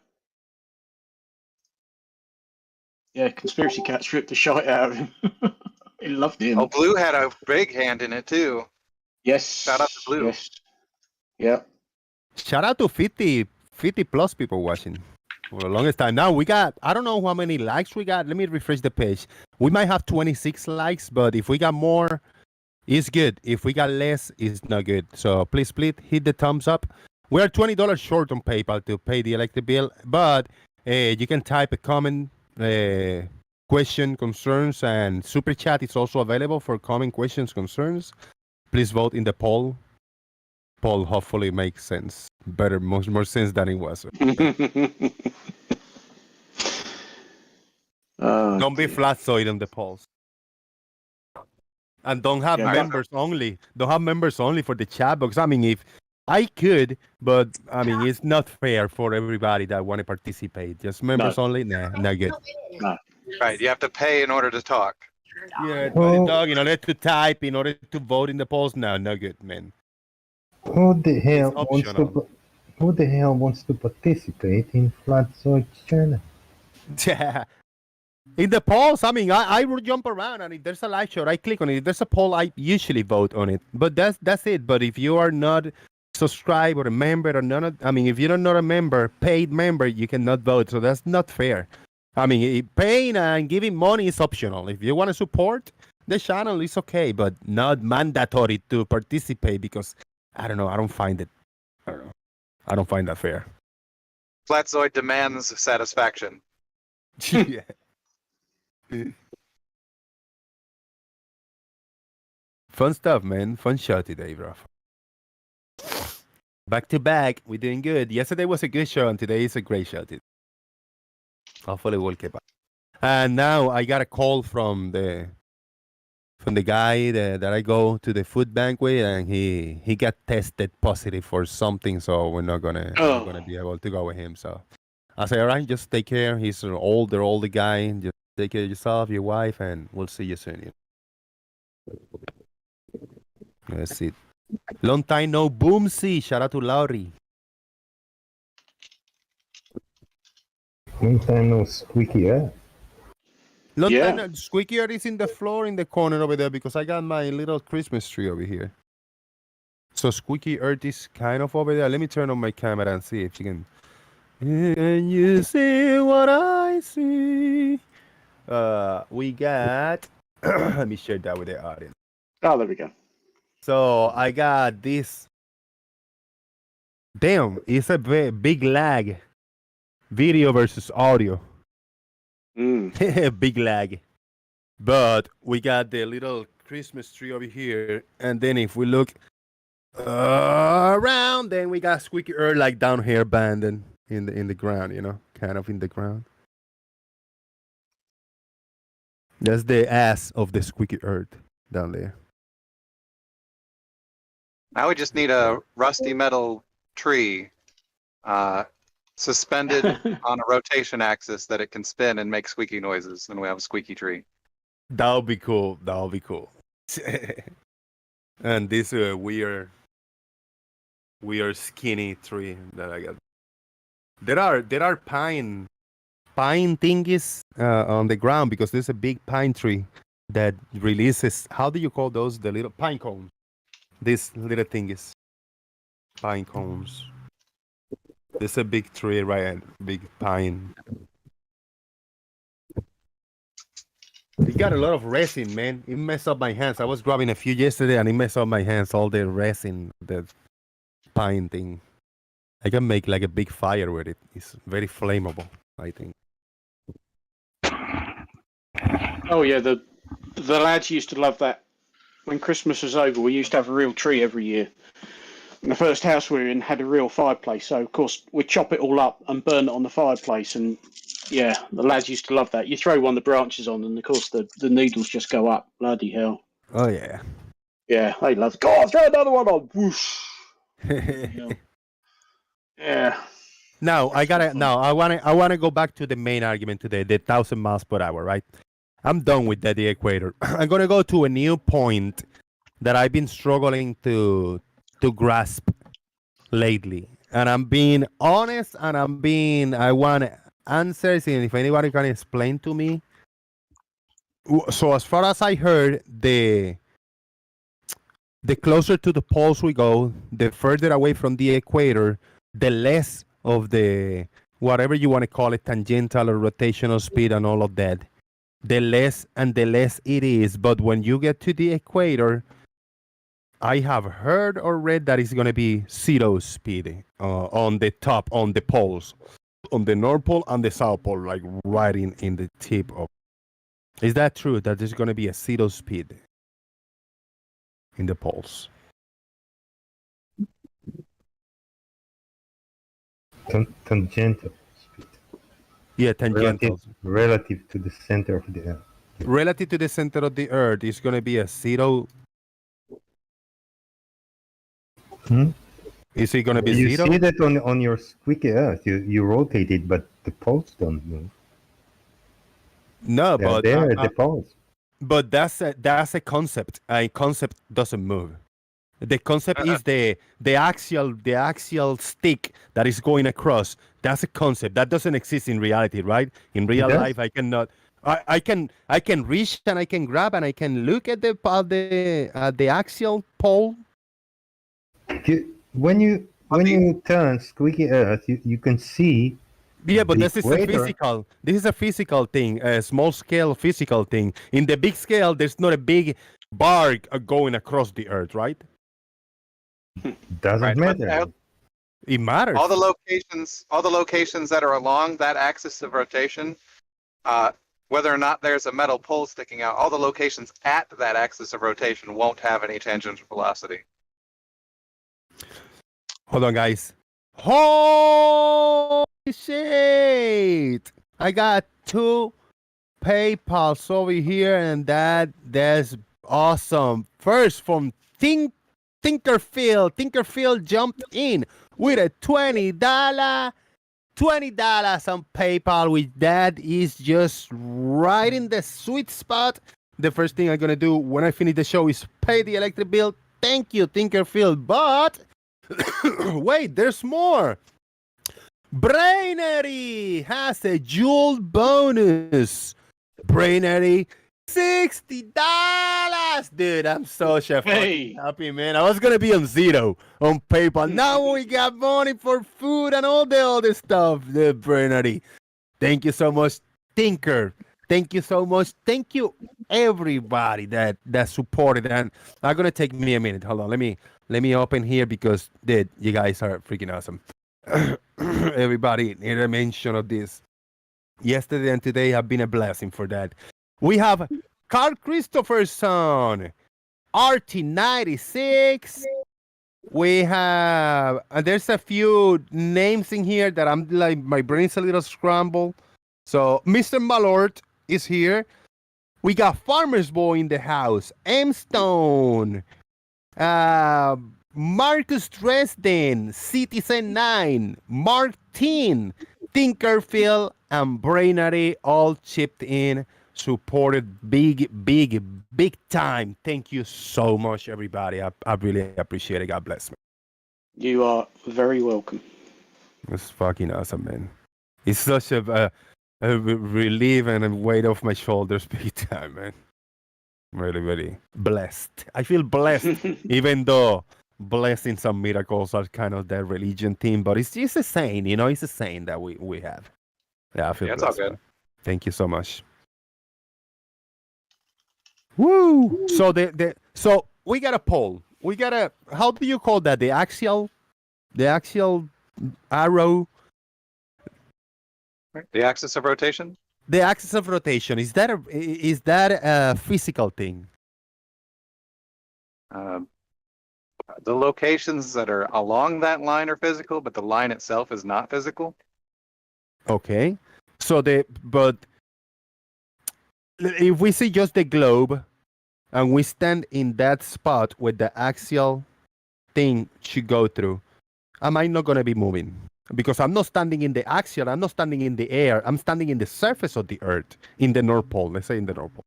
Yeah, conspiracy cat stripped the shite out of him. He loved him. Oh, Blue had a big hand in it too. Yes. Shout out to Blue. Yes. Yep. Shout out to 50 plus people watching for the longest time. Now we got, I don't know how many likes we got. Let me refresh the page. We might have 26 likes, but if we got more, it's good. If we got less, it's not good. So please hit the thumbs up. We are $20 short on PayPal to pay the electric bill, but you can type a comment, question, concerns, and super chat is also available for comment, questions, concerns. Please vote in the poll. Poll hopefully makes sense. Better, more sense than it was. Don't be flat-soid on the polls. And don't have members only. Don't have members only for the chat box. I mean, if I could, but I mean, it's not fair for everybody that want to participate. Just members only? Nah, not good. No. Right, you have to pay in order to talk. Yeah, dog, in order to type, in order to vote in the polls, no, not good, man. Who the hell wants to participate in Flatsoid channel? Yeah. In the polls, I mean, I will jump around, and if there's a live show, I click on it. If there's a poll, I usually vote on it. But that's it. But if you are not subscribed or a member or not, I mean, if you're not a member, paid member, you cannot vote. So that's not fair. I mean, paying and giving money is optional. If you want to support the channel, it's okay, but not mandatory to participate because, I don't know, I don't find it. I don't find that fair. Flatzoid demands satisfaction. Yeah. Fun stuff, man. Fun show today, bro. Back to back, we're doing good. Yesterday was a good show, and today is a great show. Hopefully, we'll keep up. And now I got a call from the guy that I go to the food bank with, and he got tested positive for something, so we're not gonna be able to go with him. So I say, all right, just take care. He's an older guy. Just take care of yourself, your wife, and we'll see you soon. That's it. Long time no boom. See, shout out to Lowry. Long time no squeaky earth. Long time no, Squeaky Earth is in the floor in the corner over there because I got my little Christmas tree over here. So Squeaky Earth is kind of over there. Let me turn on my camera and see if you can. Can you see what I see? We got. Let me share that with the audience. Oh, there we go. So I got this. Damn, it's a big lag. Video versus audio. Big lag. But we got the little Christmas tree over here, and then if we look around, then we got Squeaky Earth like down here, abandoned in the ground, you know, kind of in the ground. That's the ass of the Squeaky Earth down there. Now we just need a rusty metal tree suspended on a rotation axis that it can spin and make squeaky noises, and we have a squeaky tree. That would be cool. That would be cool. And this weird skinny tree that I got. There are pine thingies on the ground because there's a big pine tree that releases. How do you call those? The little pine cones. These little thingies. Pine cones. There's a big tree, right? Big pine. It got a lot of resin, man. It messed up my hands. I was grabbing a few yesterday and it messed up my hands. All the resin, the pine thing. I can make like a big fire with it. It's very flammable, I think. Oh yeah, the lads used to love that. When Christmas was over, we used to have a real tree every year. And the first house we were in had a real fireplace, so of course we'd chop it all up and burn it on the fireplace. And yeah, the lads used to love that. You throw one of the branches on, and of course the needles just go up. Bloody hell! Oh yeah. Yeah, they love. God, throw another one on. Whoosh. Yeah. Now I wanna go back to the main argument today, the 1,000 miles per hour, right? I'm done with that, the equator. I'm gonna go to a new point that I've been struggling to grasp lately. And I'm being honest and I want answers, and if anybody can explain to me. So as far as I heard, the closer to the poles we go, the further away from the equator, the less of the, whatever you want to call it, tangential or rotational speed and all of that, the less it is. But when you get to the equator, I have heard or read that it's going to be zero speed on the top, on the poles, on the North Pole and the South Pole, like right in the tip of. Is that true that there's going to be a zero speed in the poles? Tangential speed. Yeah, tangential. Relative to the center of the Earth. Relative to the center of the Earth is going to be a zero. Is it going to be you zero? You see that on your squeaky Earth. You rotate it, but the poles don't move. No, but there the poles. But that's a concept. A concept doesn't move. The concept is the axial stick that is going across. That's a concept that doesn't exist in reality, right? In real life, I cannot. I can reach and I can grab and I can look at the axial pole. When you turn squeaky Earth, you can see. Yeah, but this is a physical. This is a physical thing, a small scale physical thing. In the big scale, there's not a big bar going across the Earth, right? Doesn't matter. It matters. All the locations that are along that axis of rotation, whether or not there's a metal pole sticking out, all the locations at that axis of rotation won't have any tangential velocity. Hold on, guys. Holy shit! I got 2 PayPals over here, and that's awesome. First from Tinkerfield. Tinkerfield jumped in with a $20 $20 on PayPal, which that is just right in the sweet spot. The first thing I'm going to do when I finish the show is pay the electric bill. Thank you, Tinkerfield. But wait, there's more. Brainery has a jewel bonus. Brainery, $60. Dude, I'm such a fucking happy man. I was going to be on zero on PayPal. Now we got money for food and all the other stuff. The Brainery. Thank you so much, Tinker. Thank you so much. Thank you, everybody that supported. And I'm gonna take me a minute. Hold on. Let me open here because dude, you guys are freaking awesome. Everybody in a mention of this. Yesterday and today have been a blessing for that. We have Carl Christopherson, RT96. We have there's a few names in here that I'm like my brain's a little scrambled. So Mr. Malort is here. We got Farmer's Boy in the house. M Stone. Marcus Dresden. Citizen 9. Martin. Tinkerfield and Brainery all chipped in. Supported big time. Thank you so much, everybody. I really appreciate it. God bless me. You are very welcome. It's fucking awesome, man. It's such a relief and a weight off my shoulders big time, man. Really blessed. I feel blessed, even though blessings and miracles are kind of the religion theme, but it's just a saying, you know, it's a saying that we have. Yeah, I feel it's all blessed. good. Man. Thank you so much. Woo! So so we got a poll. We got a, how do you call that? The axial arrow. The axis of rotation? The axis of rotation, is that a physical thing? The locations that are along that line are physical, but the line itself is not physical. Okay. So but if we see just the globe and we stand in that spot where the axial thing should go through, am I not going to be moving? Because I'm not standing in the axial, I'm not standing in the air, I'm standing in the surface of the Earth, in the North Pole, let's say in the North Pole.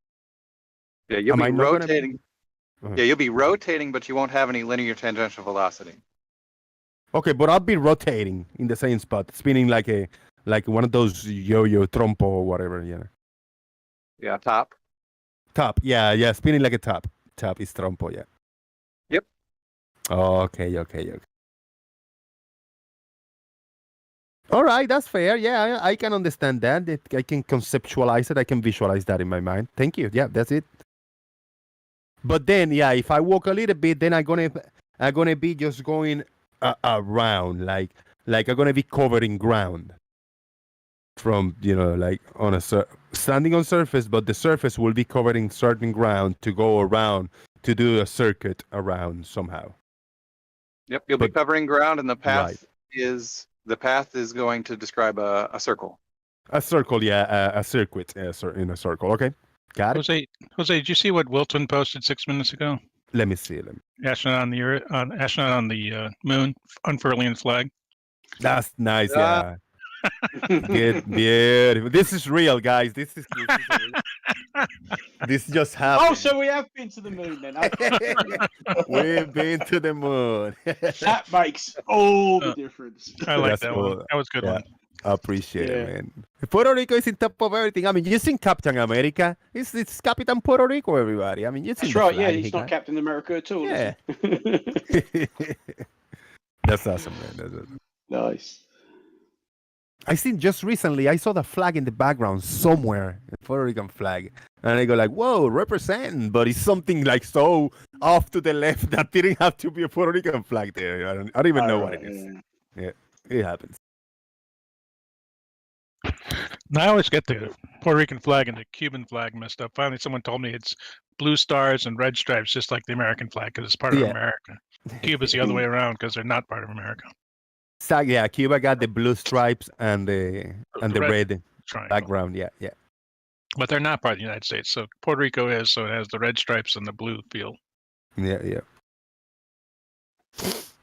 Yeah, you'll be rotating. Yeah, you'll be rotating, but you won't have any linear tangential velocity. Okay, but I'll be rotating in the same spot, spinning like one of those yo-yo trompo or whatever, yeah. Yeah, top. Top, yeah, spinning like a top. Top is trompo, yeah. Yep. Okay. All right, that's fair. Yeah, I can understand that. I can conceptualize it. I can visualize that in my mind. Thank you. Yeah, that's it. But then, yeah, if I walk a little bit, then I'm gonna be just going around, like I'm gonna be covering ground from, you know, like on a standing on surface, but the surface will be covering certain ground to go around to do a circuit around somehow. Yep, you'll be covering ground, and the path is going to describe a circle. A circle, yeah, a circuit in a circle. Okay, got it. Jose, did you see what Wilton posted 6 minutes ago? Let me see. Astronaut on the Earth, astronaut on the moon, unfurling the flag. That's nice, yeah. Good, beautiful. This is real, guys. This just happened. Oh, so we have been to the moon then. We've been to the moon. That makes all the difference. I like that one. That was a good one. I appreciate it, man. Puerto Rico is in top of everything. I mean, you've seen Captain America. It's Capitan Puerto Rico, everybody. I mean, you've seen That's right, yeah. He's not Captain America at all. Yeah. That's awesome, man. That's awesome. Nice. I seen just recently, I saw the flag in the background somewhere, a Puerto Rican flag. And I go like, whoa, represent. But it's something like so off to the left that didn't have to be a Puerto Rican flag there. I don't even know what it is. Yeah, it happens. Now I always get the Puerto Rican flag and the Cuban flag messed up. Finally, someone told me it's blue stars and red stripes, just like the American flag, because it's part of America. Cuba's the other way around because they're not part of America. So, yeah, Cuba got the blue stripes and the red triangle. Background. Yeah. But they're not part of the United States. So Puerto Rico is, so it has the red stripes and the blue field. Yeah.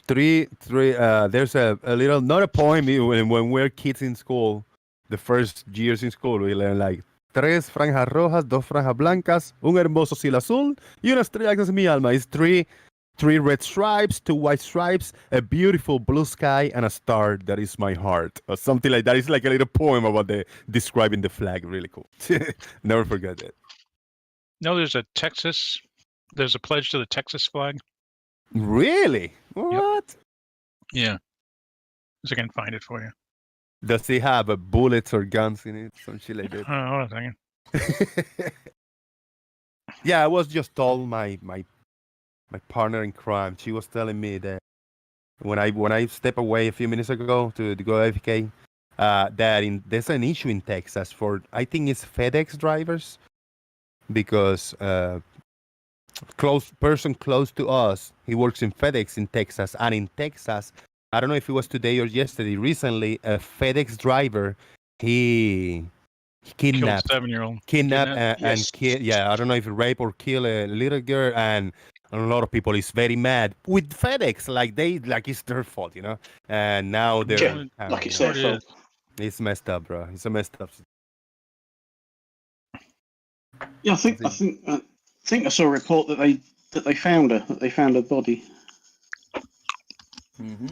three. There's a little, not a poem. When we're kids in school, the first years in school, we learn like tres franjas rojas, dos franjas blancas, un hermoso cielo azul y una estrella que es mi alma. It's three red stripes, two white stripes, a beautiful blue sky, and a star that is my heart, or something like that. It's like a little poem about describing the flag. Really cool. Never forget that. No, there's a pledge to the Texas flag. Really? What? Yep. Yeah. So I can find it for you. Does he have bullets or guns in it? Some shit like that. Hold on a second. Yeah, I was just told my partner in crime. She was telling me that when I stepped away a few minutes ago to go AFK, that there's an issue in Texas for, I think it's FedEx drivers, because person close to us, he works in FedEx in Texas, and in Texas, I don't know if it was today or yesterday, recently a FedEx driver, he kidnapped 7-year-old. And kill, yeah, I don't know if rape or kill a little girl, and a lot of people is very mad with FedEx, like it's their fault, and now they're like it's their fault. It's messed up, bro. It's a messed up. Yeah, I think I saw a report that they found her body. Mm-hmm.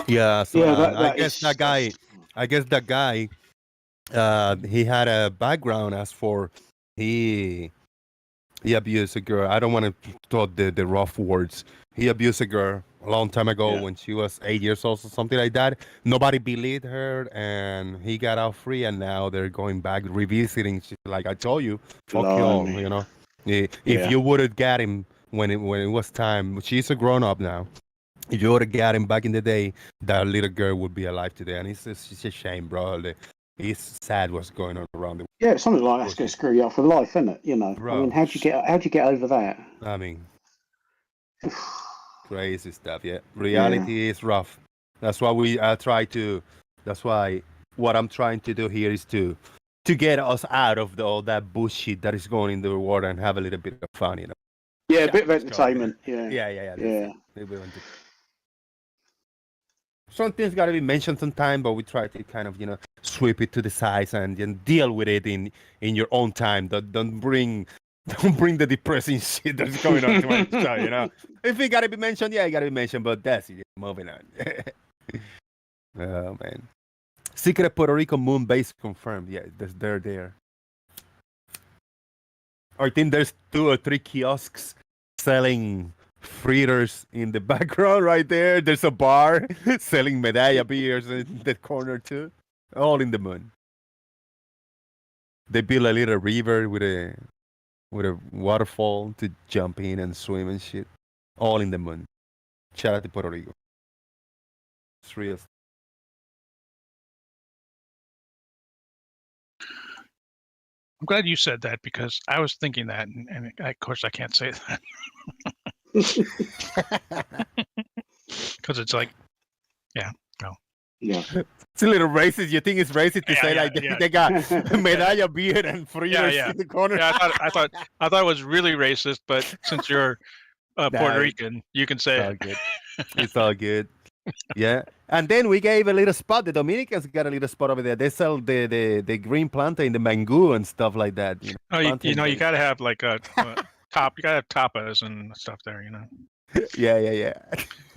Yeah, so I guess that guy, he had a background as for he abused a girl. I don't want to talk the rough words. He abused a girl a long time ago when she was 8 years old or something like that. Nobody believed her, and he got out free, and now they're going back revisiting. She's like, I told you, fuck you all, If you would have got him when it was time, she's a grown up now. If you would have got him back in the day, that little girl would be alive today. And it's a shame, bro. It's sad what's going on around the world. Yeah, it's something like that's going to screw you up for life, isn't it? Bro, I mean, how'd you get over that? I mean, crazy stuff. Yeah, reality is rough. That's why That's why what I'm trying to do here is to get us out of all that bullshit that is going in the world and have a little bit of fun, Yeah, a bit of entertainment. Yeah. Something's got to be mentioned sometime, but we try to kind of, sweep it to the sides and deal with it in your own time. Don't bring the depressing shit that's going on to my show, If it got to be mentioned, it got to be mentioned, but that's it. Moving on. Oh, man. Secret Puerto Rico moon base confirmed. Yeah, they're there. I think there's 2 or 3 kiosks selling fritters in the background right there. There's a bar selling medalla beers in that corner too. All in the moon. They built a little river with a waterfall to jump in and swim and shit. All in the moon. Shout out to Puerto Rico. It's real. I'm glad you said that, because I was thinking that, and of course I can't say that. Because it's like, Yeah. It's a little racist. You think it's racist to say they got medalla beer and fritters in the corner? Yeah, I thought it was really racist, but since you're Puerto Rican, you can say it. Good. It's all good. Yeah, and then we gave a little spot. The Dominicans got a little spot over there. They sell the green plantain, the mango and stuff like that. You got to have like a top. You got to have tapas and stuff there. Yeah.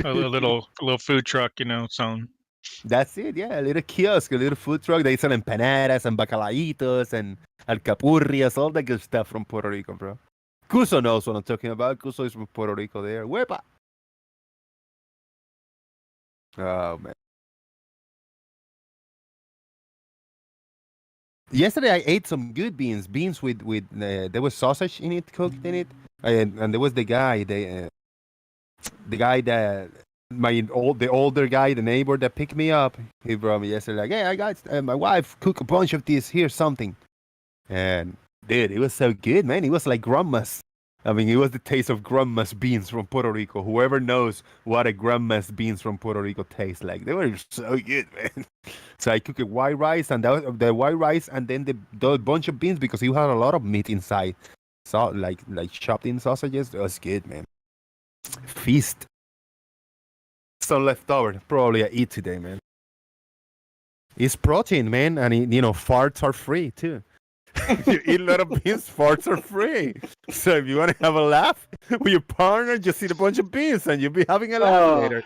A little food truck. Selling. That's it. Yeah, a little kiosk, a little food truck. They sell empanadas and bacalaitos and alcapurrias, all that good stuff from Puerto Rico, bro. Cuso knows what I'm talking about. Cuso is from Puerto Rico there. Wepa. Oh, man. Yesterday I ate some good beans with there was sausage in it, cooked in it, and there was the guy, the guy that the older guy, the neighbor that picked me up. He brought me yesterday, like, hey, I got my wife cooked a bunch of this. Here's something, and dude, it was so good, man. It was like grandma's. I mean, it was the taste of grandma's beans from Puerto Rico. Whoever knows what a grandma's beans from Puerto Rico taste like, they were so good, man. So I cooked a white rice, and that was the white rice, and then the bunch of beans, because you had a lot of meat inside, so like chopped in sausages. It was good, man. Feast. Some leftover. Probably I eat today, man. It's protein, man, and farts are free too. You eat a lot of beans, farts are free. So if you want to have a laugh with your partner, just eat a bunch of beans, and you'll be having a laugh later.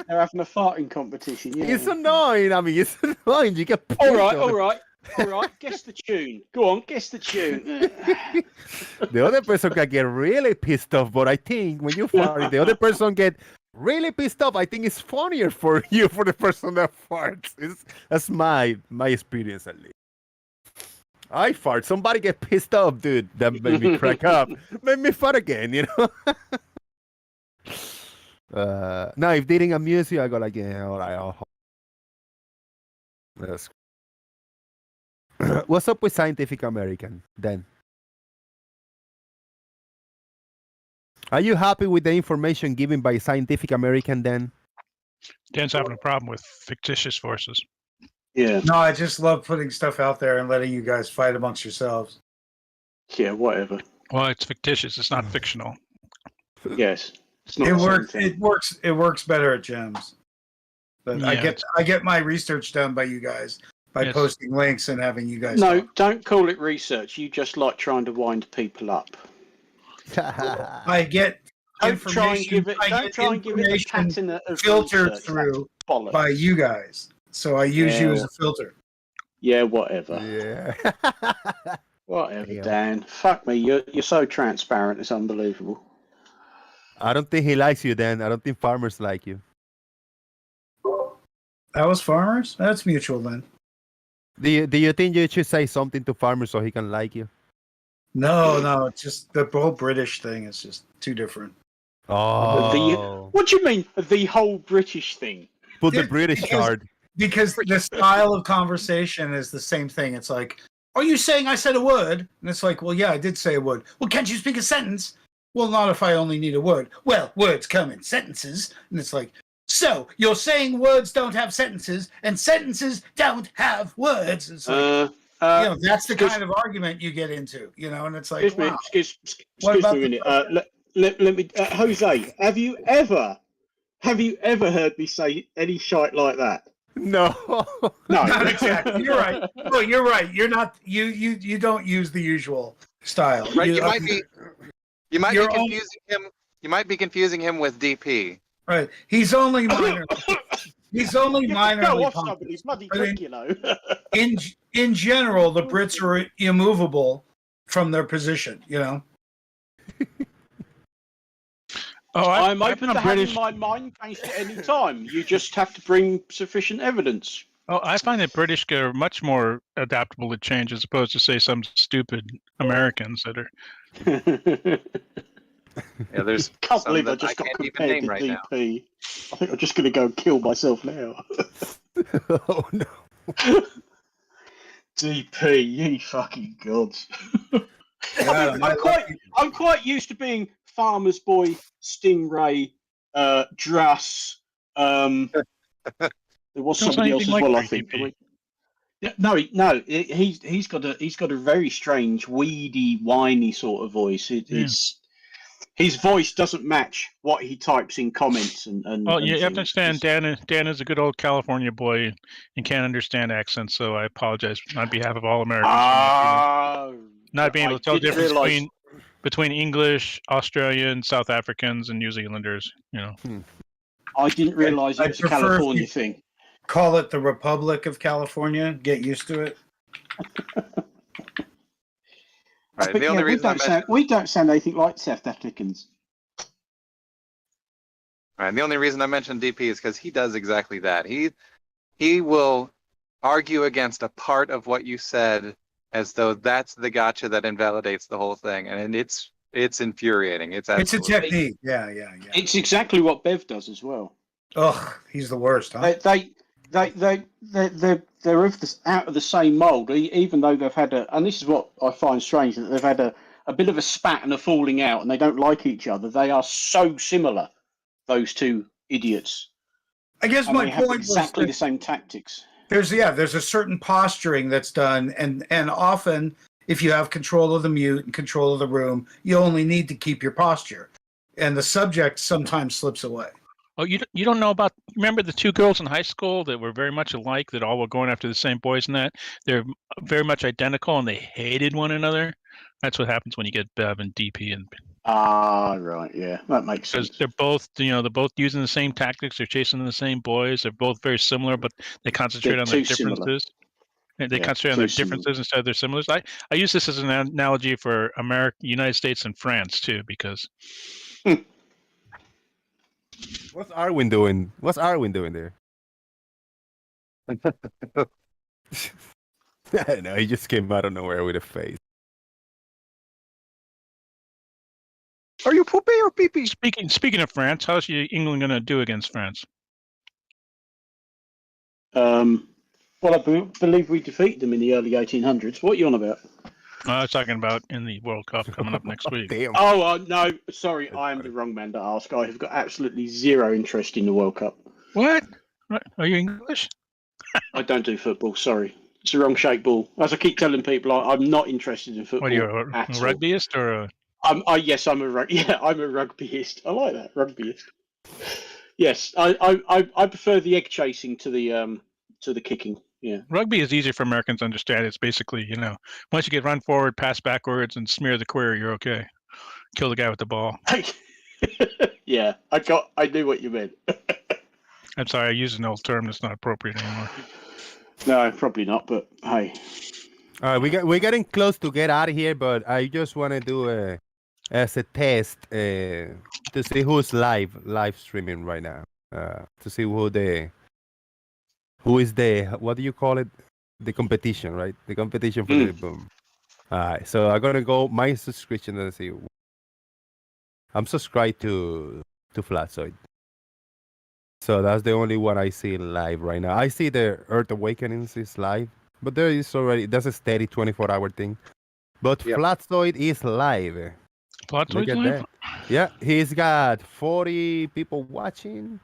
They're having a farting competition. Yeah. It's annoying. I mean, it's annoying. You get all right. Guess the tune. Go on, guess the tune. The other person can get really pissed off, but I think when you fart, the other person get really pissed off. I think it's funnier for you, for the person that farts. That's my experience at least. I fart. Somebody get pissed off, dude. That made me crack up. Made me fart again, Now, if they didn't amuse you, I go like, yeah, all right. That's... What's up with Scientific American, then? Are you happy with the information given by Scientific American, then? Dan's having a problem with fictitious forces. Yeah. No, I just love putting stuff out there and letting you guys fight amongst yourselves. Yeah, whatever. Well, it's fictitious. It's not fictional. Yes. It's not It the same works. thing. It works better at Gems. But Yeah, I get my research done by you guys by Yes. posting links and having you guys. No, talk. don't call it research. You just like trying to wind people up. I get Don't try and information. give it. I Don't get try and give it the information patina of filtered research. through That's bollocks. by you guys. So I use you as a filter. Yeah, whatever. Yeah. Whatever, Yeah. Dan. Fuck me. You're so transparent. It's unbelievable. I don't think he likes you, then. I don't think farmers like you. That was farmers. That's mutual then. Do you think you should say something to farmers so he can like you? No, it's just the whole British thing is just too different. Oh. What do you mean? The whole British thing? Put the British card. Because the style of conversation is the same thing. It's like, are you saying I said a word? And it's like, well, yeah, I did say a word. Well, can't you speak a sentence? Well, not if I only need a word. Well, words come in sentences. And it's like, so you're saying words don't have sentences and sentences don't have words. It's like, that's the kind of argument you get into, and it's like, Excuse me. wow. Excuse What me about a minute. Let me, Jose. Have you ever heard me say any shite like that? No. No. Not exactly. You're right. No, you're right. You're not. You don't use the usual style. Right, you might be Your confusing him. You might be confusing him with DP. Right. He's only minor. He's only Go minorly off pompous. somebody's bloody But prick, in general, the Brits are immovable from their position. I'm open to having my mind changed at any time. You just have to bring sufficient evidence. Oh, I find that British are much more adaptable to change as opposed to, say, some stupid Americans that are. Yeah, there's Can't some believe I that just got can't even compared name to right now. DP. I think I'm just going to go and kill myself now. Oh no. DP, ye fucking gods. Yeah, I'm quite used to being Farmer's Boy, Stingray, Druss. There was Don't somebody sound else as anything well, like I think. DP. Yeah, no. He's got a very strange, weedy, whiny sort of voice. His voice doesn't match what he types in comments and. Well, and you have to things. understand, Dan is a good old California boy and can't understand accents, so I apologize on behalf of all Americans for not being able to tell the difference between English, Australian, South Africans, and New Zealanders. I didn't realise it was a California thing. Call it the Republic of California. Get used to it. Right, But the only reason we don't sound anything like South Africans. Right, the only reason I mentioned DP is because he does exactly that. He will argue against a part of what you said as though that's the gotcha that invalidates the whole thing, and it's infuriating. It's a technique. Yeah. It's exactly what Bev does as well. Ugh, he's the worst, huh? They're out of the same mould, even though they've had and this is what I find strange, that they've had a bit of a spat and a falling out, and they don't like each other. They are so similar, those two idiots. I guess my they have point was exactly that the same tactics. there's a certain posturing that's done, and often if you have control of the mute and control of the room, you only need to keep your posture. and the subject sometimes slips away. Oh, you don't know about? Remember the two girls in high school that were very much alike, that all were going after the same boys, and that they're very much identical, and they hated one another. That's what happens when you get Bev and DP, and Right, yeah, that makes sense. because they're both using the same tactics, they're chasing the same boys, they're both very similar, but they concentrate They're on their too similar. differences. And they Yeah, concentrate on too their similar. differences instead of their similars. I use this as an analogy for America, United States, and France too, because What's Arwin doing? What's Arwin doing there? I don't know. He just came out of nowhere with a face. Are you poopy or pee pee? Speaking of France, how's England going to do against France? Well, I believe we defeated them in the early 1800s. What are you on about? I was talking about in the World Cup coming up next week. Damn. Oh, no, sorry, I am the wrong man to ask. I have got absolutely zero interest in the World Cup. What? Are you English? I don't do football, sorry. It's the wrong shaped ball. As I keep telling people, I'm not interested in football. What are you, a at all. rugbyist or a... Yes, I'm a rugbyist. I like that, rugbyist. Yes, I prefer the egg chasing to the kicking. Yeah. Rugby is easier for Americans to understand. It's basically, once you get run forward, pass backwards, and smear the queer, you're okay. Kill the guy with the ball. Yeah, I knew what you meant. I'm sorry, I used an old term that's not appropriate anymore. No, probably not, but hey. All right, we're getting close to get out of here, but I just want to do as a test to see who's live streaming right now. To see who is the, what do you call it? The competition, right? The competition for the boom. All right, so I'm gonna go my subscription and see. I'm subscribed to Flatsoid. So that's the only one I see live right now. I see the Earth Awakenings is live, but there is already, that's a steady 24-hour thing. But Flatsoid is live. Flatsoid live? That. Yeah, he's got 40 people watching.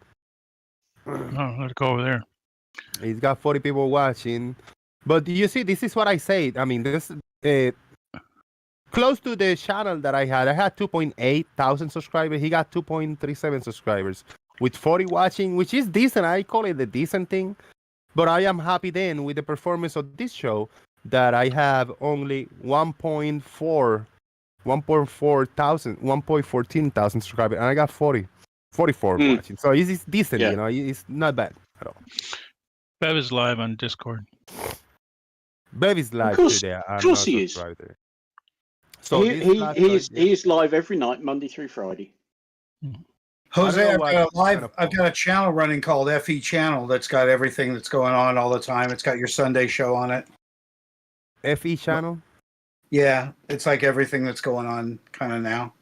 Oh, let's go over there. He's got 40 people watching. But you see, this is what I say. I mean, this close to the channel that I had 2.8 thousand subscribers. He got 2.37 subscribers with 40 watching, which is decent. I call it a decent thing. But I am happy then with the performance of this show that I have only 1.14 thousand subscribers, and I got 44 watching. So it's decent, it's not bad at all. Bev is live on Discord. Bev is live today. Of course he is. So he is live every night, Monday through Friday. Jose, I've got a channel running called FE Channel that's got everything that's going on all the time. It's got your Sunday show on it. FE Channel? Yeah, it's like everything that's going on kind of now.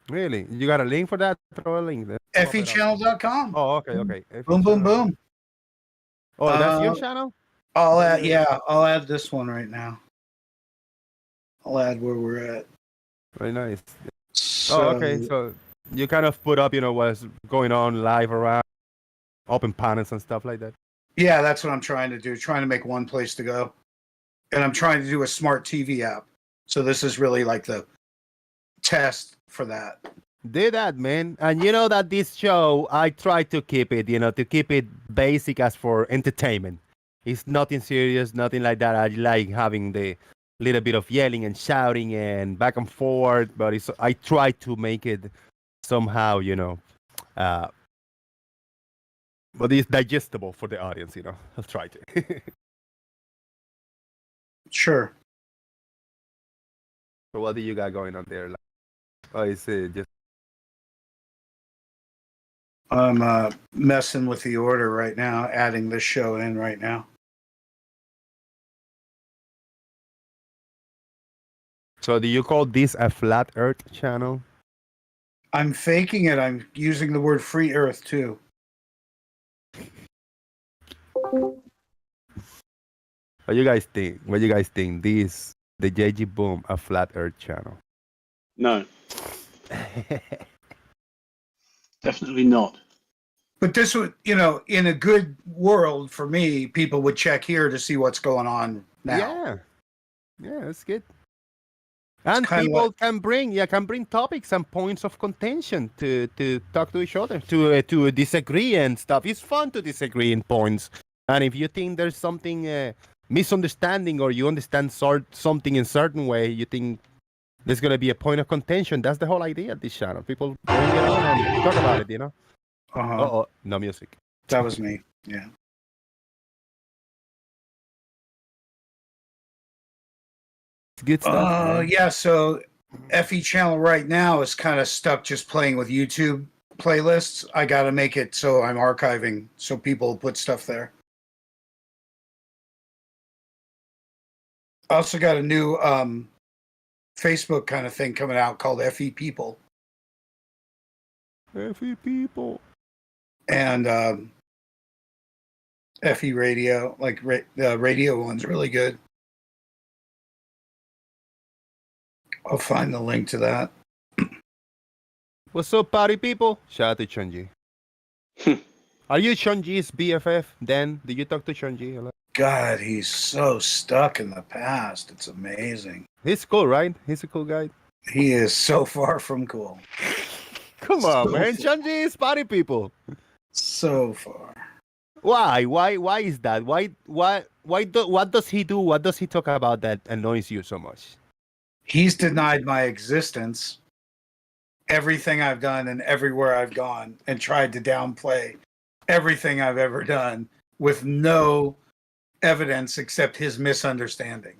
Really? You got a link for that? Throw a link there. FEchannel.com. Oh, okay. Boom, boom, boom. Oh, that's your channel? I'll add this one right now. I'll add where we're at. Very nice. So, okay. So you kind of put up, what's going on live around open panels and stuff like that. Yeah, that's what I'm trying to do. Trying to make one place to go. And I'm trying to do a smart TV app. So this is really like the test for that. Do that, man. And you know that this show, I try to keep it, to keep it basic as for entertainment. It's nothing serious, nothing like that. I like having the little bit of yelling and shouting and back and forth, but I try to make it somehow, but it's digestible for the audience, I'll try to. Sure. So what do you got going on there? Oh, is it just... I'm messing with the order right now, adding this show in right now. So do you call this a flat earth channel? I'm faking it. I'm using the word free earth too. What you guys think? This, the JG Boom, a flat earth channel? No. Definitely not. But this would, in a good world for me, people would check here to see what's going on now. Yeah, that's good. And kinda people like- can bring topics and points of contention to talk to each other, to disagree and stuff. It's fun to disagree in points. And if you think there's something misunderstanding or you understand something in certain way, you think there's gonna be a point of contention. That's the whole idea of this channel. People bring it on and talk about it. Uh-huh. No music. That was me. Yeah. Good stuff. Man. Yeah, so FE channel right now is kind of stuck just playing with YouTube playlists. I got to make it so I'm archiving so people put stuff there. I also got a new Facebook kind of thing coming out called FE People. FE People. And FE Radio, like the radio one's really good. I'll find the link to that. What's up, party people? Shout out to Chunji. Are you Chunji's BFF? Dan, did you talk to Chunji a lot? God, he's so stuck in the past. It's amazing. He's cool, right? He's a cool guy. He is so far from cool. Come on, man. Chunji is party people. So far. Why? Why is that? What does he do? What does he talk about that annoys you so much? He's denied my existence, everything I've done and everywhere I've gone, and tried to downplay everything I've ever done with no evidence except his misunderstanding.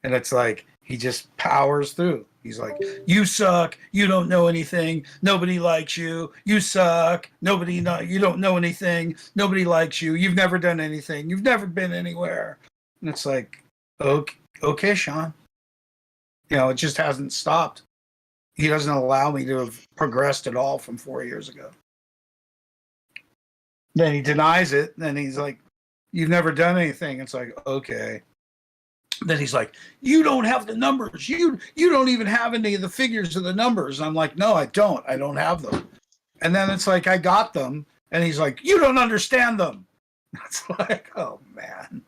And it's like he just powers through. He's like, you suck, you don't know anything, nobody likes you, you suck, you don't know anything, nobody likes you, you've never done anything, you've never been anywhere. And it's like, okay, Sean. You know, it just hasn't stopped. He doesn't allow me to have progressed at all from 4 years ago. Then he denies it. Then he's like, you've never done anything. It's like, okay. Then he's like, you don't have the numbers. You don't even have any of the figures of the numbers. I'm like, no, I don't. I don't have them. And then it's like, I got them. And he's like, you don't understand them. It's like, oh, man.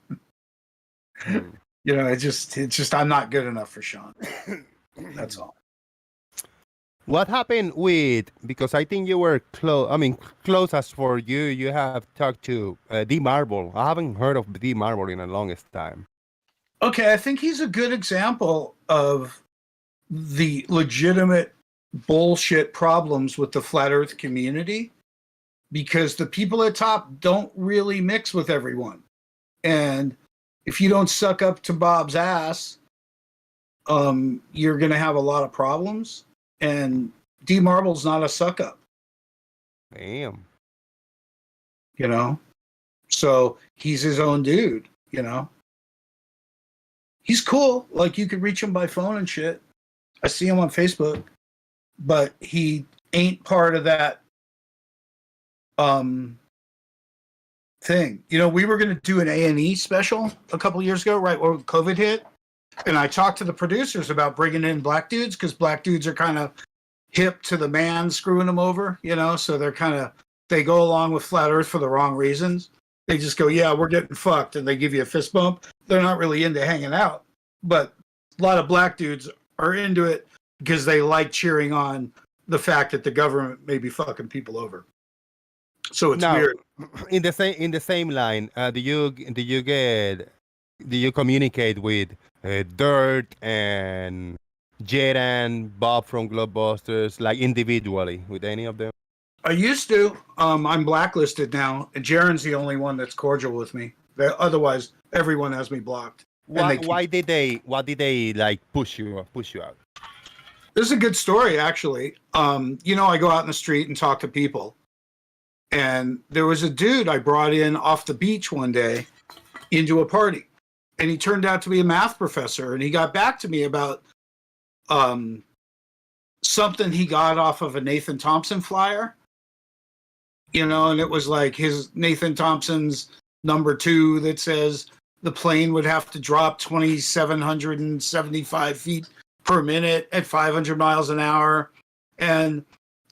You know, it's just I'm not good enough for Sean. That's all. What happened with, because I think you were close as for you, you have talked to D Marble. I haven't heard of D Marble in the longest time. Okay, I think he's a good example of the legitimate bullshit problems with the flat earth community, because the people at top don't really mix with everyone. And if you don't suck up to Bob's ass, you're going to have a lot of problems. And D Marble's not a suck up. Damn. You know? So he's his own dude, you know? He's cool. Like, you could reach him by phone and shit. I see him on Facebook. But he ain't part of that thing. You know, we were going to do an A&E special a couple years ago, right when COVID hit. And I talked to the producers about bringing in black dudes, because black dudes are kind of hip to the man screwing them over, you know? So they go along with flat earth for the wrong reasons. They just go, yeah, we're getting fucked. And they give you a fist bump. They're not really into hanging out. But a lot of black dudes are into it because they like cheering on the fact that the government may be fucking people over. So it's weird. In the same line, do you communicate with Dirt and Jaden, Bob from Globebusters, like individually with any of them? I used to. I'm blacklisted now, and Jaren's the only one that's cordial with me. Otherwise, everyone has me blocked. Why did they like push you out? This is a good story, actually. You know, I go out in the street and talk to people, and there was a dude I brought in off the beach one day into a party, and he turned out to be a math professor, and he got back to me about something he got off of a Nathan Thompson flyer. You know, and it was like his Nathan Thompson's #2 that says the plane would have to drop 2,775 feet per minute at 500 miles an hour. And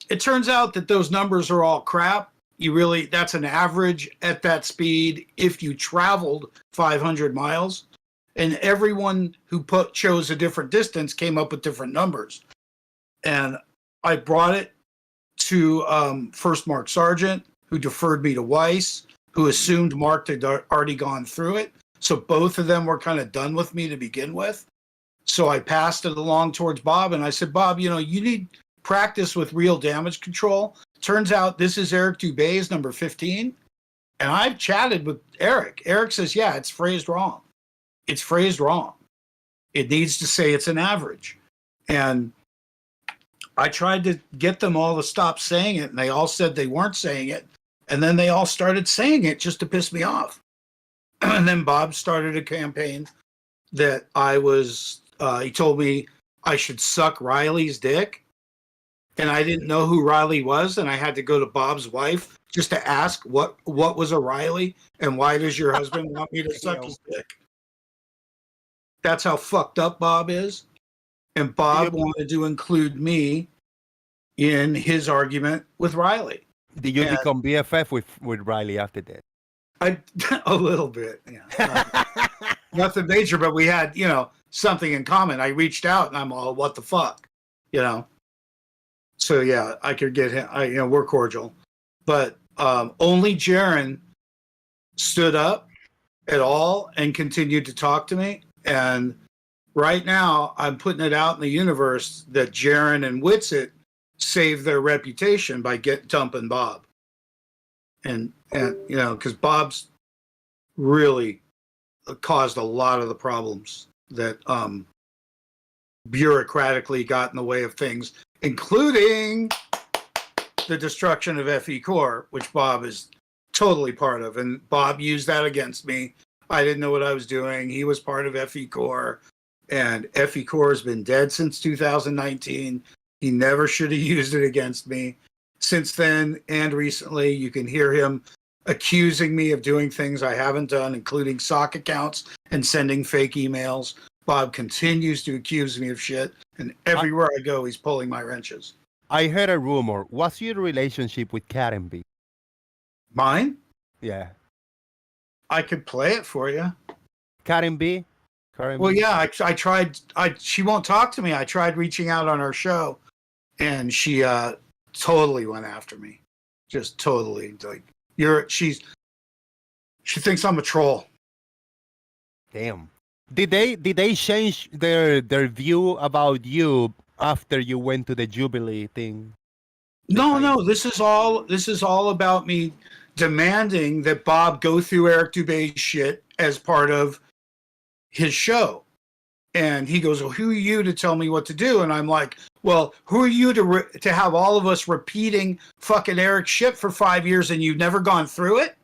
it turns out that those numbers are all crap. That's an average at that speed if you traveled 500 miles. and everyone who chose a different distance came up with different numbers. And I brought it to first Mark Sargent, who deferred me to Weiss, who assumed Mark had already gone through it. So both of them were kind of done with me to begin with. So I passed it along towards Bob, and I said, Bob, you need practice with real damage control. Turns out this is Eric Dubé's number 15. And I've chatted with Eric. Eric says, yeah, it's phrased wrong. It's phrased wrong. It needs to say it's an average. And I tried to get them all to stop saying it, and they all said they weren't saying it. And then they all started saying it just to piss me off. And then Bob started a campaign that I was, he told me I should suck Riley's dick. And I didn't know who Riley was, and I had to go to Bob's wife just to ask what was a Riley, and why does your husband want me to suck his dick? That's how fucked up Bob is. And Bob wanted to include me in his argument with Riley. Did you become BFF with Riley after that? A little bit, yeah. Nothing major, but we had, something in common. I reached out and I'm all, what the fuck, So yeah, I could get him. We're cordial, but only Jaron stood up at all and continued to talk to me. And right now, I'm putting it out in the universe that Jaron and Whitsitt saved their reputation by dumping Bob, and because Bob's really caused a lot of the problems that bureaucratically got in the way of things, including the destruction of FE Core, which Bob is totally part of. And Bob used that against me. I didn't know what I was doing. He was part of FE Core, and FE Core has been dead since 2019. He never should have used it against me. Since then and recently, you can hear him accusing me of doing things I haven't done, including sock accounts and sending fake emails. Bob continues to accuse me of shit, and everywhere I go, he's pulling my wrenches. I heard a rumor. What's your relationship with Karen B? Mine? Yeah. I could play it for you. Karen B? Well, yeah, I tried. She won't talk to me. I tried reaching out on her show, and she totally went after me. Just totally. Like, she thinks I'm a troll. Damn. Did they change their view about you after you went to the Jubilee thing? No. This is all about me demanding that Bob go through Eric Dubé's shit as part of his show. And he goes, well, who are you to tell me what to do? And I'm like, well, who are you to have all of us repeating fucking Eric shit for 5 years and you've never gone through it?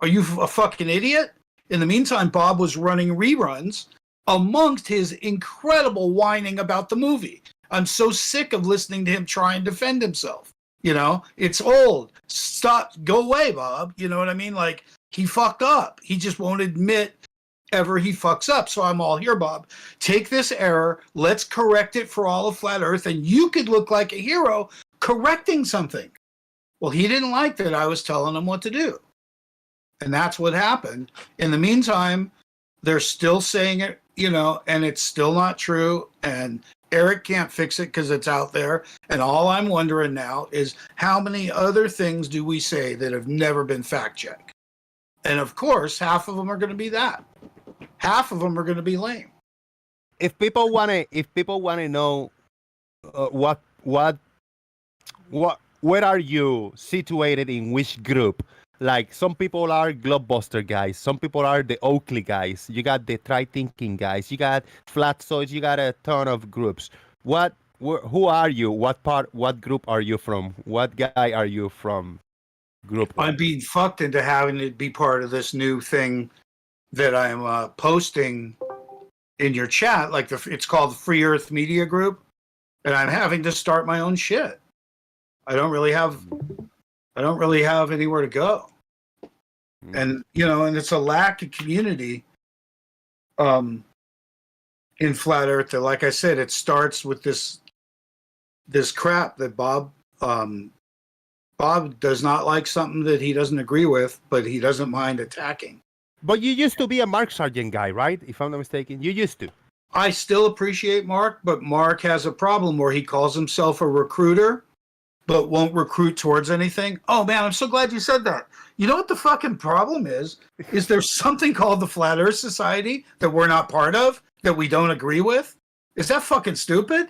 Are you a fucking idiot? In the meantime, Bob was running reruns amongst his incredible whining about the movie. I'm so sick of listening to him try and defend himself. It's old. Stop. Go away, Bob. You know what I mean? Like, he fucked up. He just won't admit ever he fucks up. So I'm all here, Bob. Take this error. Let's correct it for all of Flat Earth. And you could look like a hero correcting something. Well, he didn't like that I was telling him what to do. And that's what happened. In the meantime, they're still saying it, and it's still not true. And Eric can't fix it because it's out there. And all I'm wondering now is how many other things do we say that have never been fact checked? And of course, half of them are going to be that. Half of them are going to be lame. If people want to know where are you situated in which group? Like, some people are Globebuster guys, some people are the Oakley guys, you got the Try Thinking guys, you got Flatzoids, you got a ton of groups. Who are you? What group are you from? What guy are you from? Group. I'm being fucked into having to be part of this new thing that I'm posting in your chat. Like, it's called Free Earth Media Group, and I'm having to start my own shit. I don't really have anywhere to go. And, and it's a lack of community in Flat Earth. That, like I said, it starts with this crap that Bob does not like something that he doesn't agree with, but he doesn't mind attacking. But you used to be a Mark Sargent guy, right? If I'm not mistaken, you used to. I still appreciate Mark, but Mark has a problem where he calls himself a recruiter, but won't recruit towards anything. Oh man, I'm so glad you said that. You know what the fucking problem is? Is there's something called the Flat Earth Society that we're not part of, that we don't agree with? Is that fucking stupid?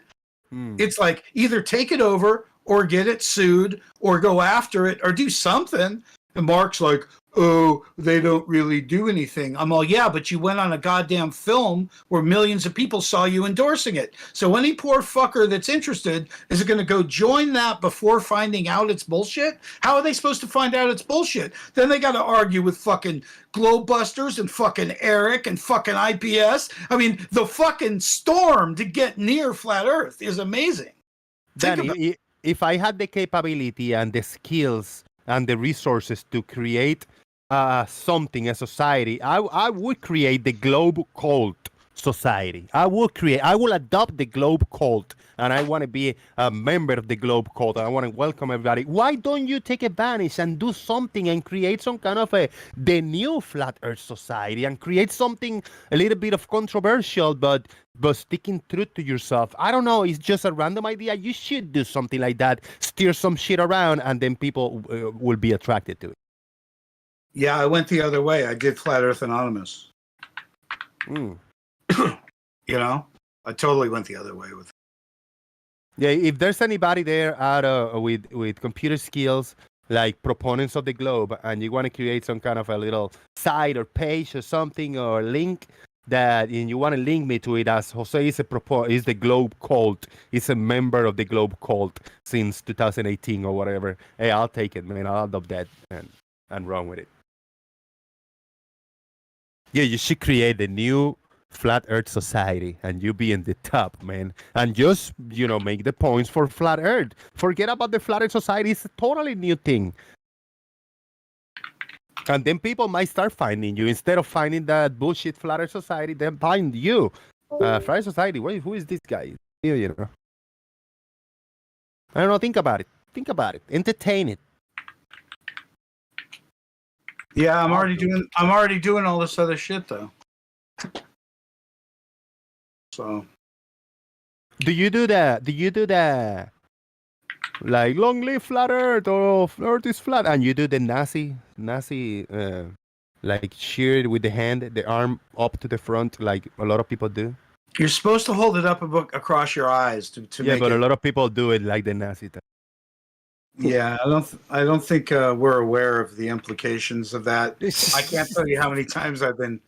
It's like either take it over or get it sued or go after it or do something. And Mark's like, oh, they don't really do anything. I'm all, yeah, but you went on a goddamn film where millions of people saw you endorsing it. So any poor fucker that's interested is going to go join that before finding out it's bullshit? How are they supposed to find out it's bullshit? Then they got to argue with fucking Globebusters and fucking Eric and fucking IPS. I mean, the fucking storm to get near Flat Earth is amazing. Danny, if I had the capability and the skills and the resources to create something, a society, I would create the Globe Cult Society. I will adopt the Globe Cult, and I want to be a member of the Globe Cult. I want to welcome everybody. Why don't you take advantage and do something and create some kind of the new Flat Earth Society and create something a little bit of controversial, but sticking true to yourself? I don't know. It's just a random idea. You should do something like that. Steer some shit around, and then people will be attracted to it. Yeah, I went the other way. I did Flat Earth Anonymous. You know, I totally went the other way with it. Yeah, if there's anybody there with computer skills, like proponents of the globe, and you want to create some kind of a little site or page or something or link that, and you want to link me to it as Jose is the Globe Cult, is a member of the Globe Cult since 2018 or whatever. Hey, I'll take it, man. I'll adopt that and run with it. Yeah, you should create the new Flat Earth Society, and you be in the top, man. And just, make the points for Flat Earth. Forget about the Flat Earth Society. It's a totally new thing. And then people might start finding you. Instead of finding that bullshit Flat Earth Society, then find you. Flat Earth Society, who is this guy? I don't know. Think about it. Entertain it. Yeah, I'm already doing all this other shit though. So, do you do that? Like, long live Flat Earth, or Earth is flat, and you do the Nazi, like cheered with the hand, the arm up to the front, like a lot of people do. You're supposed to hold it up across your eyes to yeah, make but it. A lot of people do it like the Nazi type. Yeah, I don't think we're aware of the implications of that. I can't tell you how many times I've been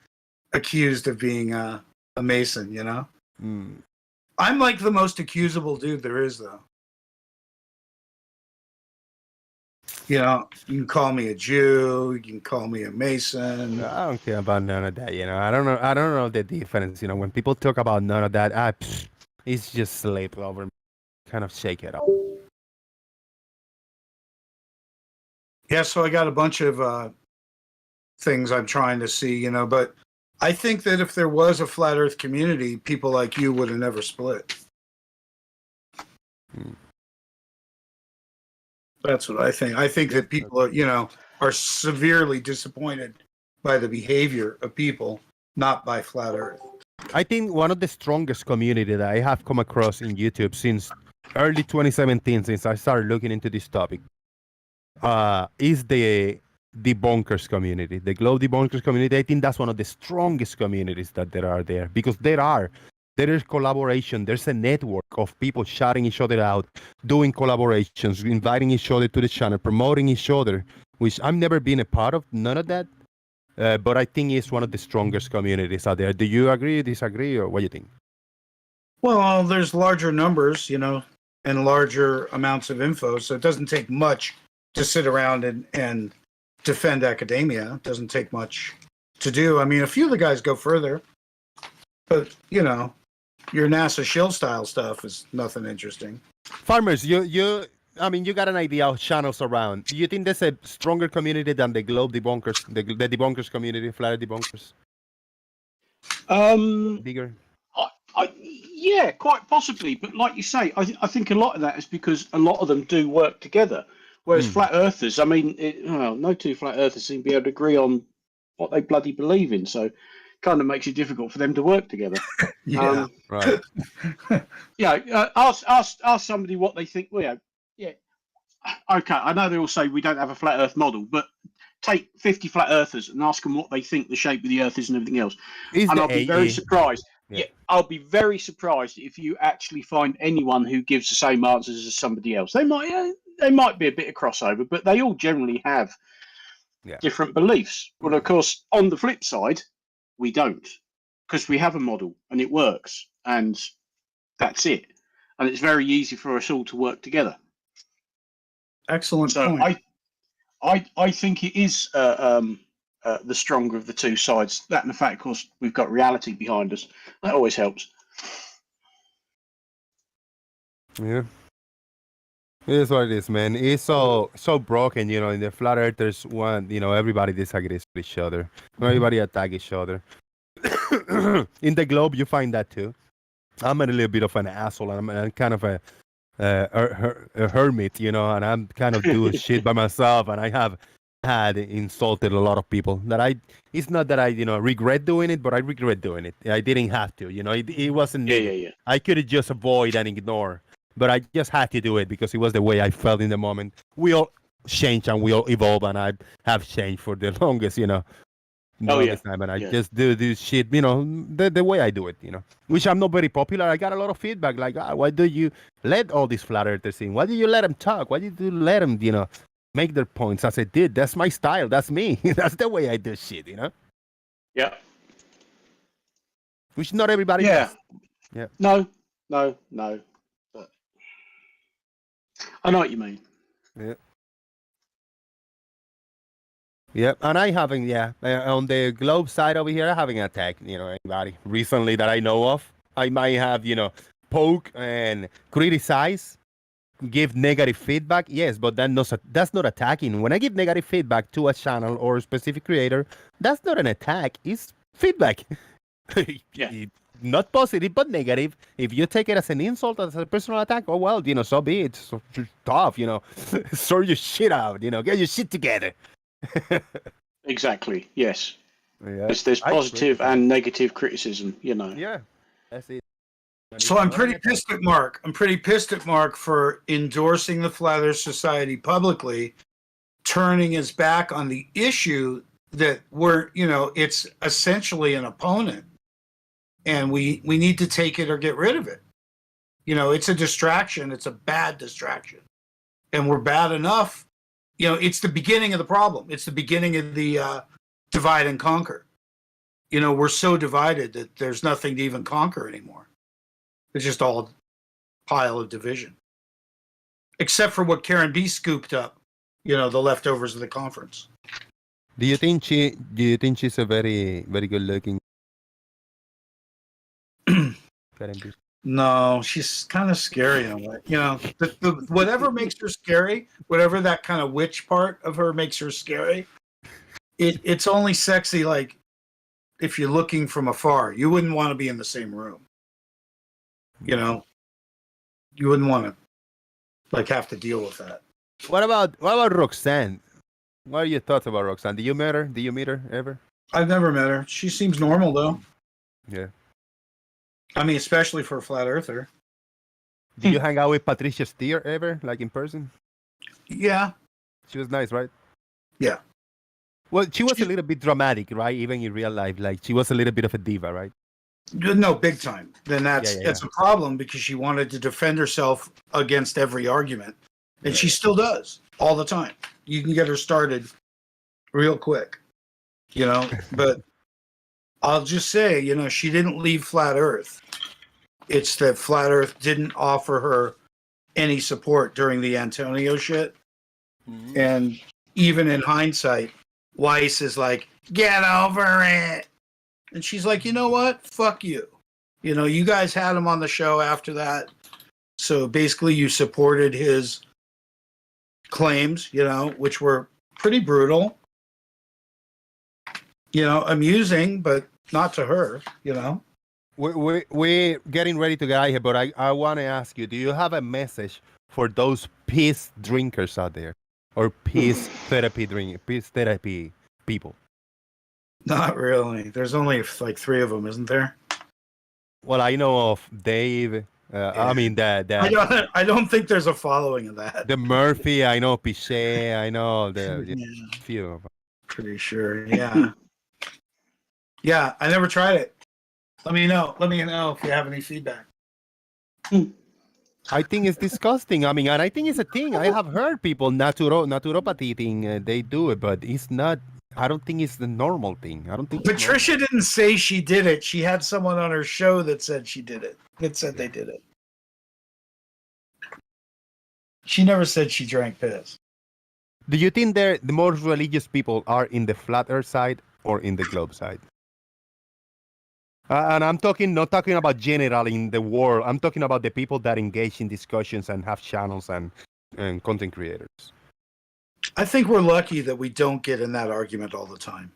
accused of being a Mason. I'm like the most accusable dude there is, though. You can call me a Jew, you can call me a Mason. I don't care about none of that. I don't know the difference. When people talk about none of that, it's just slip over. Kind of shake it up. Yeah, so I got a bunch of things I'm trying to see, but I think that if there was a Flat Earth community, people like you would have never split. That's what I think. I think that people are severely disappointed by the behavior of people, not by Flat Earth. I think one of the strongest community that I have come across in YouTube since early 2017, since I started looking into this topic, is the debunkers community, the Globe debunkers community. I think that's one of the strongest communities that there are there, because there is collaboration. There's a network of people shouting each other out, doing collaborations, inviting each other to the channel, promoting each other, which I've never been a part of, none of that. But I think it's one of the strongest communities out there. Do you agree, disagree, or what do you think? Well, there's larger numbers, and larger amounts of info, so it doesn't take much to sit around and defend academia. It doesn't take much to do. I mean, a few of the guys go further, but your NASA shill style stuff is nothing interesting. Farmers, you got an idea of channels around. Do you think there's a stronger community than the Globe debunkers, the debunkers community, Flat Earth debunkers? Bigger? Yeah, quite possibly. But like you say, I think a lot of that is because a lot of them do work together. Whereas Flat Earthers, no two Flat Earthers seem to be able to agree on what they bloody believe in. So, kind of makes it difficult for them to work together. Yeah. Right. Ask somebody what they think. Well, yeah, okay. I know they all say we don't have a flat Earth model, but take 50 flat Earthers and ask them what they think the shape of the Earth is and everything else, and I'll be very surprised. Yeah, I'll be very surprised if you actually find anyone who gives the same answers as somebody else. They might be a bit of crossover, but they all generally have different beliefs. Well, of course, on the flip side, we don't, because we have a model and it works, and that's it. And it's very easy for us all to work together. Excellent So point. I think it is the stronger of the two sides. That and the fact, of course, we've got reality behind us. That always helps. Yeah. It is what it is, man. It's so broken, you know. In the flat earthers, everybody disagrees with each other. Everybody attack each other. In the globe, you find that too. I'm a little bit of an asshole. I'm kind of a hermit, you know, and I'm kind of doing shit by myself. And I have had insulted a lot of people. It's not that I regret doing it, but I regret doing it. I didn't have to, you know. It wasn't needed. Yeah. I could have just avoid and ignore. But I just had to do it because it was the way I felt in the moment. We all change and we all evolve, and I have changed for the longest, time. And I just do this shit, the way I do it, which I'm not very popular. I got a lot of feedback like, why do you let all these flat earthers in? Why do you let them talk? Why did you let them, make their points? I said, dude, that's my style. That's me. That's the way I do shit, Yeah. Which not everybody does. Yeah. No. But I know what you mean. Yeah. Yeah, and I haven't, on the globe side over here, I haven't attacked, anybody recently that I know of. I might have, poke and criticize, give negative feedback, yes, but that's not attacking. When I give negative feedback to a channel or a specific creator, that's not an attack, it's feedback. Not positive, but negative. If you take it as an insult, as a personal attack, oh well, so be it. So tough, sort your shit out, get your shit together. Exactly. Yes. Yeah. There's positive and negative criticism. Yeah. That's it. So I'm pretty pissed at Mark. I'm pretty pissed at Mark for endorsing the Flat Earth Society publicly, turning his back on the issue that it's essentially an opponent, and we need to take it or get rid of it. It's a distraction. It's a bad distraction, and we're bad enough. It's the beginning of the problem. It's the beginning of the divide and conquer. We're so divided that there's nothing to even conquer anymore. It's just all a pile of division. Except for what Karen B scooped up, the leftovers of the conference. Do you think she's a very, very good looking Karen B? No, she's kind of scary in a way. Whatever makes her scary, whatever that kind of witch part of her makes her scary, it's only sexy like if you're looking from afar. You wouldn't want to be in the same room. You wouldn't want to have to deal with that. What about Roxanne? What are your thoughts about Roxanne? Do you meet her? Do you meet her ever? I've never met her. She seems normal though. Yeah. I mean, especially for a flat earther. Did you hang out with Patricia Steer ever, like in person? Yeah. She was nice, right? Yeah. Well, she was a little bit dramatic, right? Even in real life, like she was a little bit of a diva, right? No, big time. Then that's a problem because she wanted to defend herself against every argument, and she still does all the time. You can get her started real quick, But I'll just say, she didn't leave Flat Earth. It's that Flat Earth didn't offer her any support during the Antonio shit. Mm-hmm. And even in hindsight, Weiss is like, get over it. And she's like, you know what? Fuck you. You guys had him on the show after that. So basically you supported his claims, which were pretty brutal. Amusing, but not to her, We're getting ready to get out here, but I want to ask you, do you have a message for those peace drinkers out there? Or peace therapy people? Not really. There's only like 3 of them, isn't there? Well, I know of Dave. I mean I don't think there's a following of that. the Murphy. I know Pichet. I know the Yeah. few. Pretty sure. Yeah. Yeah. I never tried it. Let me know. Let me know if you have any feedback. I think it's disgusting. I mean, and I think it's a thing. I have heard people naturopathy thing. They do it, but it's not. I don't think it's the normal thing. I don't think. Patricia didn't say she did it. She had someone on her show that said she did it. That said they did it. She never said she drank piss. Do you think the most religious people are in the flat Earth side or in the globe side? And I'm not talking about general in the world. I'm talking about the people that engage in discussions and have channels and content creators. I think we're lucky that we don't get in that argument all the time.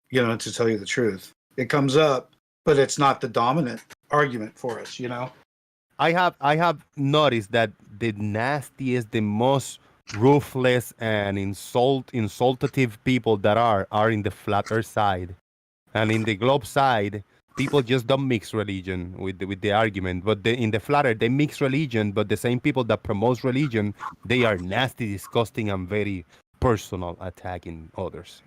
You know, to tell you the truth, it comes up, but it's not the dominant argument for us. You know. I have noticed that the nastiest, the most ruthless and insultative people that are in the flat Earth side, and in the globe side, people just don't mix religion with the argument. But in the flat Earth, they mix religion, but the same people that promote religion, they are nasty, disgusting, and very personal, attacking others.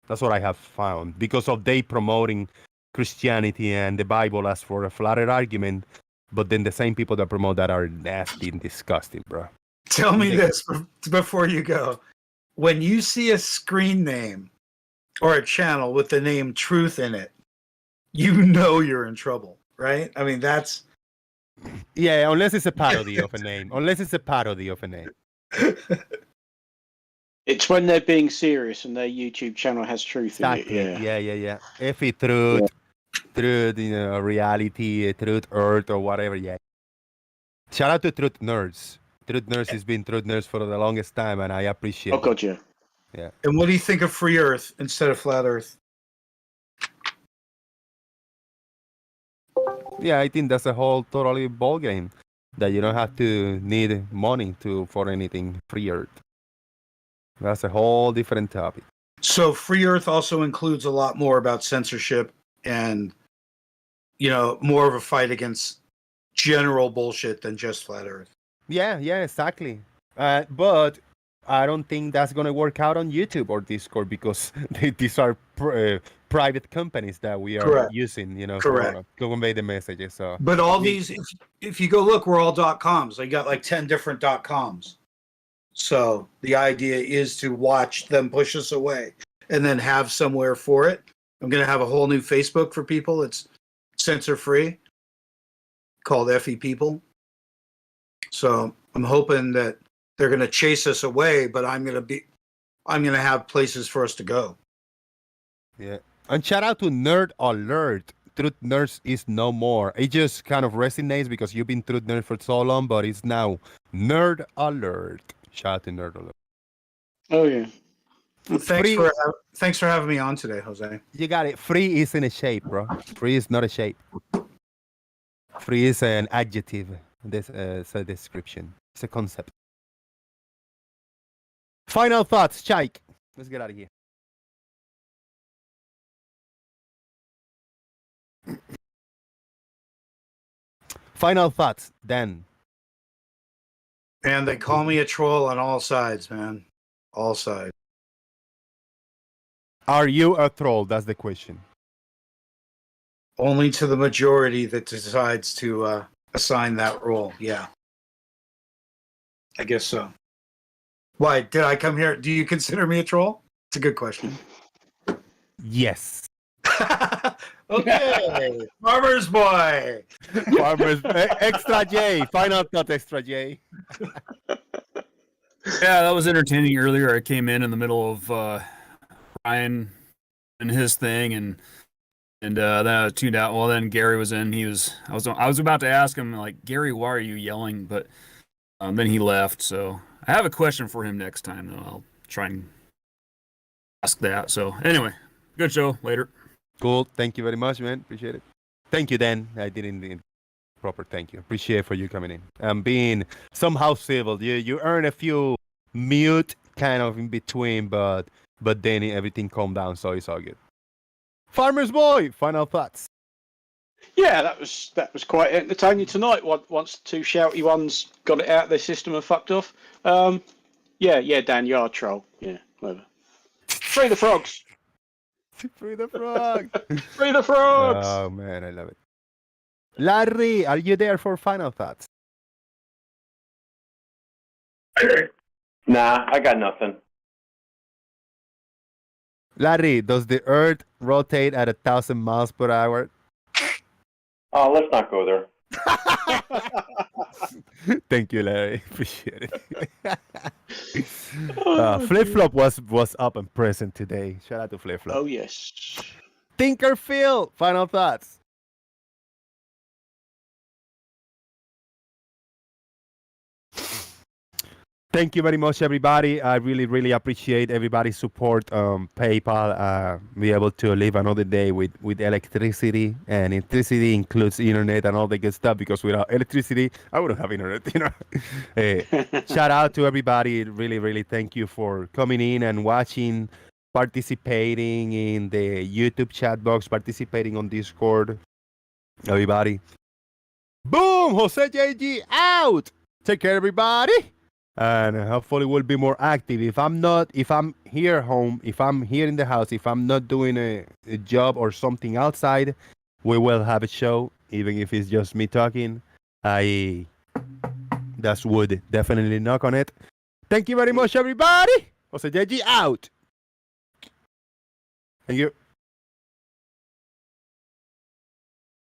That's what I have found because of they promoting Christianity and the Bible as for a flat Earth argument. But then the same people that promote that are nasty and disgusting, bro. Tell me this before you go. When you see a screen name or a channel with the name Truth in it, you know you're in trouble, right? I mean, that's... Yeah, unless it's a parody of a name. Unless it's a parody of a name. It's when they're being serious and their YouTube channel has truth Exactly. in it. Yeah. If it truth, truth, reality, truth, earth, or whatever. Yeah. Shout out to Truth Nerds. Truth Nerds has been Truth Nerds for the longest time, and I appreciate. Oh God, yeah. Yeah. And what do you think of Free Earth instead of Flat Earth? Yeah, I think that's a whole totally ball game. That you don't have to need money for anything. Free Earth. That's a whole different topic. So Free Earth also includes a lot more about censorship and, more of a fight against general bullshit than just Flat Earth. Yeah, exactly. But I don't think that's going to work out on YouTube or Discord because these are private companies that we are using, to convey the messages. So, but all these, if you go look, we're all .coms. I got like 10 different .coms. So the idea is to watch them push us away and then have somewhere for it. I'm going to have a whole new Facebook for people. It's censor free, called FE People. So I'm hoping that they're going to chase us away, but I'm going to have places for us to go. Yeah. And shout out to Nerd Alert. Truth Nerds is no more. It just kind of resonates because you've been Truth Nerd for so long, but it's now Nerd Alert. Shout out to Nerd Alert. Oh yeah. Well, thanks for having me on today, Jose. You got it. Free isn't a shape, bro. Free is not a shape. Free is an adjective. This is a description. It's a concept. Final thoughts, Chike. Let's get out of here. Final thoughts, Dan. And they call me a troll on all sides, man. All sides. Are you a troll? That's the question. Only to the majority that decides to assign that role. Yeah. I guess so. Why did I come here? Do you consider me a troll? It's a good question. Yes. Okay. Farmer's boy. Extra J. Final thought, Extra J. Yeah, that was entertaining earlier. I came in the middle of Ryan and his thing, and then I tuned out. Well, then Gary was in. I was about to ask him, like, Gary, why are you yelling? But then he left. So I have a question for him next time, though. I'll try and ask that. So anyway, good show. Later. Cool. Thank you very much, man. Appreciate it. Thank you, Dan. I didn't proper thank you. Appreciate for you coming in. Being somehow civil. You earn a few mute kind of in between, but then everything calmed down, so it's all good. Farmer's Boy, final thoughts. Yeah, that was quite entertaining tonight. Once the two shouty ones got it out of their system and fucked off. Yeah, Dan, you are a troll. Yeah, whatever. Free the frogs. Free the frog. Free the frogs. Oh man, I love it. Larry, are you there for final thoughts? Nah, I got nothing. Larry, does the Earth rotate at 1,000 miles per hour? Oh, let's not go there. Thank you, Larry. Appreciate it. Flip Flop was up and present today. Shout out to Flip Flop. Oh yes. Tinker Phil, final thoughts. Thank you very much, everybody. I really appreciate everybody's support. PayPal, be able to live another day with electricity, and electricity includes internet and all the good stuff. Because without electricity, I wouldn't have internet. Shout out to everybody. Really thank you for coming in and watching, participating in the YouTube chat box, participating on Discord. Everybody, boom! Jose JG out. Take care, everybody. And hopefully we'll be more active. If I'm here home, if I'm here in the house, if I'm not doing a job or something outside, we will have a show, even if it's just me talking. That's wood. Definitely knock on it. Thank you very much, everybody. Jose JG out. Thank you.